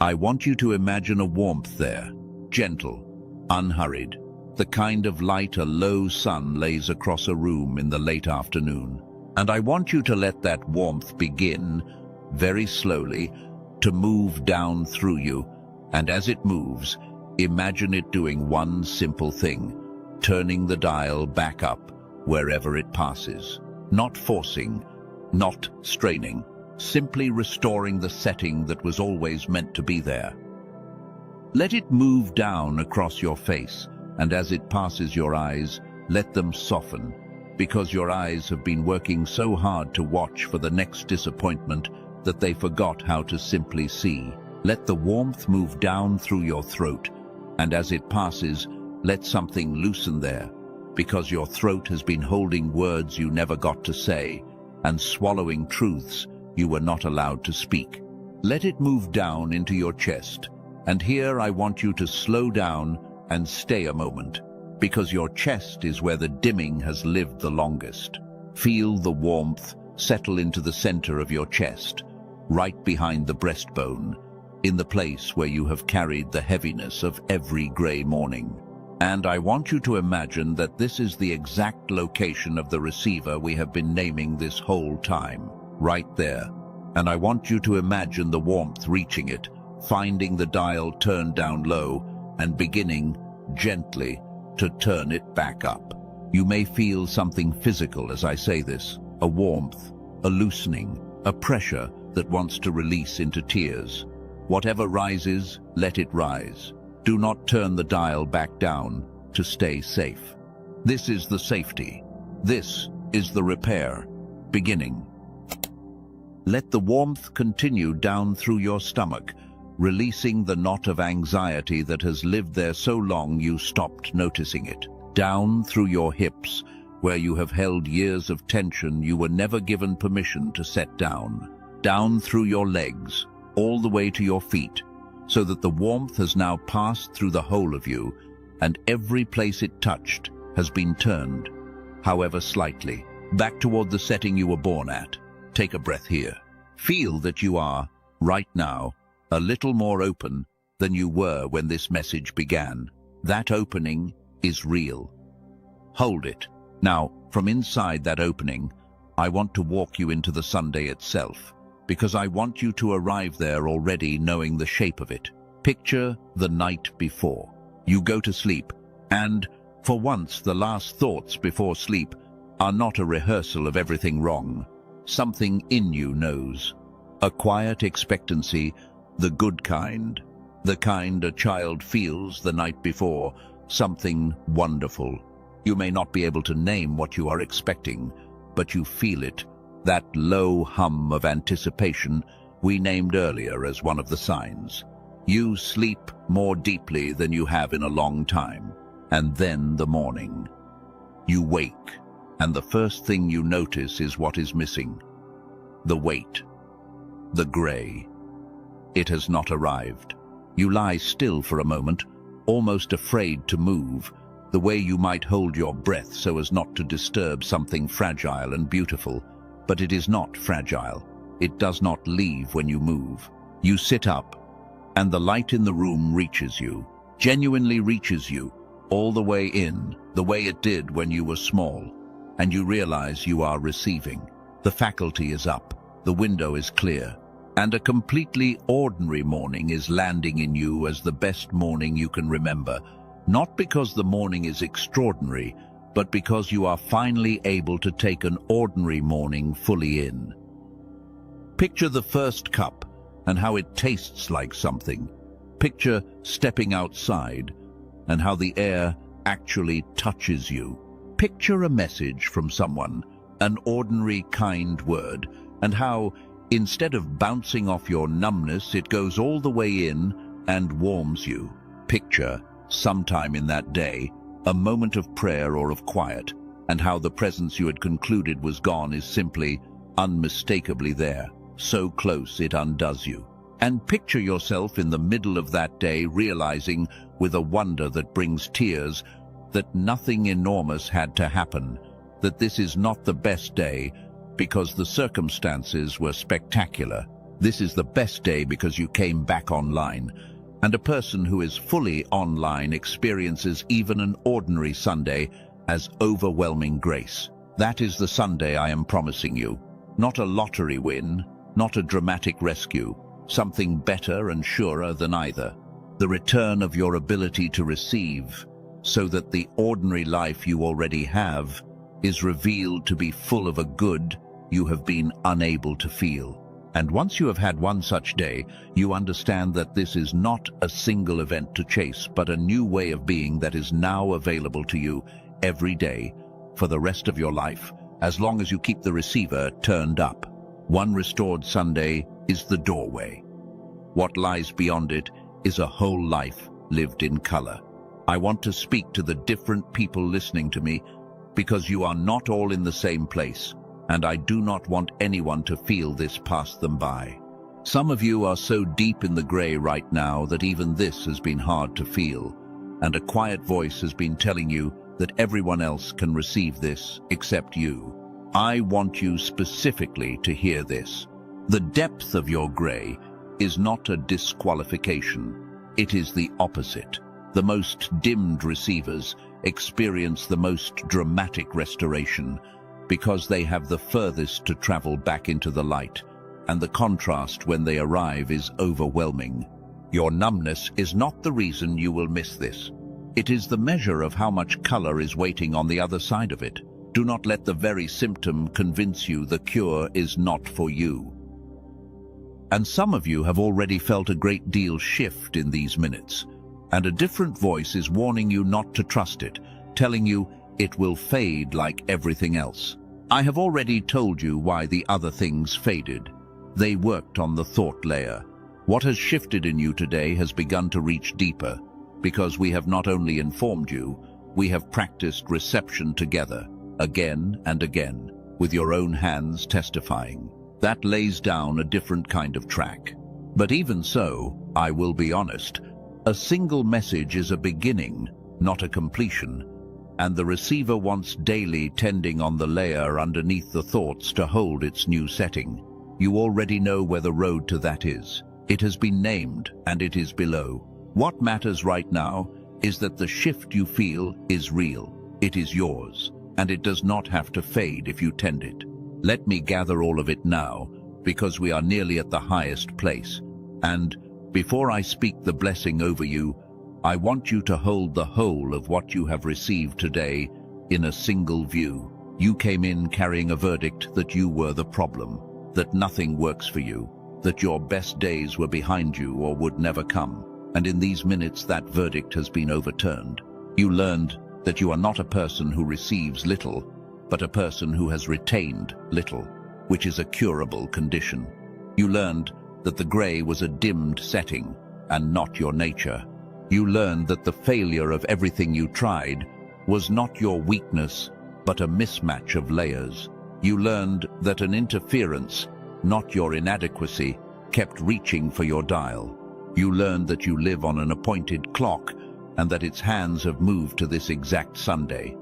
I want you to imagine a warmth there, gentle, unhurried, the kind of light a low sun lays across a room in the late afternoon. And I want you to let that warmth begin, very slowly, to move down through you, and as it moves, imagine it doing one simple thing, turning the dial back up wherever it passes. Not forcing, not straining, simply restoring the setting that was always meant to be there. Let it move down across your face, and as it passes your eyes, let them soften, because your eyes have been working so hard to watch for the next disappointment that they forgot how to simply see. Let the warmth move down through your throat, and as it passes, let something loosen there, because your throat has been holding words you never got to say, and swallowing truths you were not allowed to speak. Let it move down into your chest, and here I want you to slow down and stay a moment, because your chest is where the dimming has lived the longest. Feel the warmth settle into the center of your chest, right behind the breastbone, in the place where you have carried the heaviness of every gray morning. And I want you to imagine that this is the exact location of the receiver we have been naming this whole time, right there. And I want you to imagine the warmth reaching it, finding the dial turned down low, and beginning, gently, to turn it back up. You may feel something physical as I say this, a warmth, a loosening, a pressure that wants to release into tears. Whatever rises, let it rise. Do not turn the dial back down to stay safe. This is the safety. This is the repair, beginning. Let the warmth continue down through your stomach, releasing the knot of anxiety that has lived there so long you stopped noticing it. Down through your hips, where you have held years of tension you were never given permission to set down. Down through your legs, all the way to your feet, so that the warmth has now passed through the whole of you, and every place it touched has been turned, however slightly, back toward the setting you were born at. Take a breath here. Feel that you are, right now, a little more open than you were when this message began. That opening is real. Hold it. Now, from inside that opening, I want to walk you into the Sunday itself. because I want you to arrive there already knowing the shape of it. Picture the night before. You go to sleep, and, for once, the last thoughts before sleep are not a rehearsal of everything wrong. Something in you knows. A quiet expectancy, the good kind. The kind a child feels the night before, something wonderful. You may not be able to name what you are expecting, but you feel it, that low hum of anticipation we named earlier as one of the signs. You sleep more deeply than you have in a long time, and then the morning. You wake, and the first thing you notice is what is missing. The weight. The grey. It has not arrived. You lie still for a moment, almost afraid to move, the way you might hold your breath so as not to disturb something fragile and beautiful. But it is not fragile. It does not leave when you move. You sit up, and the light in the room reaches you, genuinely reaches you, all the way in, the way it did when you were small, and you realize you are receiving. The faculty is up, the window is clear, and a completely ordinary morning is landing in you as the best morning you can remember, not because the morning is extraordinary, but because you are finally able to take an ordinary morning fully in. Picture the first cup and how it tastes like something. Picture stepping outside and how the air actually touches you. Picture a message from someone, an ordinary kind word, and how, instead of bouncing off your numbness, it goes all the way in and warms you. Picture, sometime in that day, a moment of prayer or of quiet, and how the presence you had concluded was gone is simply, unmistakably there, so close it undoes you. And picture yourself in the middle of that day realizing, with a wonder that brings tears, that nothing enormous had to happen, that this is not the best day because the circumstances were spectacular. This is the best day because you came back online. And a person who is fully online experiences even an ordinary Sunday as overwhelming grace. That is the Sunday I am promising you. Not a lottery win, not a dramatic rescue, something better and surer than either. The return of your ability to receive, so that the ordinary life you already have is revealed to be full of a good you have been unable to feel. And once you have had one such day, you understand that this is not a single event to chase, but a new way of being that is now available to you every day for the rest of your life, as long as you keep the receiver turned up. One restored Sunday is the doorway. What lies beyond it is a whole life lived in color. I want to speak to the different people listening to me because you are not all in the same place, and I do not want anyone to feel this pass them by. Some of you are so deep in the gray right now that even this has been hard to feel, and a quiet voice has been telling you that everyone else can receive this except you. I want you specifically to hear this. The depth of your gray is not a disqualification. It is the opposite. The most dimmed receivers experience the most dramatic restoration because they have the furthest to travel back into the light, and the contrast when they arrive is overwhelming. Your numbness is not the reason you will miss this. It is the measure of how much color is waiting on the other side of it. Do not let the very symptom convince you the cure is not for you. And some of you have already felt a great deal shift in these minutes, and a different voice is warning you not to trust it, telling you it will fade like everything else. I have already told you why the other things faded. They worked on the thought layer. What has shifted in you today has begun to reach deeper, because we have not only informed you, we have practiced reception together, again and again, with your own hands testifying. That lays down a different kind of track. But even so, I will be honest, a single message is a beginning, not a completion, and the receiver wants daily tending on the layer underneath the thoughts to hold its new setting. You already know where the road to that is. It has been named, and it is below. What matters right now is that the shift you feel is real. It is yours, and it does not have to fade if you tend it. Let me gather all of it now, because we are nearly at the highest place. And before I speak the blessing over you, I want you to hold the whole of what you have received today in a single view. You came in carrying a verdict that you were the problem, that nothing works for you, that your best days were behind you or would never come. And in these minutes that verdict has been overturned. You learned that you are not a person who receives little, but a person who has retained little, which is a curable condition. You learned that the grey was a dimmed setting and not your nature. You learned that the failure of everything you tried was not your weakness, but a mismatch of layers. You learned that an interference, not your inadequacy, kept reaching for your dial. You learned that you live on an appointed clock and that its hands have moved to this exact Sunday.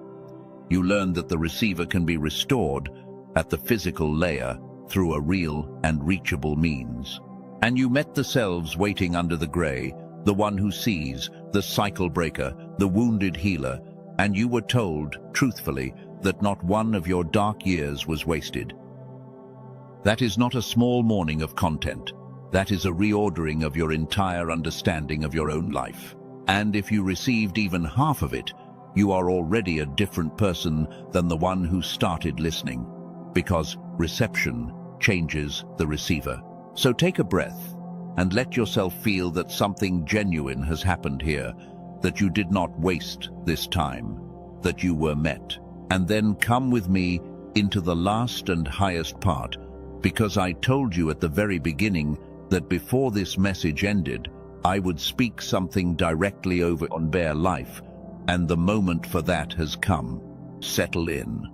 You learned that the receiver can be restored at the physical layer through a real and reachable means. And you met the selves waiting under the grey, the one who sees, the cycle breaker, the wounded healer, and you were told, truthfully, that not one of your dark years was wasted. That is not a small morning of content. That is a reordering of your entire understanding of your own life. And if you received even half of it, you are already a different person than the one who started listening, because reception changes the receiver. So take a breath and let yourself feel that something genuine has happened here, that you did not waste this time, that you were met. And then come with me into the last and highest part, because I told you at the very beginning that before this message ended, I would speak something directly over on bare life, and the moment for that has come. Settle in.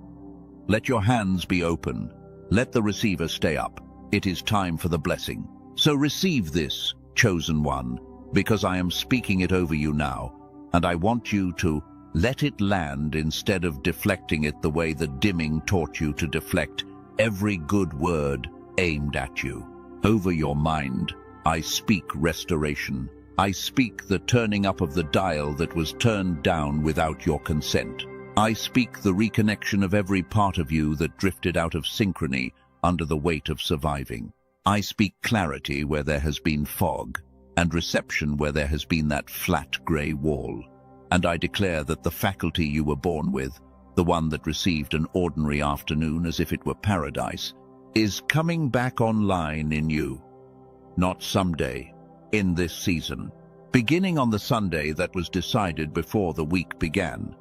Let your hands be open. Let the receiver stay up. It is time for the blessing. So receive this, chosen one, because I am speaking it over you now, and I want you to let it land instead of deflecting it the way the dimming taught you to deflect every good word aimed at you. Over your mind, I speak restoration. I speak the turning up of the dial that was turned down without your consent. I speak the reconnection of every part of you that drifted out of synchrony under the weight of surviving. I speak clarity where there has been fog, and reception where there has been that flat grey wall. And I declare that the faculty you were born with, the one that received an ordinary afternoon as if it were paradise, is coming back online in you. Not someday, in this season, beginning on the Sunday that was decided before the week began.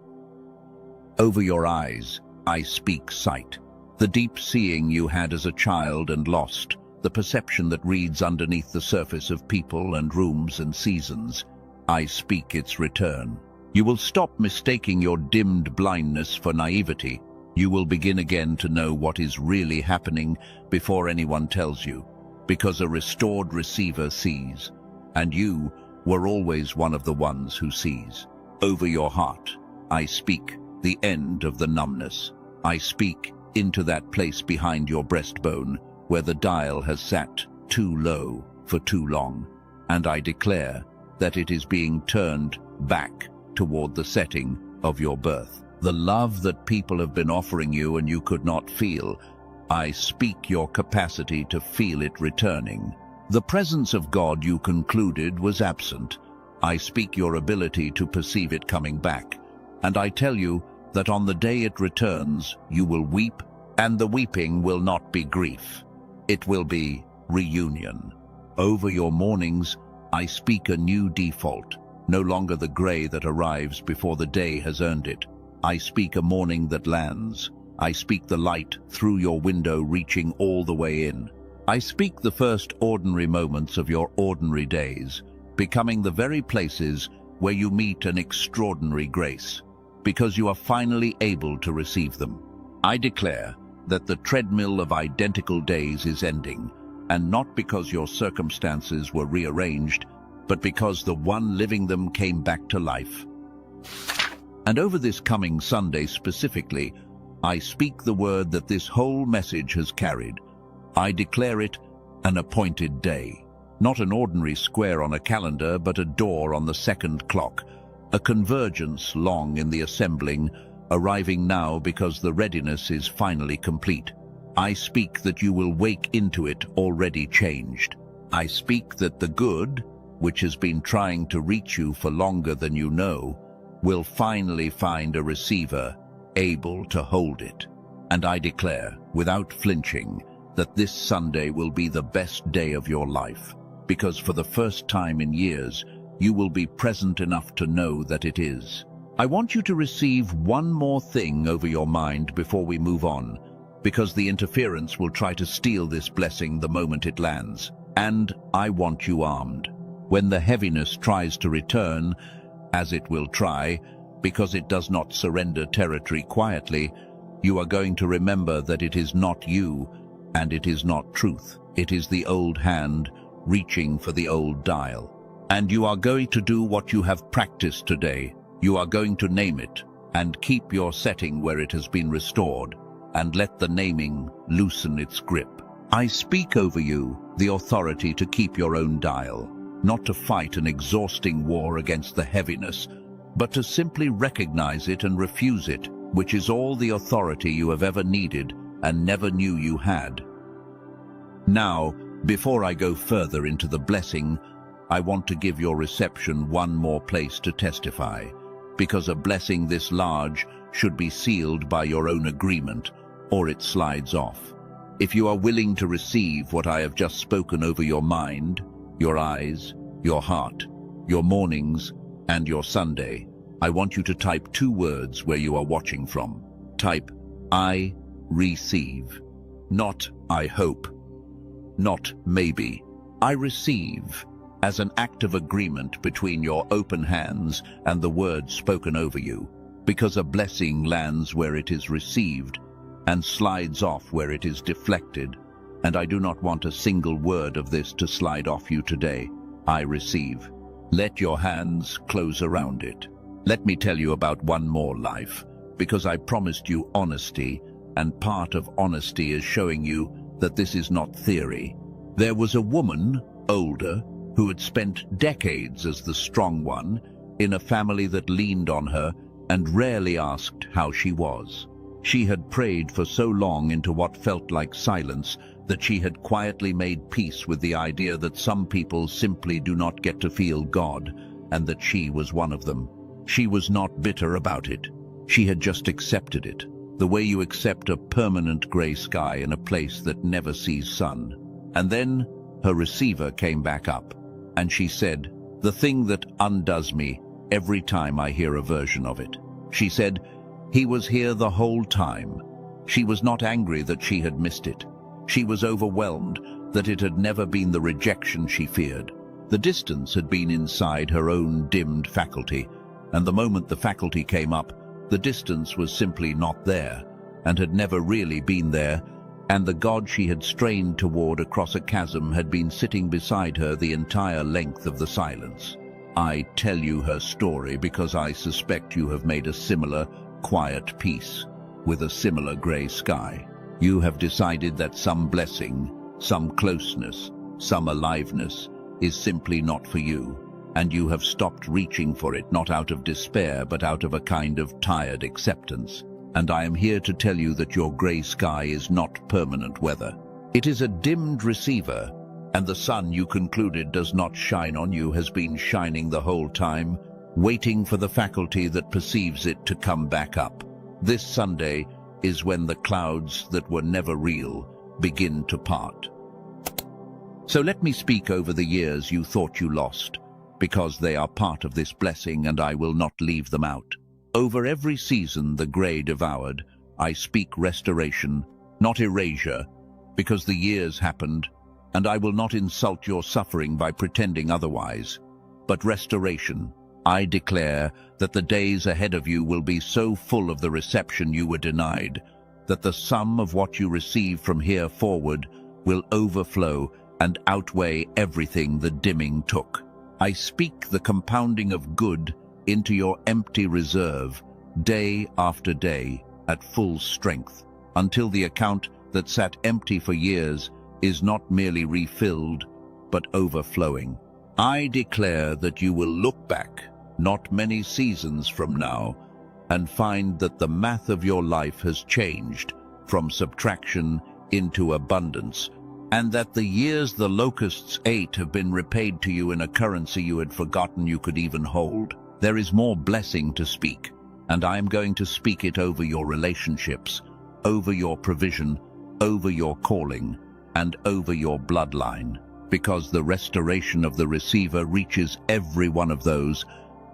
Over your eyes, I speak sight. The deep seeing you had as a child and lost, the perception that reads underneath the surface of people and rooms and seasons. I speak its return. You will stop mistaking your dimmed blindness for naivety. You will begin again to know what is really happening before anyone tells you, because a restored receiver sees, and you were always one of the ones who sees. Over your heart, I speak the end of the numbness. I speak into that place behind your breastbone where the dial has sat too low for too long, and I declare that it is being turned back toward the setting of your birth. The love that people have been offering you and you could not feel, I speak your capacity to feel it returning. The presence of God you concluded was absent. I speak your ability to perceive it coming back, and I tell you that on the day it returns, you will weep, and the weeping will not be grief. It will be reunion. Over your mornings, I speak a new default, no longer the grey that arrives before the day has earned it. I speak a morning that lands. I speak the light through your window reaching all the way in. I speak the first ordinary moments of your ordinary days, becoming the very places where you meet an extraordinary grace, because you are finally able to receive them. I declare that the treadmill of identical days is ending, and not because your circumstances were rearranged, but because the one living them came back to life. And over this coming Sunday specifically, I speak the word that this whole message has carried. I declare it an appointed day, not an ordinary square on a calendar, but a door on the second clock, a convergence long in the assembling, arriving now because the readiness is finally complete. I speak that you will wake into it already changed. I speak that the good, which has been trying to reach you for longer than you know, will finally find a receiver able to hold it. And I declare, without flinching, that this Sunday will be the best day of your life, because for the first time in years, you will be present enough to know that it is. I want you to receive one more thing over your mind before we move on, because the interference will try to steal this blessing the moment it lands. And I want you armed. When the heaviness tries to return, as it will try, because it does not surrender territory quietly, you are going to remember that it is not you, and it is not truth. It is the old hand reaching for the old dial. And you are going to do what you have practiced today. You are going to name it, and keep your setting where it has been restored, and let the naming loosen its grip. I speak over you the authority to keep your own dial, not to fight an exhausting war against the heaviness, but to simply recognize it and refuse it, which is all the authority you have ever needed and never knew you had. Now, before I go further into the blessing, I want to give your reception one more place to testify, because a blessing this large should be sealed by your own agreement, or it slides off. If you are willing to receive what I have just spoken over your mind, your eyes, your heart, your mornings, and your Sunday, I want you to type 2 words where you are watching from. Type, I receive. Not, I hope. Not, maybe. I receive, as an act of agreement between your open hands and the words spoken over you, because a blessing lands where it is received and slides off where it is deflected, and I do not want a single word of this to slide off you today. I receive. Let your hands close around it. Let me tell you about one more life, because I promised you honesty, and part of honesty is showing you that this is not theory. There was a woman, older, who had spent decades as the strong one in a family that leaned on her and rarely asked how she was. She had prayed for so long into what felt like silence that she had quietly made peace with the idea that some people simply do not get to feel God, and that she was one of them. She was not bitter about it. She had just accepted it, the way you accept a permanent gray sky in a place that never sees sun. And then her receiver came back up, and she said, the thing that undoes me every time I hear a version of it. She said, he was here the whole time. She was not angry that she had missed it. She was overwhelmed that it had never been the rejection she feared. The distance had been inside her own dimmed faculty, and the moment the faculty came up, the distance was simply not there, and had never really been there, and the God she had strained toward across a chasm had been sitting beside her the entire length of the silence. I tell you her story because I suspect you have made a similar, quiet peace with a similar gray sky. You have decided that some blessing, some closeness, some aliveness is simply not for you, and you have stopped reaching for it, not out of despair but out of a kind of tired acceptance. And I am here to tell you that your gray sky is not permanent weather. It is a dimmed receiver, and the sun you concluded does not shine on you has been shining the whole time, waiting for the faculty that perceives it to come back up. This Sunday is when the clouds that were never real begin to part. So let me speak over the years you thought you lost, because they are part of this blessing and I will not leave them out. Over every season the gray devoured, I speak restoration, not erasure, because the years happened, and I will not insult your suffering by pretending otherwise, but restoration. I declare that the days ahead of you will be so full of the reception you were denied, that the sum of what you receive from here forward will overflow and outweigh everything the dimming took. I speak the compounding of good into your empty reserve, day after day, at full strength, until the account that sat empty for years is not merely refilled, but overflowing. I declare that you will look back, not many seasons from now, and find that the math of your life has changed from subtraction into abundance, and that the years the locusts ate have been repaid to you in a currency you had forgotten you could even hold. There is more blessing to speak, and I am going to speak it over your relationships, over your provision, over your calling, and over your bloodline, because the restoration of the receiver reaches every one of those,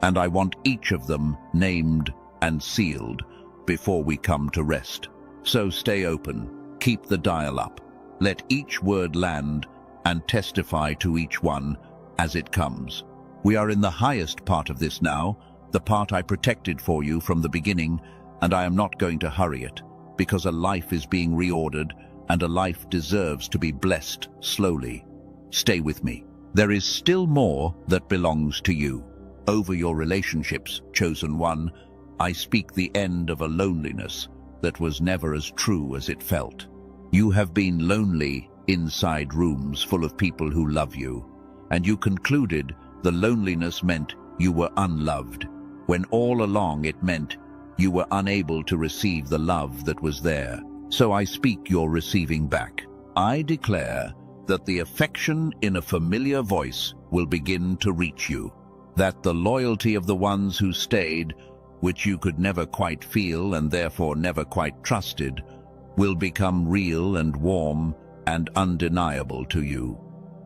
and I want each of them named and sealed before we come to rest. So stay open, keep the dial up, let each word land and testify to each one as it comes. We are in the highest part of this now, the part I protected for you from the beginning, and I am not going to hurry it, because a life is being reordered, and a life deserves to be blessed slowly. Stay with me. There is still more that belongs to you. Over your relationships, chosen one, I speak the end of a loneliness that was never as true as it felt. You have been lonely inside rooms full of people who love you, and you concluded the loneliness meant you were unloved, when all along it meant you were unable to receive the love that was there. So I speak your receiving back. I declare that the affection in a familiar voice will begin to reach you, that the loyalty of the ones who stayed, which you could never quite feel and therefore never quite trusted, will become real and warm and undeniable to you.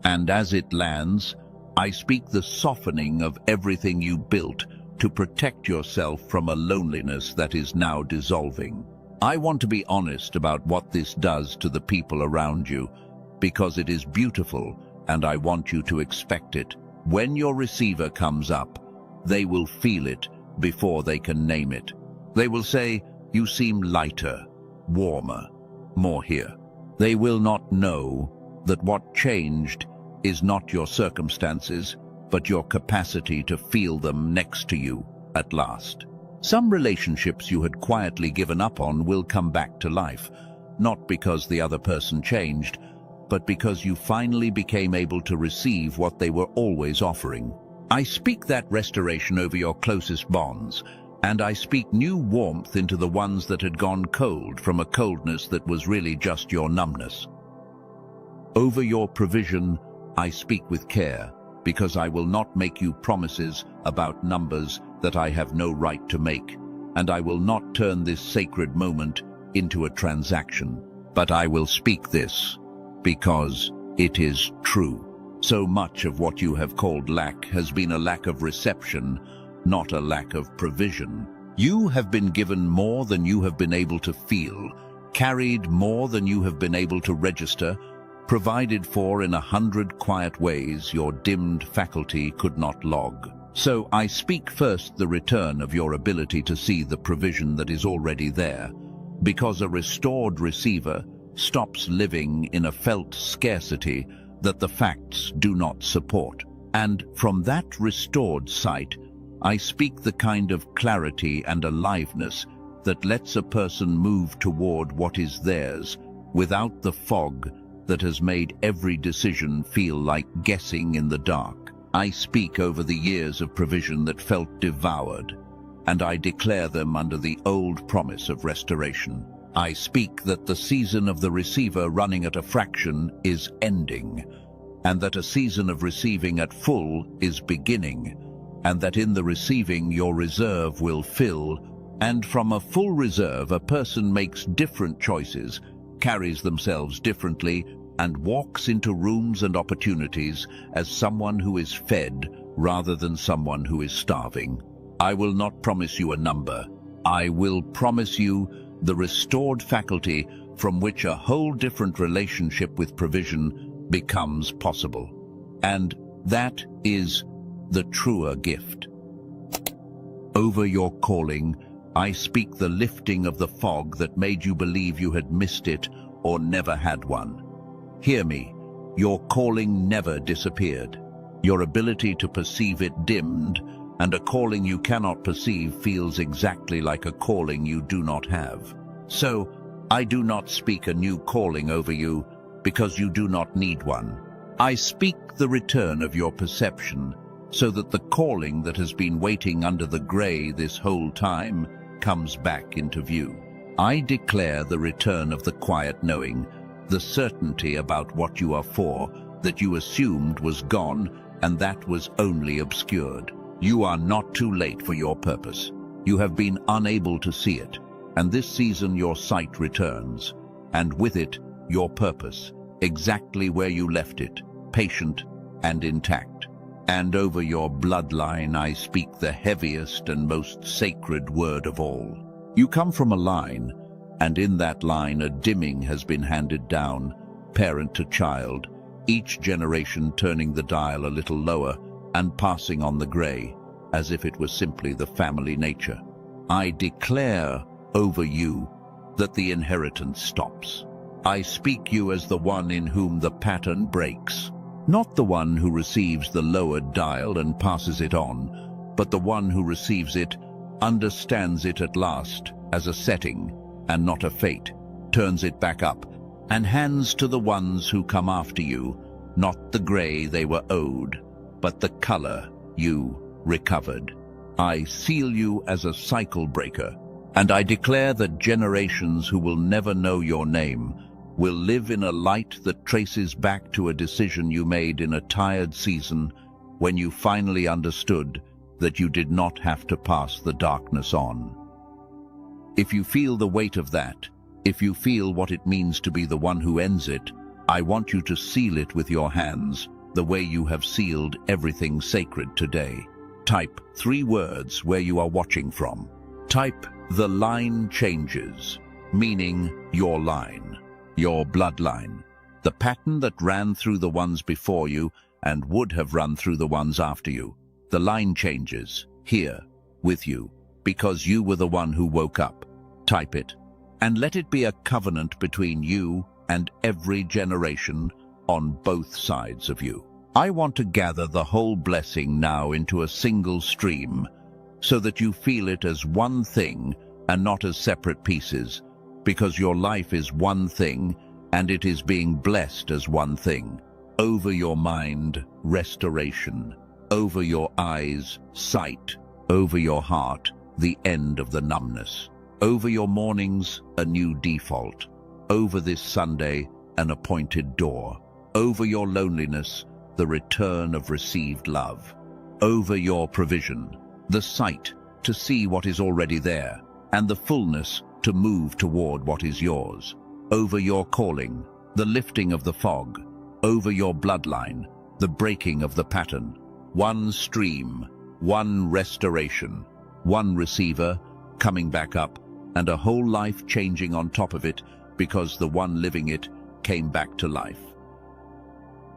And as it lands, I speak the softening of everything you built to protect yourself from a loneliness that is now dissolving. I want to be honest about what this does to the people around you, because it is beautiful, and I want you to expect it. When your receiver comes up, they will feel it before they can name it. They will say, "You seem lighter, warmer, more here." They will not know that what changed is not your circumstances, but your capacity to feel them next to you at last. Some relationships you had quietly given up on will come back to life, not because the other person changed, but because you finally became able to receive what they were always offering. I speak that restoration over your closest bonds, and I speak new warmth into the ones that had gone cold from a coldness that was really just your numbness. Over your provision, I speak with care, because I will not make you promises about numbers that I have no right to make, and I will not turn this sacred moment into a transaction. But I will speak this, because it is true. So much of what you have called lack has been a lack of reception, not a lack of provision. You have been given more than you have been able to feel, carried more than you have been able to register, provided for in 100 quiet ways your dimmed faculty could not log. So I speak first the return of your ability to see the provision that is already there, because a restored receiver stops living in a felt scarcity that the facts do not support. And from that restored sight, I speak the kind of clarity and aliveness that lets a person move toward what is theirs without the fog that has made every decision feel like guessing in the dark. I speak over the years of provision that felt devoured, and I declare them under the old promise of restoration. I speak that the season of the receiver running at a fraction is ending, and that a season of receiving at full is beginning, and that in the receiving your reserve will fill, and from a full reserve a person makes different choices, carries themselves differently, and walks into rooms and opportunities as someone who is fed rather than someone who is starving. I will not promise you a number. I will promise you the restored faculty from which a whole different relationship with provision becomes possible. And that is the truer gift. Over your calling, I speak the lifting of the fog that made you believe you had missed it or never had one. Hear me, your calling never disappeared. Your ability to perceive it dimmed, and a calling you cannot perceive feels exactly like a calling you do not have. So, I do not speak a new calling over you, because you do not need one. I speak the return of your perception, so that the calling that has been waiting under the gray this whole time comes back into view. I declare the return of the quiet knowing, The certainty about what you are for, that you assumed was gone, and that was only obscured. You are not too late for your purpose. You have been unable to see it, and this season your sight returns, and with it, your purpose, exactly where you left it, patient and intact. And over your bloodline I speak the heaviest and most sacred word of all. You come from a line, and in that line a dimming has been handed down, parent to child, each generation turning the dial a little lower and passing on the grey, as if it was simply the family nature. I declare over you that the inheritance stops. I speak you as the one in whom the pattern breaks. Not the one who receives the lowered dial and passes it on, but the one who receives it, understands it at last as a setting and not a fate, turns it back up, and hands to the ones who come after you, not the grey they were owed, but the color you recovered. I seal you as a cycle breaker, and I declare that generations who will never know your name will live in a light that traces back to a decision you made in a tired season when you finally understood that you did not have to pass the darkness on. If you feel the weight of that, if you feel what it means to be the one who ends it, I want you to seal it with your hands, the way you have sealed everything sacred today. Type 3 words where you are watching from. Type "the line changes," meaning your line, your bloodline, the pattern that ran through the ones before you and would have run through the ones after you. The line changes, here, with you, because you were the one who woke up. Type it, and let it be a covenant between you and every generation on both sides of you. I want to gather the whole blessing now into a single stream, so that you feel it as one thing and not as separate pieces, because your life is one thing and it is being blessed as one thing. Over your mind, restoration. Over your eyes, sight. Over your heart, the end of the numbness. Over your mornings, a new default. Over this Sunday, an appointed door. Over your loneliness, the return of received love. Over your provision, the sight to see what is already there, and the fullness to move toward what is yours. Over your calling, the lifting of the fog. Over your bloodline, the breaking of the pattern. One stream, one restoration, one receiver coming back up, and a whole life changing on top of it because the one living it came back to life.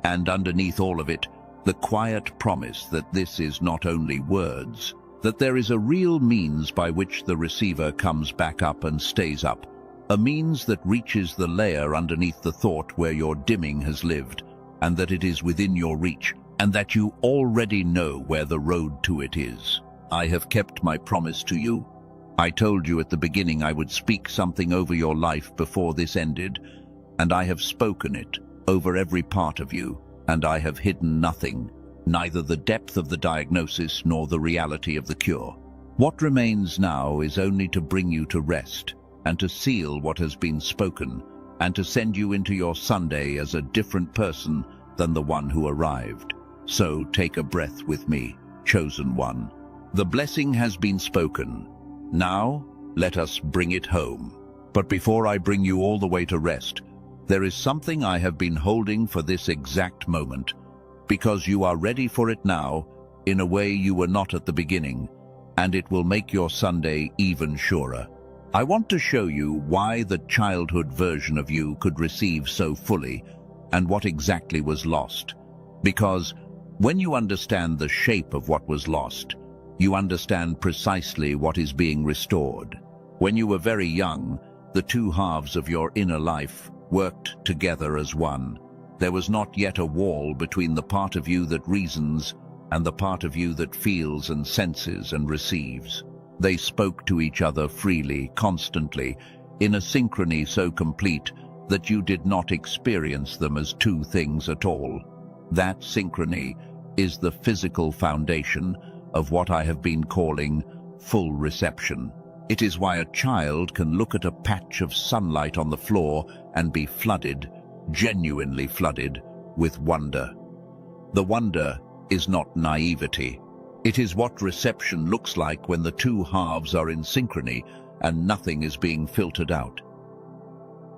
And underneath all of it, the quiet promise that this is not only words, that there is a real means by which the receiver comes back up and stays up, a means that reaches the layer underneath the thought where your dimming has lived, and that it is within your reach, and that you already know where the road to it is. I have kept my promise to you. I told you at the beginning I would speak something over your life before this ended, and I have spoken it over every part of you, and I have hidden nothing, neither the depth of the diagnosis nor the reality of the cure. What remains now is only to bring you to rest, and to seal what has been spoken, and to send you into your Sunday as a different person than the one who arrived. So take a breath with me, chosen one. The blessing has been spoken. Now, let us bring it home. But before I bring you all the way to rest, there is something I have been holding for this exact moment, because you are ready for it now, in a way you were not at the beginning, and it will make your Sunday even surer. I want to show you why the childhood version of you could receive so fully, and what exactly was lost. Because when you understand the shape of what was lost, you understand precisely what is being restored. When you were very young, the two halves of your inner life worked together as one. There was not yet a wall between the part of you that reasons and the part of you that feels and senses and receives. They spoke to each other freely, constantly, in a synchrony so complete that you did not experience them as two things at all. That synchrony is the physical foundation of what I have been calling full reception. It is why a child can look at a patch of sunlight on the floor and be flooded genuinely flooded with wonder. The wonder is not naivety. It is what reception looks like when the two halves are in synchrony and nothing is being filtered out.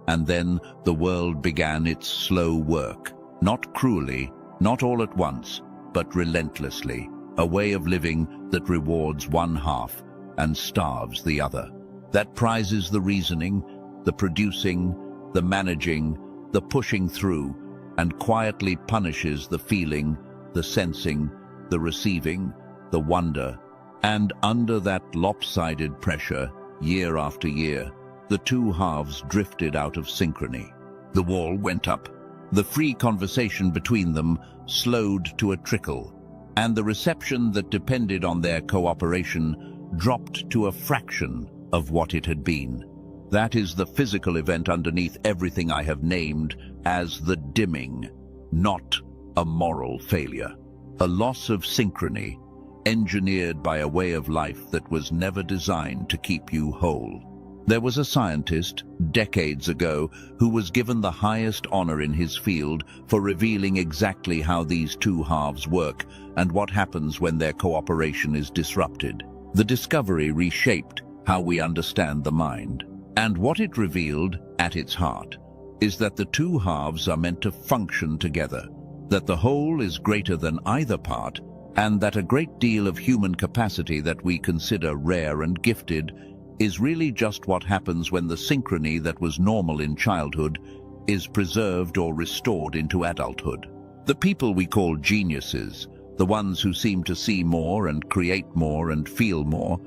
And then the world began its slow work, not cruelly, not all at once, but relentlessly, a way of living that rewards one half and starves the other, that prizes the reasoning, the producing, the managing, the pushing through, and quietly punishes the feeling, the sensing, the receiving, the wonder. And under that lopsided pressure, year after year, the two halves drifted out of synchrony. The wall went up. The free conversation between them slowed to a trickle, and the reception that depended on their cooperation dropped to a fraction of what it had been. That is the physical event underneath everything I have named as the dimming, not a moral failure. A loss of synchrony, engineered by a way of life that was never designed to keep you whole. There was a scientist, decades ago, who was given the highest honor in his field for revealing exactly how these two halves work and what happens when their cooperation is disrupted. The discovery reshaped how we understand the mind. And what it revealed, at its heart, is that the two halves are meant to function together, that the whole is greater than either part, and that a great deal of human capacity that we consider rare and gifted is really just what happens when the synchrony that was normal in childhood is preserved or restored into adulthood. The people we call geniuses, the ones who seem to see more and create more and feel more,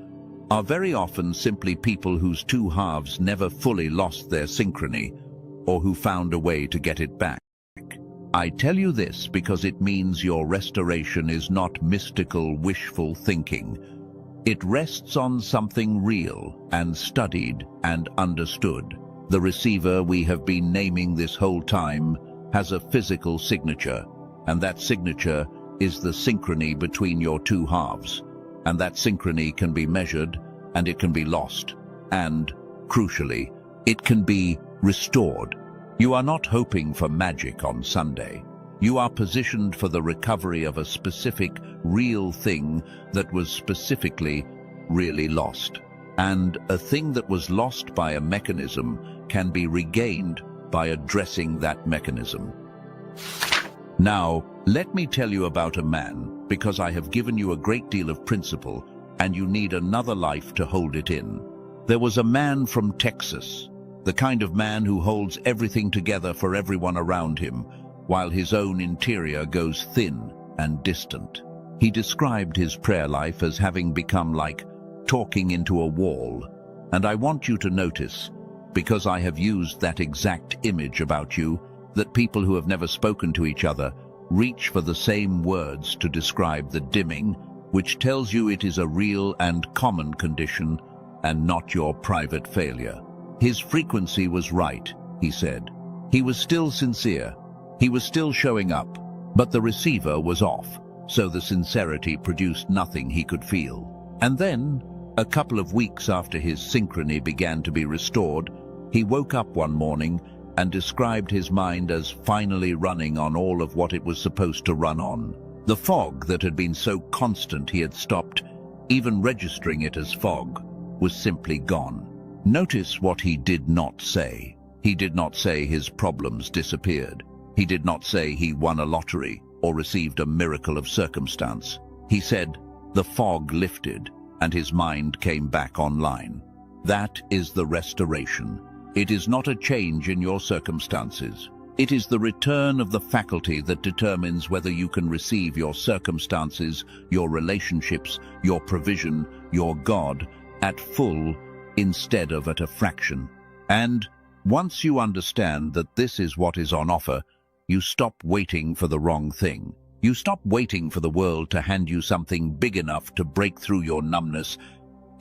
are very often simply people whose two halves never fully lost their synchrony, or who found a way to get it back. I tell you this because it means your restoration is not mystical, wishful thinking. It rests on something real and studied and understood. The receiver we have been naming this whole time has a physical signature, and that signature is the synchrony between your two halves. And that synchrony can be measured, and it can be lost, and, crucially, it can be restored. You are not hoping for magic on Sunday. You are positioned for the recovery of a specific, real thing that was specifically really lost. And a thing that was lost by a mechanism can be regained by addressing that mechanism. Now, let me tell you about a man, because I have given you a great deal of principle, and you need another life to hold it in. There was a man from Texas, the kind of man who holds everything together for everyone around him, while his own interior goes thin and distant. He described his prayer life as having become like talking into a wall, and I want you to notice, because I have used that exact image about you, that people who have never spoken to each other reach for the same words to describe the dimming, which tells you it is a real and common condition and not your private failure. His frequency was right, he said. He was still sincere. He was still showing up, but the receiver was off, so the sincerity produced nothing he could feel. And then, a couple of weeks after his synchrony began to be restored, he woke up one morning and described his mind as finally running on all of what it was supposed to run on. The fog that had been so constant he had stopped even registering it as fog was simply gone. Notice what he did not say. He did not say his problems disappeared. He did not say he won a lottery or received a miracle of circumstance. He said the fog lifted and his mind came back online. That is the restoration. It is not a change in your circumstances. It is the return of the faculty that determines whether you can receive your circumstances, your relationships, your provision, your God, at full instead of at a fraction. And once you understand that this is what is on offer, you stop waiting for the wrong thing. You stop waiting for the world to hand you something big enough to break through your numbness,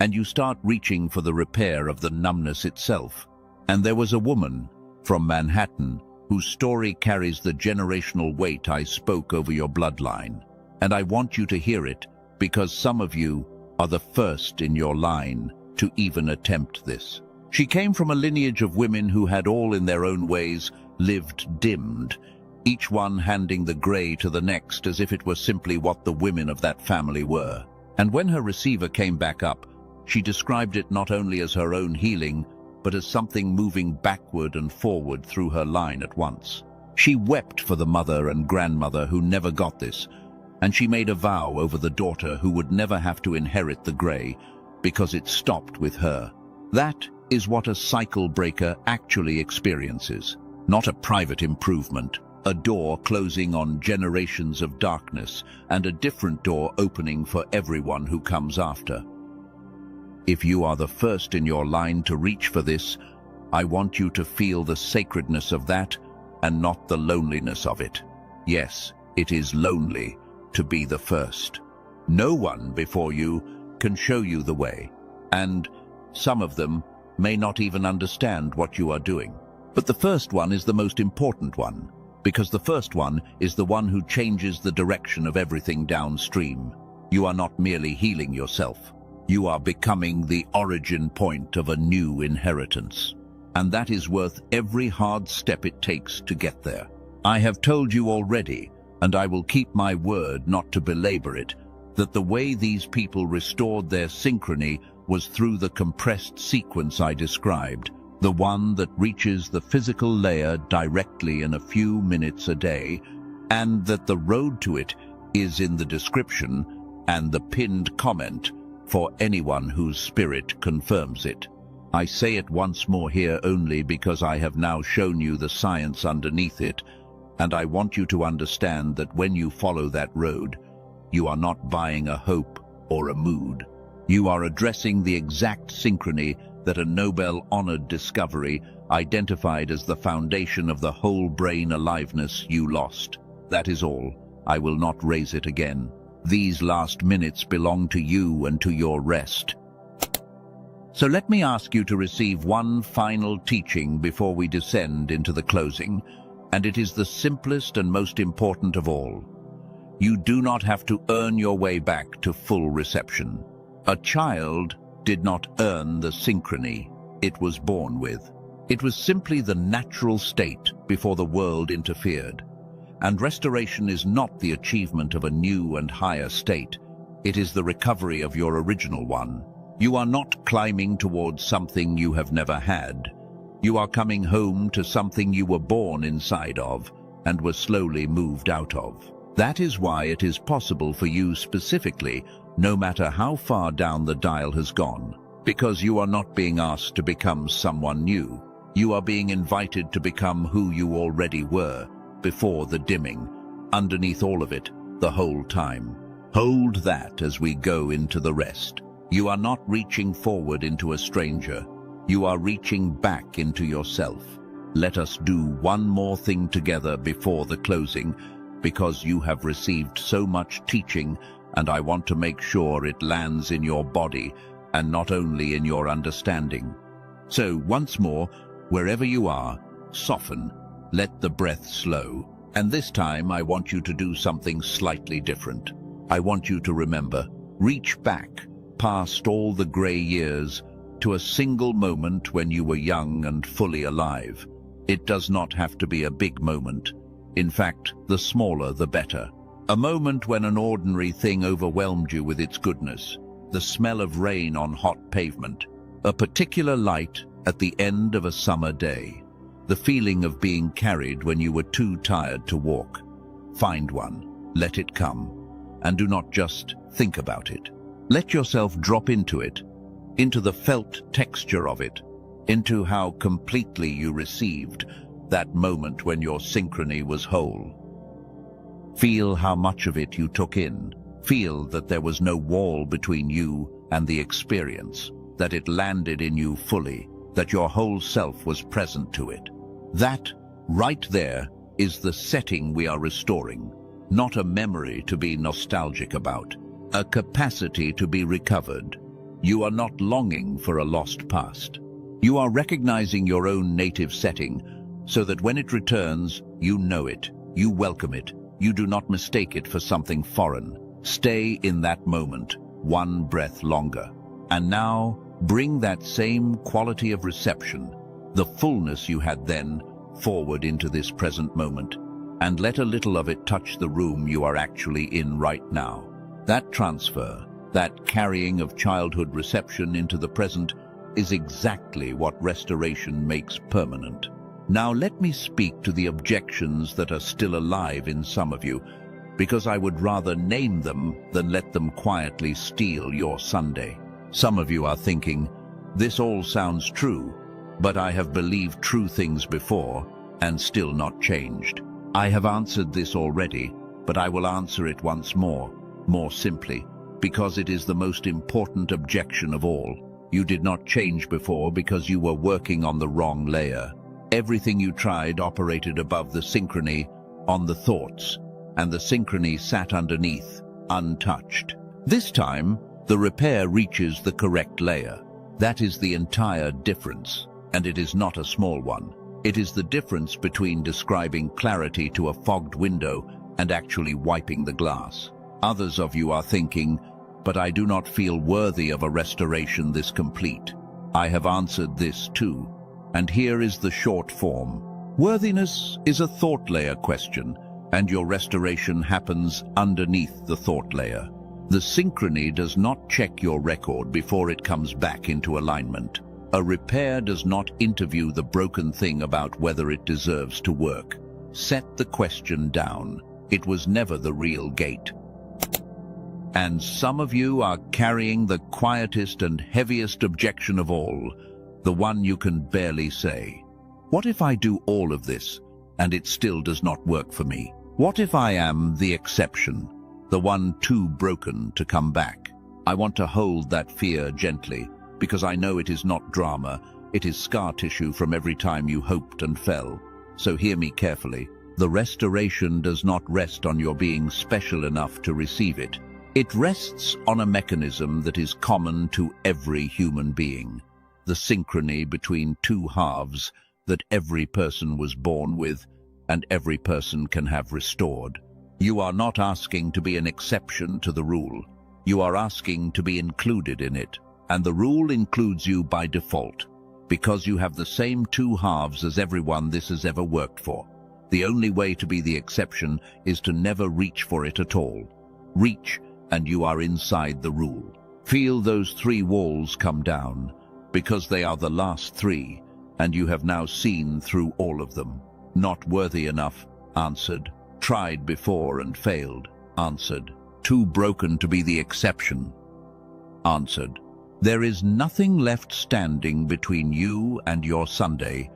and you start reaching for the repair of the numbness itself. And there was a woman from Manhattan whose story carries the generational weight I spoke over your bloodline. And I want you to hear it because some of you are the first in your line to even attempt this. She came from a lineage of women who had all in their own ways lived dimmed, each one handing the grey to the next as if it were simply what the women of that family were. And when her receiver came back up, she described it not only as her own healing, but as something moving backward and forward through her line at once. She wept for the mother and grandmother who never got this, and she made a vow over the daughter who would never have to inherit the grey, because it stopped with her. That is what a cycle breaker actually experiences, not a private improvement, a door closing on generations of darkness and a different door opening for everyone who comes after. If you are the first in your line to reach for this, I want you to feel the sacredness of that and not the loneliness of it. Yes, it is lonely to be the first. No one before you can show you the way, and some of them may not even understand what you are doing. But the first one is the most important one, because the first one is the one who changes the direction of everything downstream. You are not merely healing yourself. You are becoming the origin point of a new inheritance. And that is worth every hard step it takes to get there. I have told you already, and I will keep my word not to belabor it, that the way these people restored their synchrony was through the compressed sequence I described, the one that reaches the physical layer directly in a few minutes a day, and that the road to it is in the description and the pinned comment for anyone whose spirit confirms it. I say it once more here only because I have now shown you the science underneath it, and I want you to understand that when you follow that road, you are not buying a hope or a mood. You are addressing the exact synchrony that a Nobel-honored discovery identified as the foundation of the whole brain aliveness you lost. That is all. I will not raise it again. These last minutes belong to you and to your rest. So let me ask you to receive one final teaching before we descend into the closing, and it is the simplest and most important of all. You do not have to earn your way back to full reception. A child did not earn the synchrony it was born with. It was simply the natural state before the world interfered. And restoration is not the achievement of a new and higher state. It is the recovery of your original one. You are not climbing towards something you have never had. You are coming home to something you were born inside of and were slowly moved out of. That is why it is possible for you specifically, no matter how far down the dial has gone, because you are not being asked to become someone new. You are being invited to become who you already were, before the dimming, underneath all of it, the whole time. Hold that as we go into the rest. You are not reaching forward into a stranger. You are reaching back into yourself. Let us do one more thing together before the closing, because you have received so much teaching, and I want to make sure it lands in your body and not only in your understanding. So once more, wherever you are, soften, let the breath slow, and this time I want you to do something slightly different. I want you to remember, reach back, past all the grey years, to a single moment when you were young and fully alive. It does not have to be a big moment. In fact, the smaller the better. A moment when an ordinary thing overwhelmed you with its goodness, the smell of rain on hot pavement, a particular light at the end of a summer day, the feeling of being carried when you were too tired to walk. Find one, let it come, and do not just think about it. Let yourself drop into it, into the felt texture of it, into how completely you received that moment when your synchrony was whole. Feel how much of it you took in. Feel that there was no wall between you and the experience, that it landed in you fully, that your whole self was present to it. That, right there, is the setting we are restoring, not a memory to be nostalgic about, a capacity to be recovered. You are not longing for a lost past. You are recognizing your own native setting, so that when it returns, you know it, you welcome it, you do not mistake it for something foreign. Stay in that moment, one breath longer. And now, bring that same quality of reception, the fullness you had then, forward into this present moment and let a little of it touch the room you are actually in right now. That transfer, that carrying of childhood reception into the present, is exactly what restoration makes permanent. Now let me speak to the objections that are still alive in some of you, because I would rather name them than let them quietly steal your Sunday. Some of you are thinking, this all sounds true, but I have believed true things before and still not changed. I have answered this already, but I will answer it once more simply, because it is the most important objection of all. You did not change before because you were working on the wrong layer. Everything you tried operated above the synchrony on the thoughts, and the synchrony sat underneath, untouched. This time, the repair reaches the correct layer. That is the entire difference, and it is not a small one. It is the difference between describing clarity to a fogged window and actually wiping the glass. Others of you are thinking, but I do not feel worthy of a restoration this complete. I have answered this too, and here is the short form. Worthiness is a thought layer question, and your restoration happens underneath the thought layer. The synchrony does not check your record before it comes back into alignment. A repair does not interview the broken thing about whether it deserves to work. Set the question down. It was never the real gate. And some of you are carrying the quietest and heaviest objection of all, the one you can barely say. What if I do all of this and it still does not work for me? What if I am the exception, the one too broken to come back? I want to hold that fear gently, because I know it is not drama, it is scar tissue from every time you hoped and fell. So hear me carefully. The restoration does not rest on your being special enough to receive it. It rests on a mechanism that is common to every human being, the synchrony between two halves that every person was born with and every person can have restored. You are not asking to be an exception to the rule. You are asking to be included in it, and the rule includes you by default, because you have the same two halves as everyone this has ever worked for. The only way to be the exception is to never reach for it at all. Reach, and you are inside the rule. Feel those 3 walls come down, because they are the last 3, and you have now seen through all of them. Not worthy enough, answered. Tried before and failed, answered. Too broken to be the exception, answered. There is nothing left standing between you and your Sunday,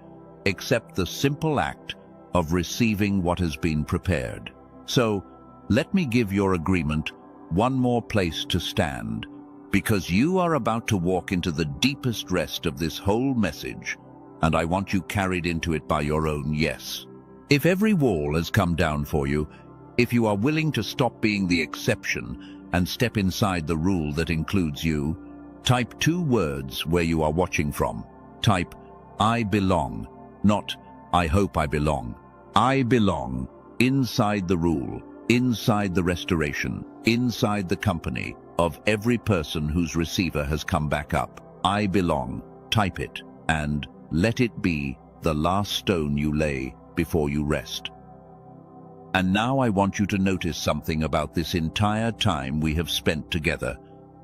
except the simple act of receiving what has been prepared. So, let me give your agreement one more place to stand, because you are about to walk into the deepest rest of this whole message, and I want you carried into it by your own yes. If every wall has come down for you, if you are willing to stop being the exception and step inside the rule that includes you, type 2 words where you are watching from. Type, I belong, not I hope I belong. I belong, inside the rule, inside the restoration, inside the company of every person whose receiver has come back up. I belong, type it, and let it be the last stone you lay before you rest. And now I want you to notice something about this entire time we have spent together,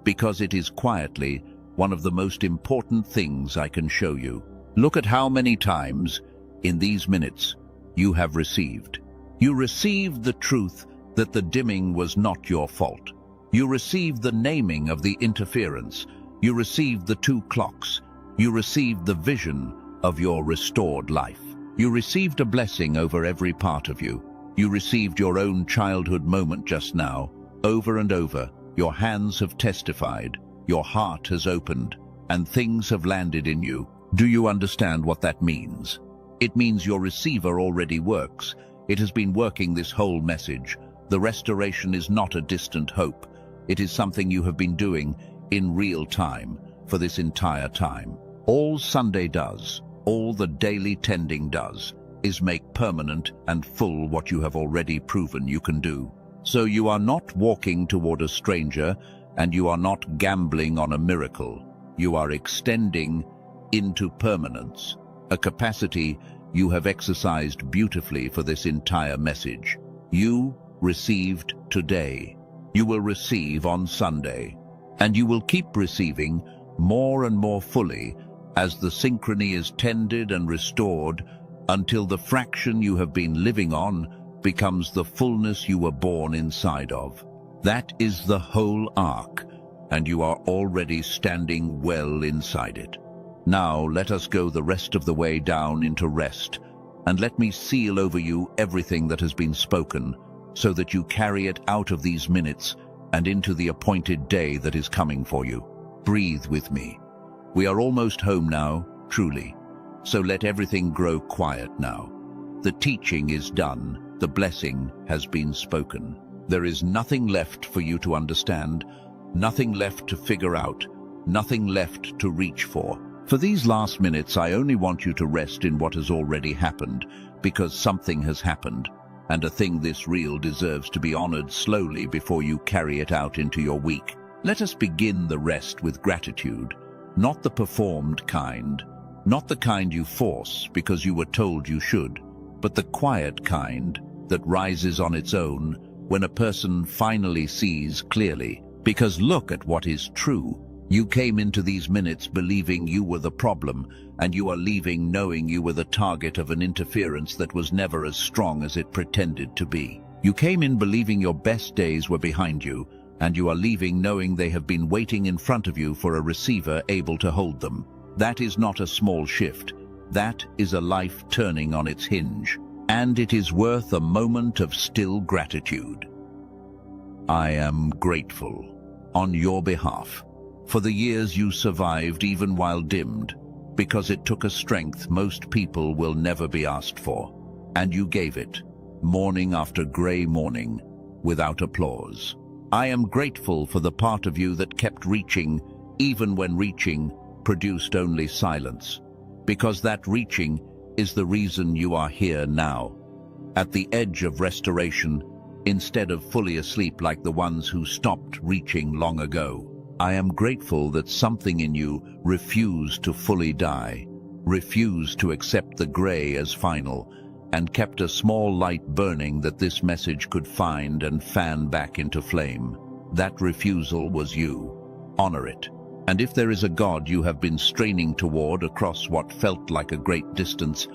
because it is quietly one of the most important things I can show you. Look at how many times, in these minutes, you have received. You received the truth that the dimming was not your fault. You received the naming of the interference. You received the 2 clocks. You received the vision of your restored life. You received a blessing over every part of you. You received your own childhood moment just now. Over and over, your hands have testified, your heart has opened, and things have landed in you. Do you understand what that means? It means your receiver already works. It has been working this whole message. The restoration is not a distant hope. It is something you have been doing in real time for this entire time. All Sunday does, all the daily tending does, is make permanent and full what you have already proven you can do. So you are not walking toward a stranger, and you are not gambling on a miracle. You are extending into permanence, a capacity you have exercised beautifully for this entire message. You received today. You will receive on Sunday. And you will keep receiving more and more fully as the synchrony is tended and restored until the fraction you have been living on becomes the fullness you were born inside of. That is the whole arc, and you are already standing well inside it. Now let us go the rest of the way down into rest, and let me seal over you everything that has been spoken, so that you carry it out of these minutes and into the appointed day that is coming for you. Breathe with me. We are almost home now, truly, so let everything grow quiet now. The teaching is done. The blessing has been spoken. There is nothing left for you to understand, nothing left to figure out, nothing left to reach for. For these last minutes, I only want you to rest in what has already happened, because something has happened, and a thing this real deserves to be honored slowly before you carry it out into your week. Let us begin the rest with gratitude, not the performed kind, not the kind you force because you were told you should, but the quiet kind that rises on its own when a person finally sees clearly. Because look at what is true. You came into these minutes believing you were the problem, and you are leaving knowing you were the target of an interference that was never as strong as it pretended to be. You came in believing your best days were behind you, and you are leaving knowing they have been waiting in front of you for a receiver able to hold them. That is not a small shift. That is a life turning on its hinge, and it is worth a moment of still gratitude. I am grateful on your behalf for the years you survived even while dimmed, because it took a strength most people will never be asked for, and you gave it, morning after gray morning, without applause. I am grateful for the part of you that kept reaching, even when reaching produced only silence, because that reaching is the reason you are here now, at the edge of restoration, instead of fully asleep like the ones who stopped reaching long ago. I am grateful that something in you refused to fully die, refused to accept the gray as final, and kept a small light burning that this message could find and fan back into flame. That refusal was you. Honor it. And if there is a God you have been straining toward across what felt like a great distance,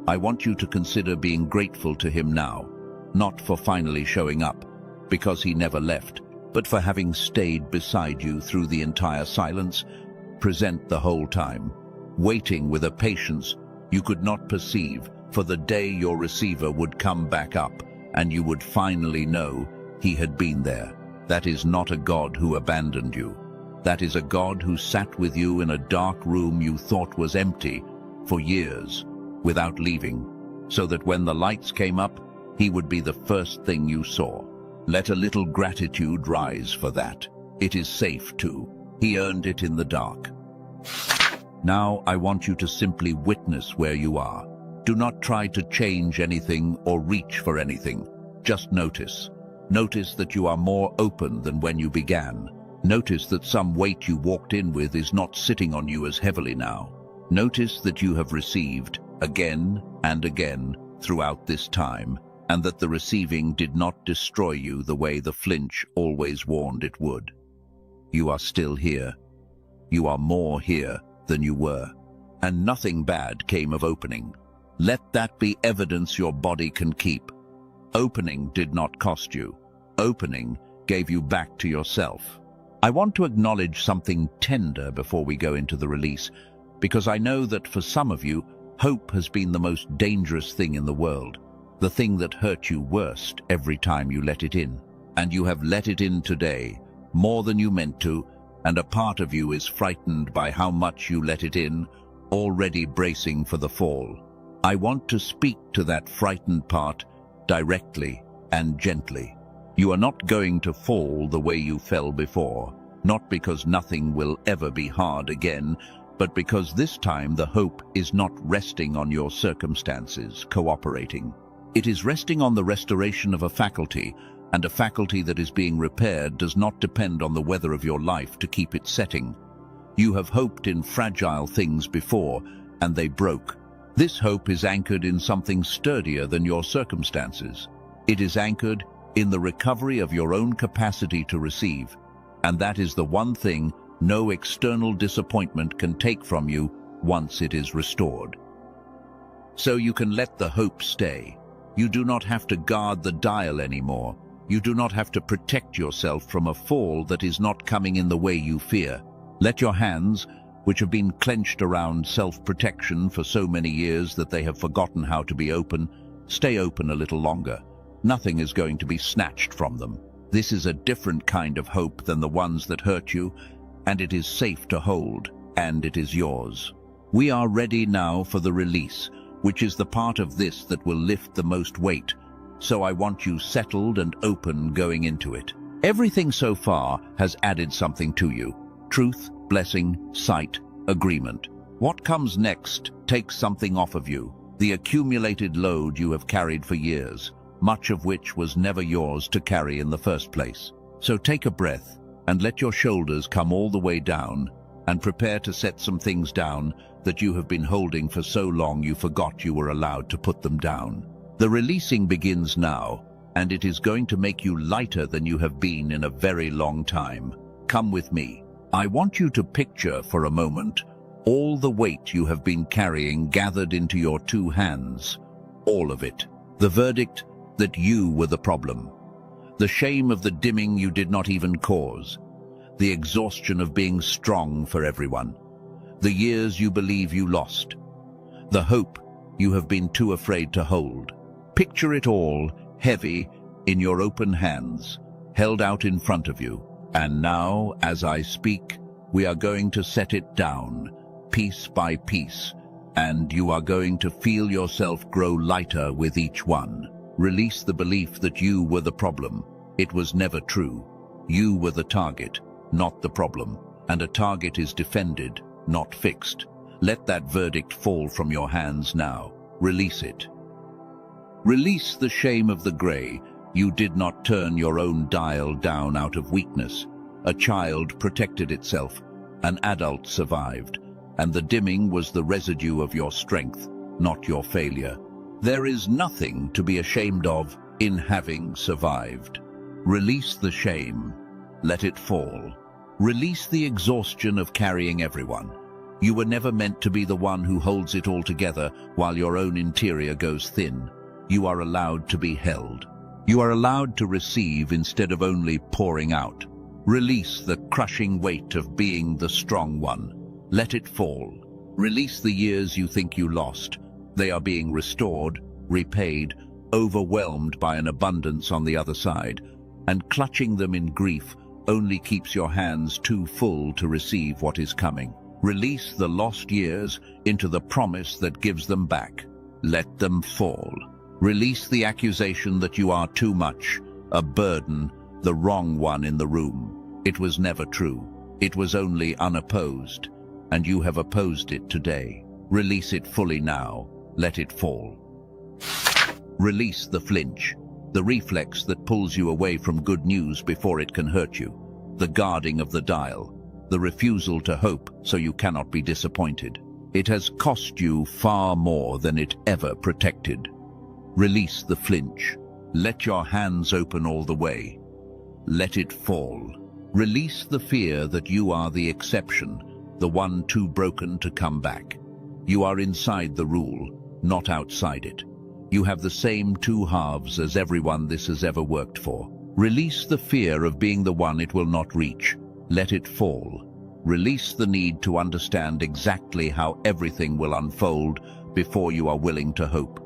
I want you to consider being grateful to him now, not for finally showing up, because he never left, but for having stayed beside you through the entire silence, present the whole time, waiting with a patience you could not perceive for the day your receiver would come back up and you would finally know he had been there. That is not a God who abandoned you. That is a God who sat with you in a dark room you thought was empty for years without leaving, so that when the lights came up, he would be the first thing you saw. Let a little gratitude rise for that. It is safe too. He earned it in the dark. Now I want you to simply witness where you are. Do not try to change anything or reach for anything. Just notice. Notice that you are more open than when you began. Notice that some weight you walked in with is not sitting on you as heavily now. Notice that you have received again and again throughout this time, and that the receiving did not destroy you the way the flinch always warned it would. You are still here. You are more here than you were, and nothing bad came of opening. Let that be evidence your body can keep. Opening did not cost you. Opening gave you back to yourself. I want to acknowledge something tender before we go into the release, because I know that for some of you, hope has been the most dangerous thing in the world, the thing that hurt you worst every time you let it in. And you have let it in today, more than you meant to, and a part of you is frightened by how much you let it in, already bracing for the fall. I want to speak to that frightened part directly and gently. You are not going to fall the way you fell before, not because nothing will ever be hard again, but because this time the hope is not resting on your circumstances cooperating. It is resting on the restoration of a faculty, and a faculty that is being repaired does not depend on the weather of your life to keep it setting. You have hoped in fragile things before, and they broke. This hope is anchored in something sturdier than your circumstances. It is anchored in the recovery of your own capacity to receive, and that is the one thing no external disappointment can take from you once it is restored. So you can let the hope stay. You do not have to guard the dial anymore. You do not have to protect yourself from a fall that is not coming in the way you fear. Let your hands, which have been clenched around self-protection for so many years that they have forgotten how to be open, stay open a little longer. Nothing is going to be snatched from them. This is a different kind of hope than the ones that hurt you, and it is safe to hold, and it is yours. We are ready now for the release, which is the part of this that will lift the most weight. So I want you settled and open going into it. Everything so far has added something to you. Truth, blessing, sight, agreement. What comes next takes something off of you, the accumulated load you have carried for years, much of which was never yours to carry in the first place. So take a breath and let your shoulders come all the way down and prepare to set some things down that you have been holding for so long you forgot you were allowed to put them down. The releasing begins now, and it is going to make you lighter than you have been in a very long time. Come with me. I want you to picture for a moment all the weight you have been carrying gathered into your two hands. All of it. The verdict that you were the problem. The shame of the dimming you did not even cause. The exhaustion of being strong for everyone. The years you believe you lost. The hope you have been too afraid to hold. Picture it all, heavy, in your open hands, held out in front of you. And now, as I speak, we are going to set it down, piece by piece, and you are going to feel yourself grow lighter with each one. Release the belief that you were the problem. It was never true. You were the target, not the problem, and a target is defended, not fixed. Let that verdict fall from your hands now. Release it. Release the shame of the gray. You did not turn your own dial down out of weakness. A child protected itself. An adult survived. And the dimming was the residue of your strength, not your failure. There is nothing to be ashamed of in having survived. Release the shame. Let it fall. Release the exhaustion of carrying everyone. You were never meant to be the one who holds it all together while your own interior goes thin. You are allowed to be held. You are allowed to receive instead of only pouring out. Release the crushing weight of being the strong one. Let it fall. Release the years you think you lost. They are being restored, repaid, overwhelmed by an abundance on the other side, and clutching them in grief only keeps your hands too full to receive what is coming. Release the lost years into the promise that gives them back. Let them fall. Release the accusation that you are too much, a burden, the wrong one in the room. It was never true. It was only unopposed, and you have opposed it today. Release it fully now. Let it fall. Release the flinch, the reflex that pulls you away from good news before it can hurt you, the guarding of the dial, the refusal to hope so you cannot be disappointed. It has cost you far more than it ever protected. Release the flinch. Let your hands open all the way. Let it fall. Release the fear that you are the exception, the one too broken to come back. You are inside the rule, not outside it. You have the same two halves as everyone this has ever worked for. Release the fear of being the one it will not reach. Let it fall. Release the need to understand exactly how everything will unfold before you are willing to hope.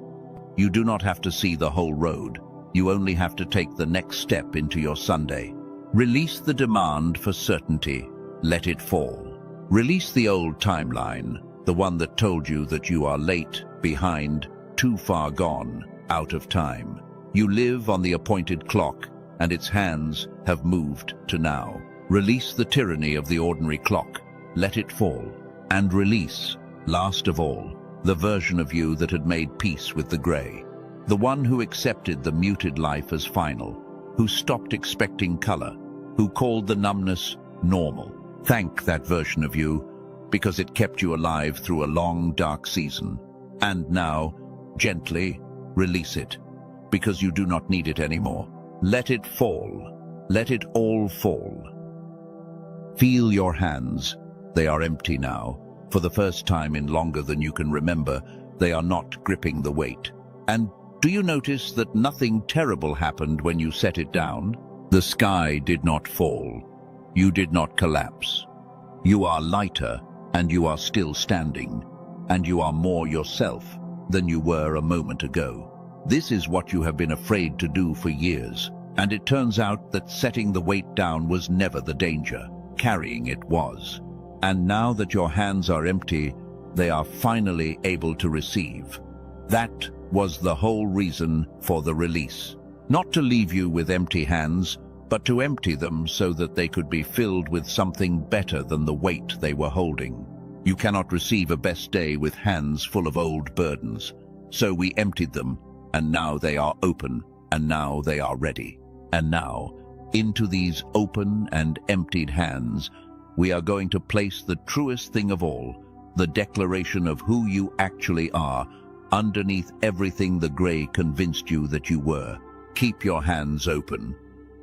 You do not have to see the whole road. You only have to take the next step into your Sunday. Release the demand for certainty. Let it fall. Release the old timeline, the one that told you that you are late, behind, too far gone, out of time. You live on the appointed clock, and its hands have moved to now. Release the tyranny of the ordinary clock. Let it fall. And release, last of all, the version of you that had made peace with the gray. The one who accepted the muted life as final, who stopped expecting color, who called the numbness normal. Thank that version of you, because it kept you alive through a long, dark season. And now, gently, release it, because you do not need it anymore. Let it fall. Let it all fall. Feel your hands. They are empty now. For the first time in longer than you can remember, they are not gripping the weight. And do you notice that nothing terrible happened when you set it down? The sky did not fall. You did not collapse. You are lighter, and you are still standing, and you are more yourself than you were a moment ago. This is what you have been afraid to do for years, and it turns out that setting the weight down was never the danger. Carrying it was. And now that your hands are empty, they are finally able to receive. That was the whole reason for the release. Not to leave you with empty hands, but to empty them so that they could be filled with something better than the weight they were holding. You cannot receive a best day with hands full of old burdens. So we emptied them, and now they are open, and now they are ready. And now, into these open and emptied hands, we are going to place the truest thing of all, the declaration of who you actually are, underneath everything the gray convinced you that you were. Keep your hands open.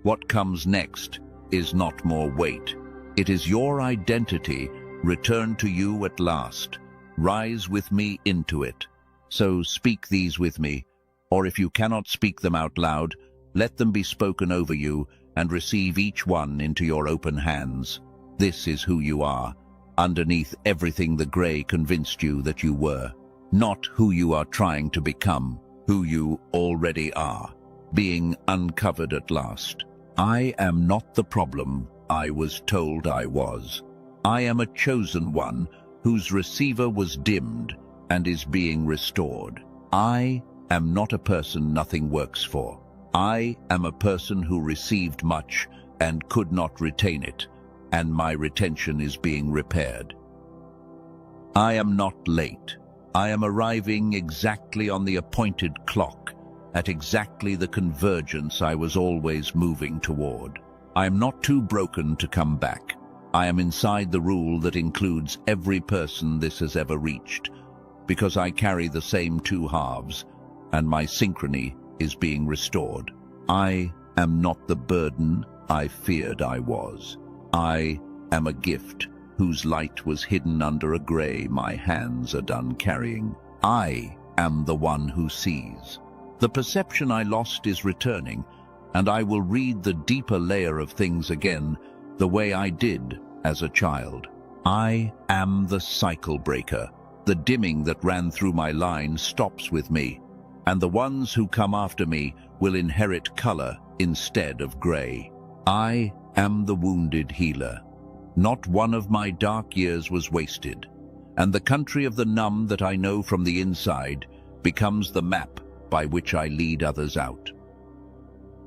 What comes next is not more weight. It is your identity returned to you at last. Rise with me into it. So speak these with me, or if you cannot speak them out loud, let them be spoken over you and receive each one into your open hands. This is who you are, underneath everything the gray convinced you that you were. Not who you are trying to become, who you already are, being uncovered at last. I am not the problem I was told I was. I am a chosen one whose receiver was dimmed and is being restored. I am not a person nothing works for. I am a person who received much and could not retain it, and my retention is being repaired. I am not late. I am arriving exactly on the appointed clock, at exactly the convergence I was always moving toward. I am not too broken to come back. I am inside the rule that includes every person this has ever reached, because I carry the same two halves, and my synchrony is being restored. I am not the burden I feared I was. I am a gift whose light was hidden under a gray my hands are done carrying. I am the one who sees. The perception I lost is returning, and I will read the deeper layer of things again, the way I did as a child. I am the cycle breaker. The dimming that ran through my line stops with me, and the ones who come after me will inherit color instead of gray. I am the wounded healer. Not one of my dark years was wasted, and the country of the numb that I know from the inside becomes the map by which I lead others out.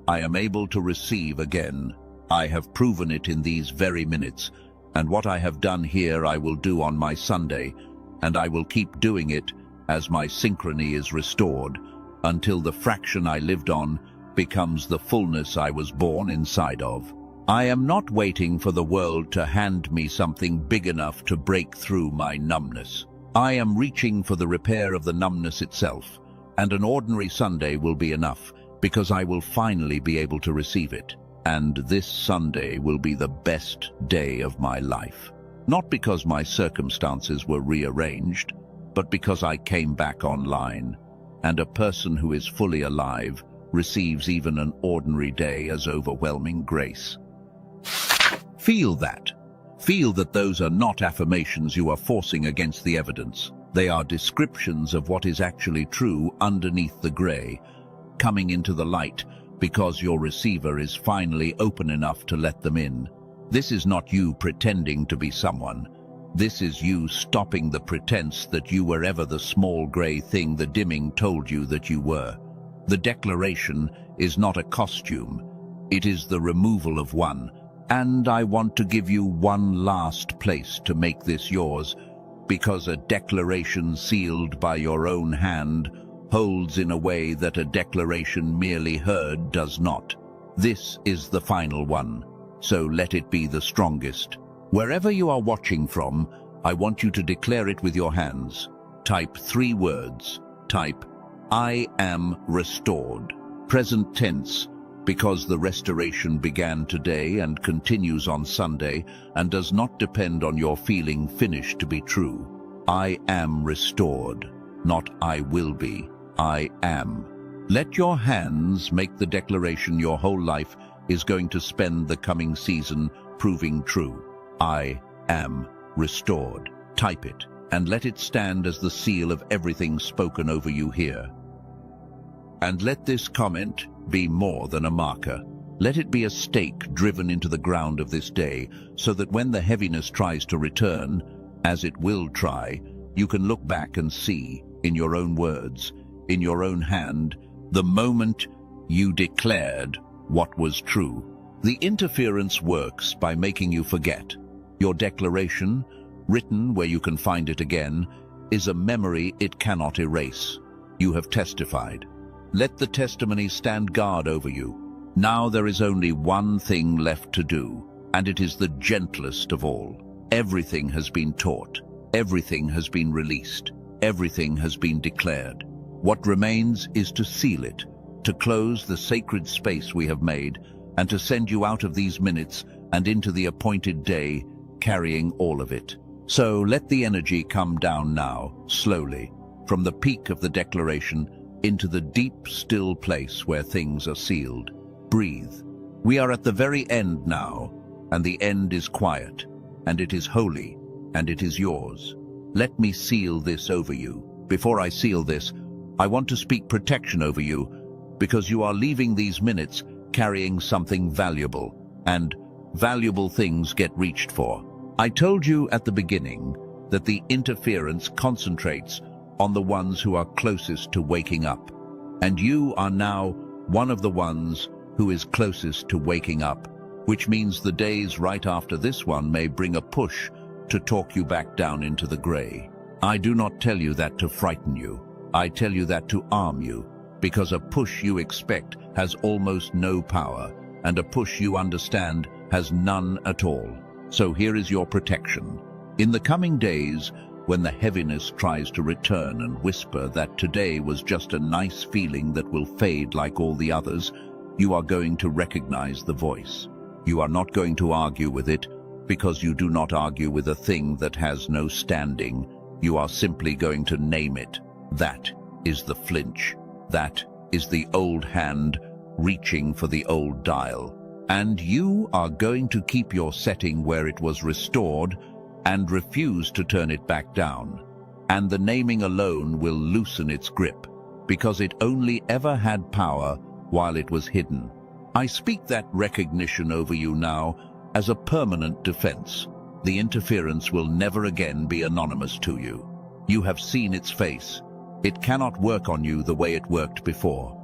I am able to receive again. I have proven it in these very minutes, and what I have done here I will do on my Sunday, and I will keep doing it as my synchrony is restored, until the fraction I lived on becomes the fullness I was born inside of. I am not waiting for the world to hand me something big enough to break through my numbness. I am reaching for the repair of the numbness itself, and an ordinary Sunday will be enough, because I will finally be able to receive it. And this Sunday will be the best day of my life. Not because my circumstances were rearranged, but because I came back online, and a person who is fully alive receives even an ordinary day as overwhelming grace. Feel that. Feel that those are not affirmations you are forcing against the evidence. They are descriptions of what is actually true underneath the gray, coming into the light because your receiver is finally open enough to let them in. This is not you pretending to be someone. This is you stopping the pretense that you were ever the small gray thing the dimming told you that you were. The declaration is not a costume. It is the removal of one. And I want to give you one last place to make this yours, because a declaration sealed by your own hand holds in a way that a declaration merely heard does not. This is the final one, so let it be the strongest. Wherever you are watching from, I want you to declare it with your hands. Type 3 words. Type, I am restored. Present tense, because the restoration began today and continues on Sunday and does not depend on your feeling finished to be true. I am restored, not I will be. I am. Let your hands make the declaration your whole life is going to spend the coming season proving true. I am restored. Type it and let it stand as the seal of everything spoken over you here. And let this comment be more than a marker. Let it be a stake driven into the ground of this day, so that when the heaviness tries to return, as it will try, you can look back and see, in your own words, in your own hand, the moment you declared what was true. The interference works by making you forget. Your declaration, written where you can find it again, is a memory it cannot erase. You have testified. Let the testimony stand guard over you. Now there is only one thing left to do, and it is the gentlest of all. Everything has been taught. Everything has been released. Everything has been declared. What remains is to seal it, to close the sacred space we have made, and to send you out of these minutes and into the appointed day, carrying all of it. So let the energy come down now, slowly, from the peak of the declaration into the deep, still place where things are sealed. Breathe. We are at the very end now, and the end is quiet, and it is holy, and it is yours. Let me seal this over you. Before I seal this, I want to speak protection over you, because you are leaving these minutes carrying something valuable, and valuable things get reached for. I told you at the beginning that the interference concentrates on the ones who are closest to waking up, and you are now one of the ones who is closest to waking up, which means the days right after this one may bring a push to talk you back down into the gray. I do not tell you that to frighten you. I tell you that to arm you, because a push you expect has almost no power, and a push you understand has none at all. So here is your protection. In the coming days, when the heaviness tries to return and whisper that today was just a nice feeling that will fade like all the others, you are going to recognize the voice. You are not going to argue with it, because you do not argue with a thing that has no standing. You are simply going to name it. That is the flinch. That is the old hand reaching for the old dial. And you are going to keep your setting where it was restored and refuse to turn it back down. And the naming alone will loosen its grip, because it only ever had power while it was hidden. I speak that recognition over you now as a permanent defense. The interference will never again be anonymous to you. You have seen its face. It cannot work on you the way it worked before.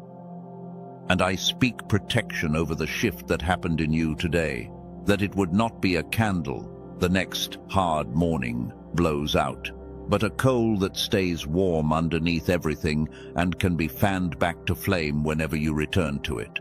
And I speak protection over the shift that happened in you today, that it would not be a candle the next hard morning blows out, but a coal that stays warm underneath everything and can be fanned back to flame whenever you return to it.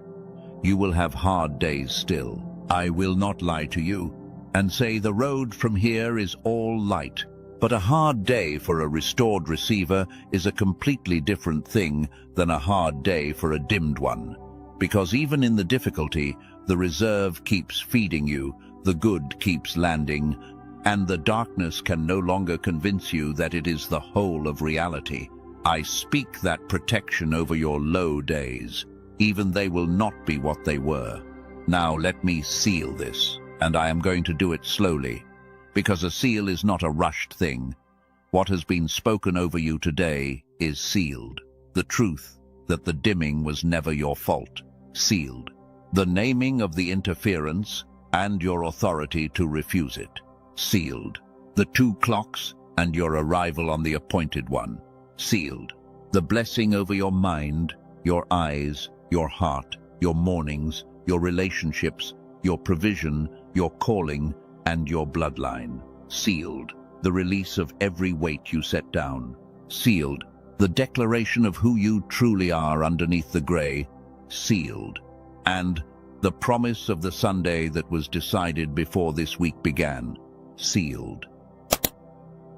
You will have hard days still. I will not lie to you and say the road from here is all light, but a hard day for a restored receiver is a completely different thing than a hard day for a dimmed one, because even in the difficulty, the reserve keeps feeding you, the good keeps landing, and the darkness can no longer convince you that it is the whole of reality. I speak that protection over your low days. Even they will not be what they were. Now let me seal this, and I am going to do it slowly, because a seal is not a rushed thing. What has been spoken over you today is sealed. The truth that the dimming was never your fault. Sealed. The naming of the interference and your authority to refuse it. Sealed. The 2 clocks and your arrival on the appointed one. Sealed. The blessing over your mind, your eyes, your heart, your mornings, your relationships, your provision, your calling, and your bloodline. Sealed. The release of every weight you set down. Sealed. The declaration of who you truly are underneath the gray. Sealed. And the promise of the Sunday that was decided before this week began. Sealed.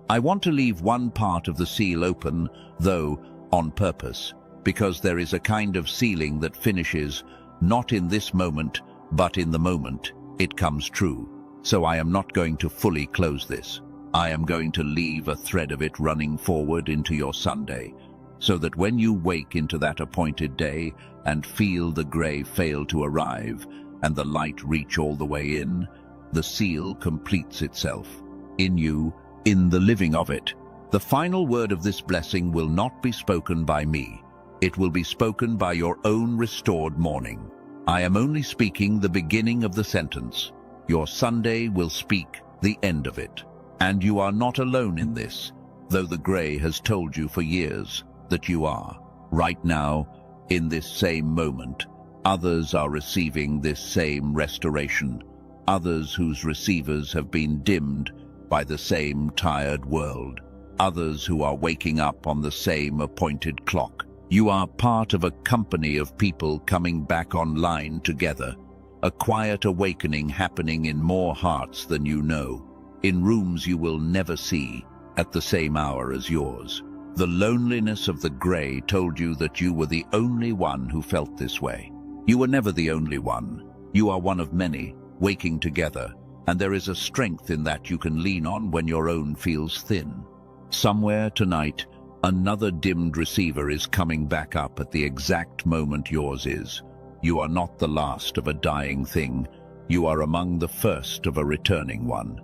I want to leave one part of the seal open, though, on purpose, because there is a kind of sealing that finishes, not in this moment, but in the moment it comes true. So I am not going to fully close this. I am going to leave a thread of it running forward into your Sunday, so that when you wake into that appointed day and feel the grey fail to arrive and the light reach all the way in, the seal completes itself. In you, in the living of it. The final word of this blessing will not be spoken by me. It will be spoken by your own restored morning. I am only speaking the beginning of the sentence. Your Sunday will speak the end of it. And you are not alone in this, though the grey has told you for years that you are. Right now, in this same moment, others are receiving this same restoration, others whose receivers have been dimmed by the same tired world, others who are waking up on the same appointed clock. You are part of a company of people coming back online together, a quiet awakening happening in more hearts than you know, in rooms you will never see at the same hour as yours. The loneliness of the grey told you that you were the only one who felt this way. You were never the only one. You are one of many, waking together, and there is a strength in that you can lean on when your own feels thin. Somewhere tonight, another dimmed receiver is coming back up at the exact moment yours is. You are not the last of a dying thing. You are among the first of a returning one.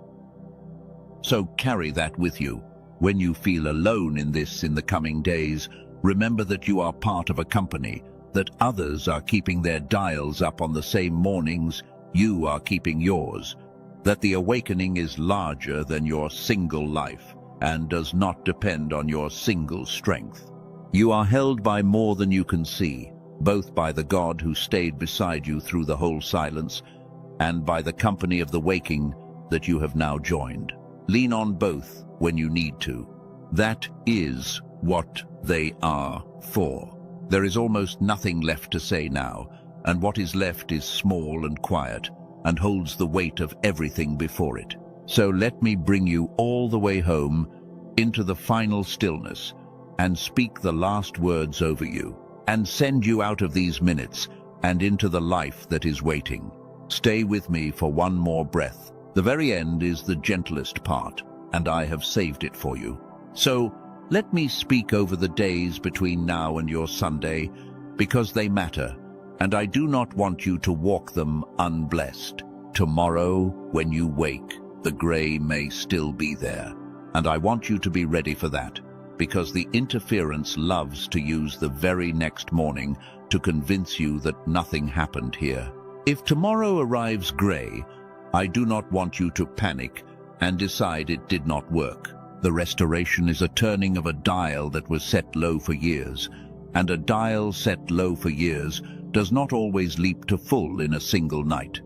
So carry that with you. When you feel alone in this in the coming days, remember that you are part of a company, that others are keeping their dials up on the same mornings you are keeping yours, that the awakening is larger than your single life and does not depend on your single strength. You are held by more than you can see, both by the God who stayed beside you through the whole silence and by the company of the waking that you have now joined. Lean on both when you need to. That is what they are for. There is almost nothing left to say now, and what is left is small and quiet, and holds the weight of everything before it. So let me bring you all the way home into the final stillness, and speak the last words over you, and send you out of these minutes and into the life that is waiting. Stay with me for one more breath. The very end is the gentlest part, and I have saved it for you. So let me speak over the days between now and your Sunday, because they matter, and I do not want you to walk them unblessed. Tomorrow, when you wake, the grey may still be there, and I want you to be ready for that, because the interference loves to use the very next morning to convince you that nothing happened here. If tomorrow arrives grey, I do not want you to panic and decide it did not work. The restoration is a turning of a dial that was set low for years, and a dial set low for years does not always leap to full in a single night.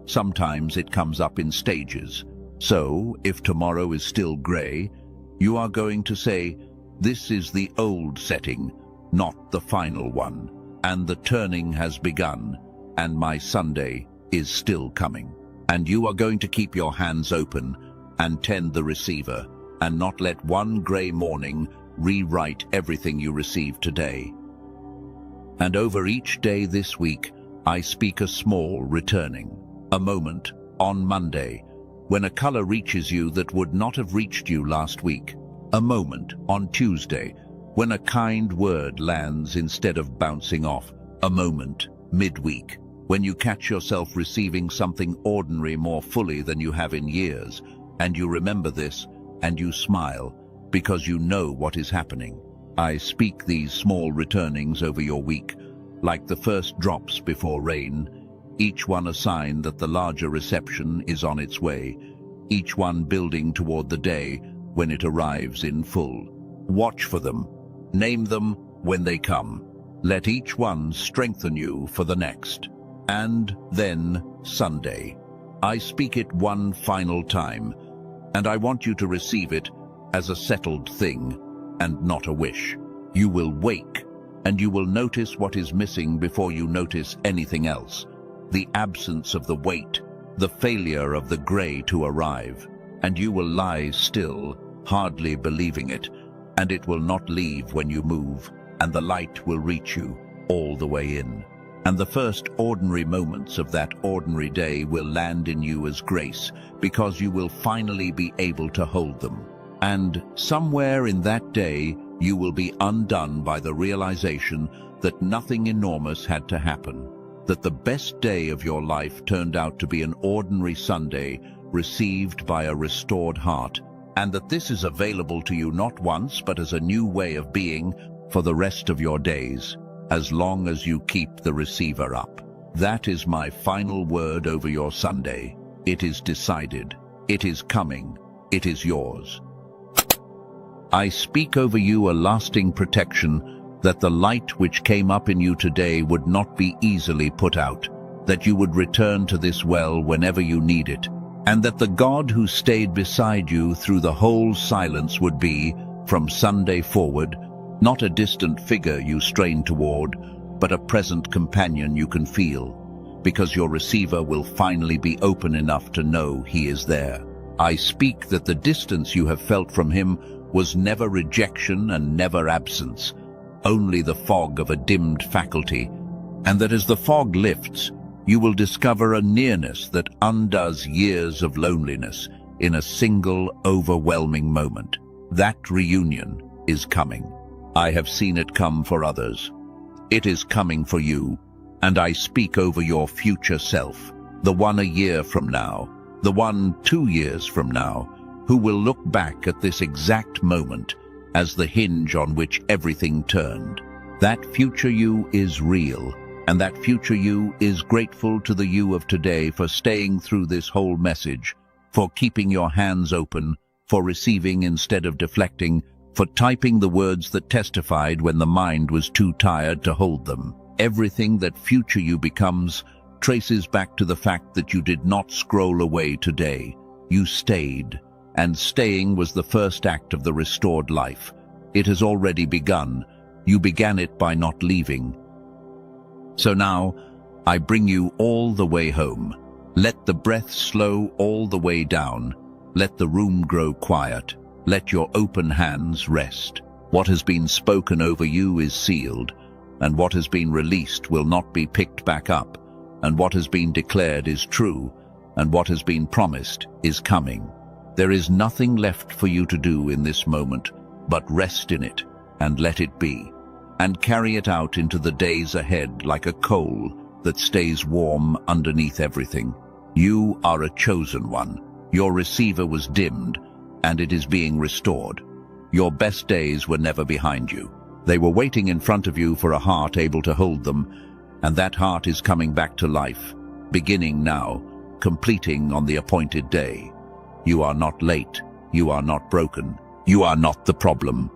Sometimes it comes up in stages. So, if tomorrow is still grey, you are going to say, this is the old setting, not the final one, and the turning has begun, and my Sunday is still coming. And you are going to keep your hands open and tend the receiver, and not let one grey morning rewrite everything you received today. And over each day this week, I speak a small returning, a moment on Monday, when a color reaches you that would not have reached you last week, a moment on Tuesday, when a kind word lands instead of bouncing off, a moment midweek, when you catch yourself receiving something ordinary more fully than you have in years, and you remember this, and you smile, because you know what is happening. I speak these small returnings over your week, like the first drops before rain, each one a sign that the larger reception is on its way, each one building toward the day when it arrives in full. Watch for them. Name them when they come. Let each one strengthen you for the next. And then Sunday. I speak it one final time, and I want you to receive it as a settled thing and not a wish. You will wake, and you will notice what is missing before you notice anything else. The absence of the wait, the failure of the grey to arrive, and you will lie still, hardly believing it, and it will not leave when you move, and the light will reach you all the way in. And the first ordinary moments of that ordinary day will land in you as grace, because you will finally be able to hold them. And somewhere in that day, you will be undone by the realization that nothing enormous had to happen, that the best day of your life turned out to be an ordinary Sunday received by a restored heart, and that this is available to you not once but as a new way of being for the rest of your days, as long as you keep the receiver up. That is my final word over your Sunday. It is decided. It is coming. It is yours. I speak over you a lasting protection, that the light which came up in you today would not be easily put out, that you would return to this well whenever you need it, and that the God who stayed beside you through the whole silence would be, from Sunday forward, not a distant figure you strain toward, but a present companion you can feel, because your receiver will finally be open enough to know he is there. I speak that the distance you have felt from him was never rejection and never absence, only the fog of a dimmed faculty, and that as the fog lifts, you will discover a nearness that undoes years of loneliness in a single, overwhelming moment. That reunion is coming. I have seen it come for others. It is coming for you, and I speak over your future self, the one a year from now, the one 2 years from now, who will look back at this exact moment as the hinge on which everything turned. That future you is real, and that future you is grateful to the you of today for staying through this whole message, for keeping your hands open, for receiving instead of deflecting, for typing the words that testified when the mind was too tired to hold them. Everything that future you becomes traces back to the fact that you did not scroll away today. You stayed. And staying was the first act of the restored life. It has already begun. You began it by not leaving. So now, I bring you all the way home. Let the breath slow all the way down. Let the room grow quiet. Let your open hands rest. What has been spoken over you is sealed, and what has been released will not be picked back up, and what has been declared is true, and what has been promised is coming. There is nothing left for you to do in this moment but rest in it and let it be, and carry it out into the days ahead like a coal that stays warm underneath everything. You are a chosen one. Your receiver was dimmed, and it is being restored. Your best days were never behind you. They were waiting in front of you for a heart able to hold them, and that heart is coming back to life, beginning now, completing on the appointed day. You are not late. You are not broken. You are not the problem.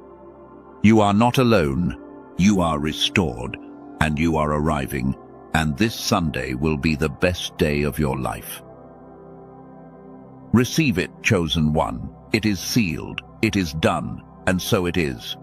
You are not alone. You are restored, and you are arriving, and this Sunday will be the best day of your life. Receive it, chosen one. It is sealed. It is done, and so it is.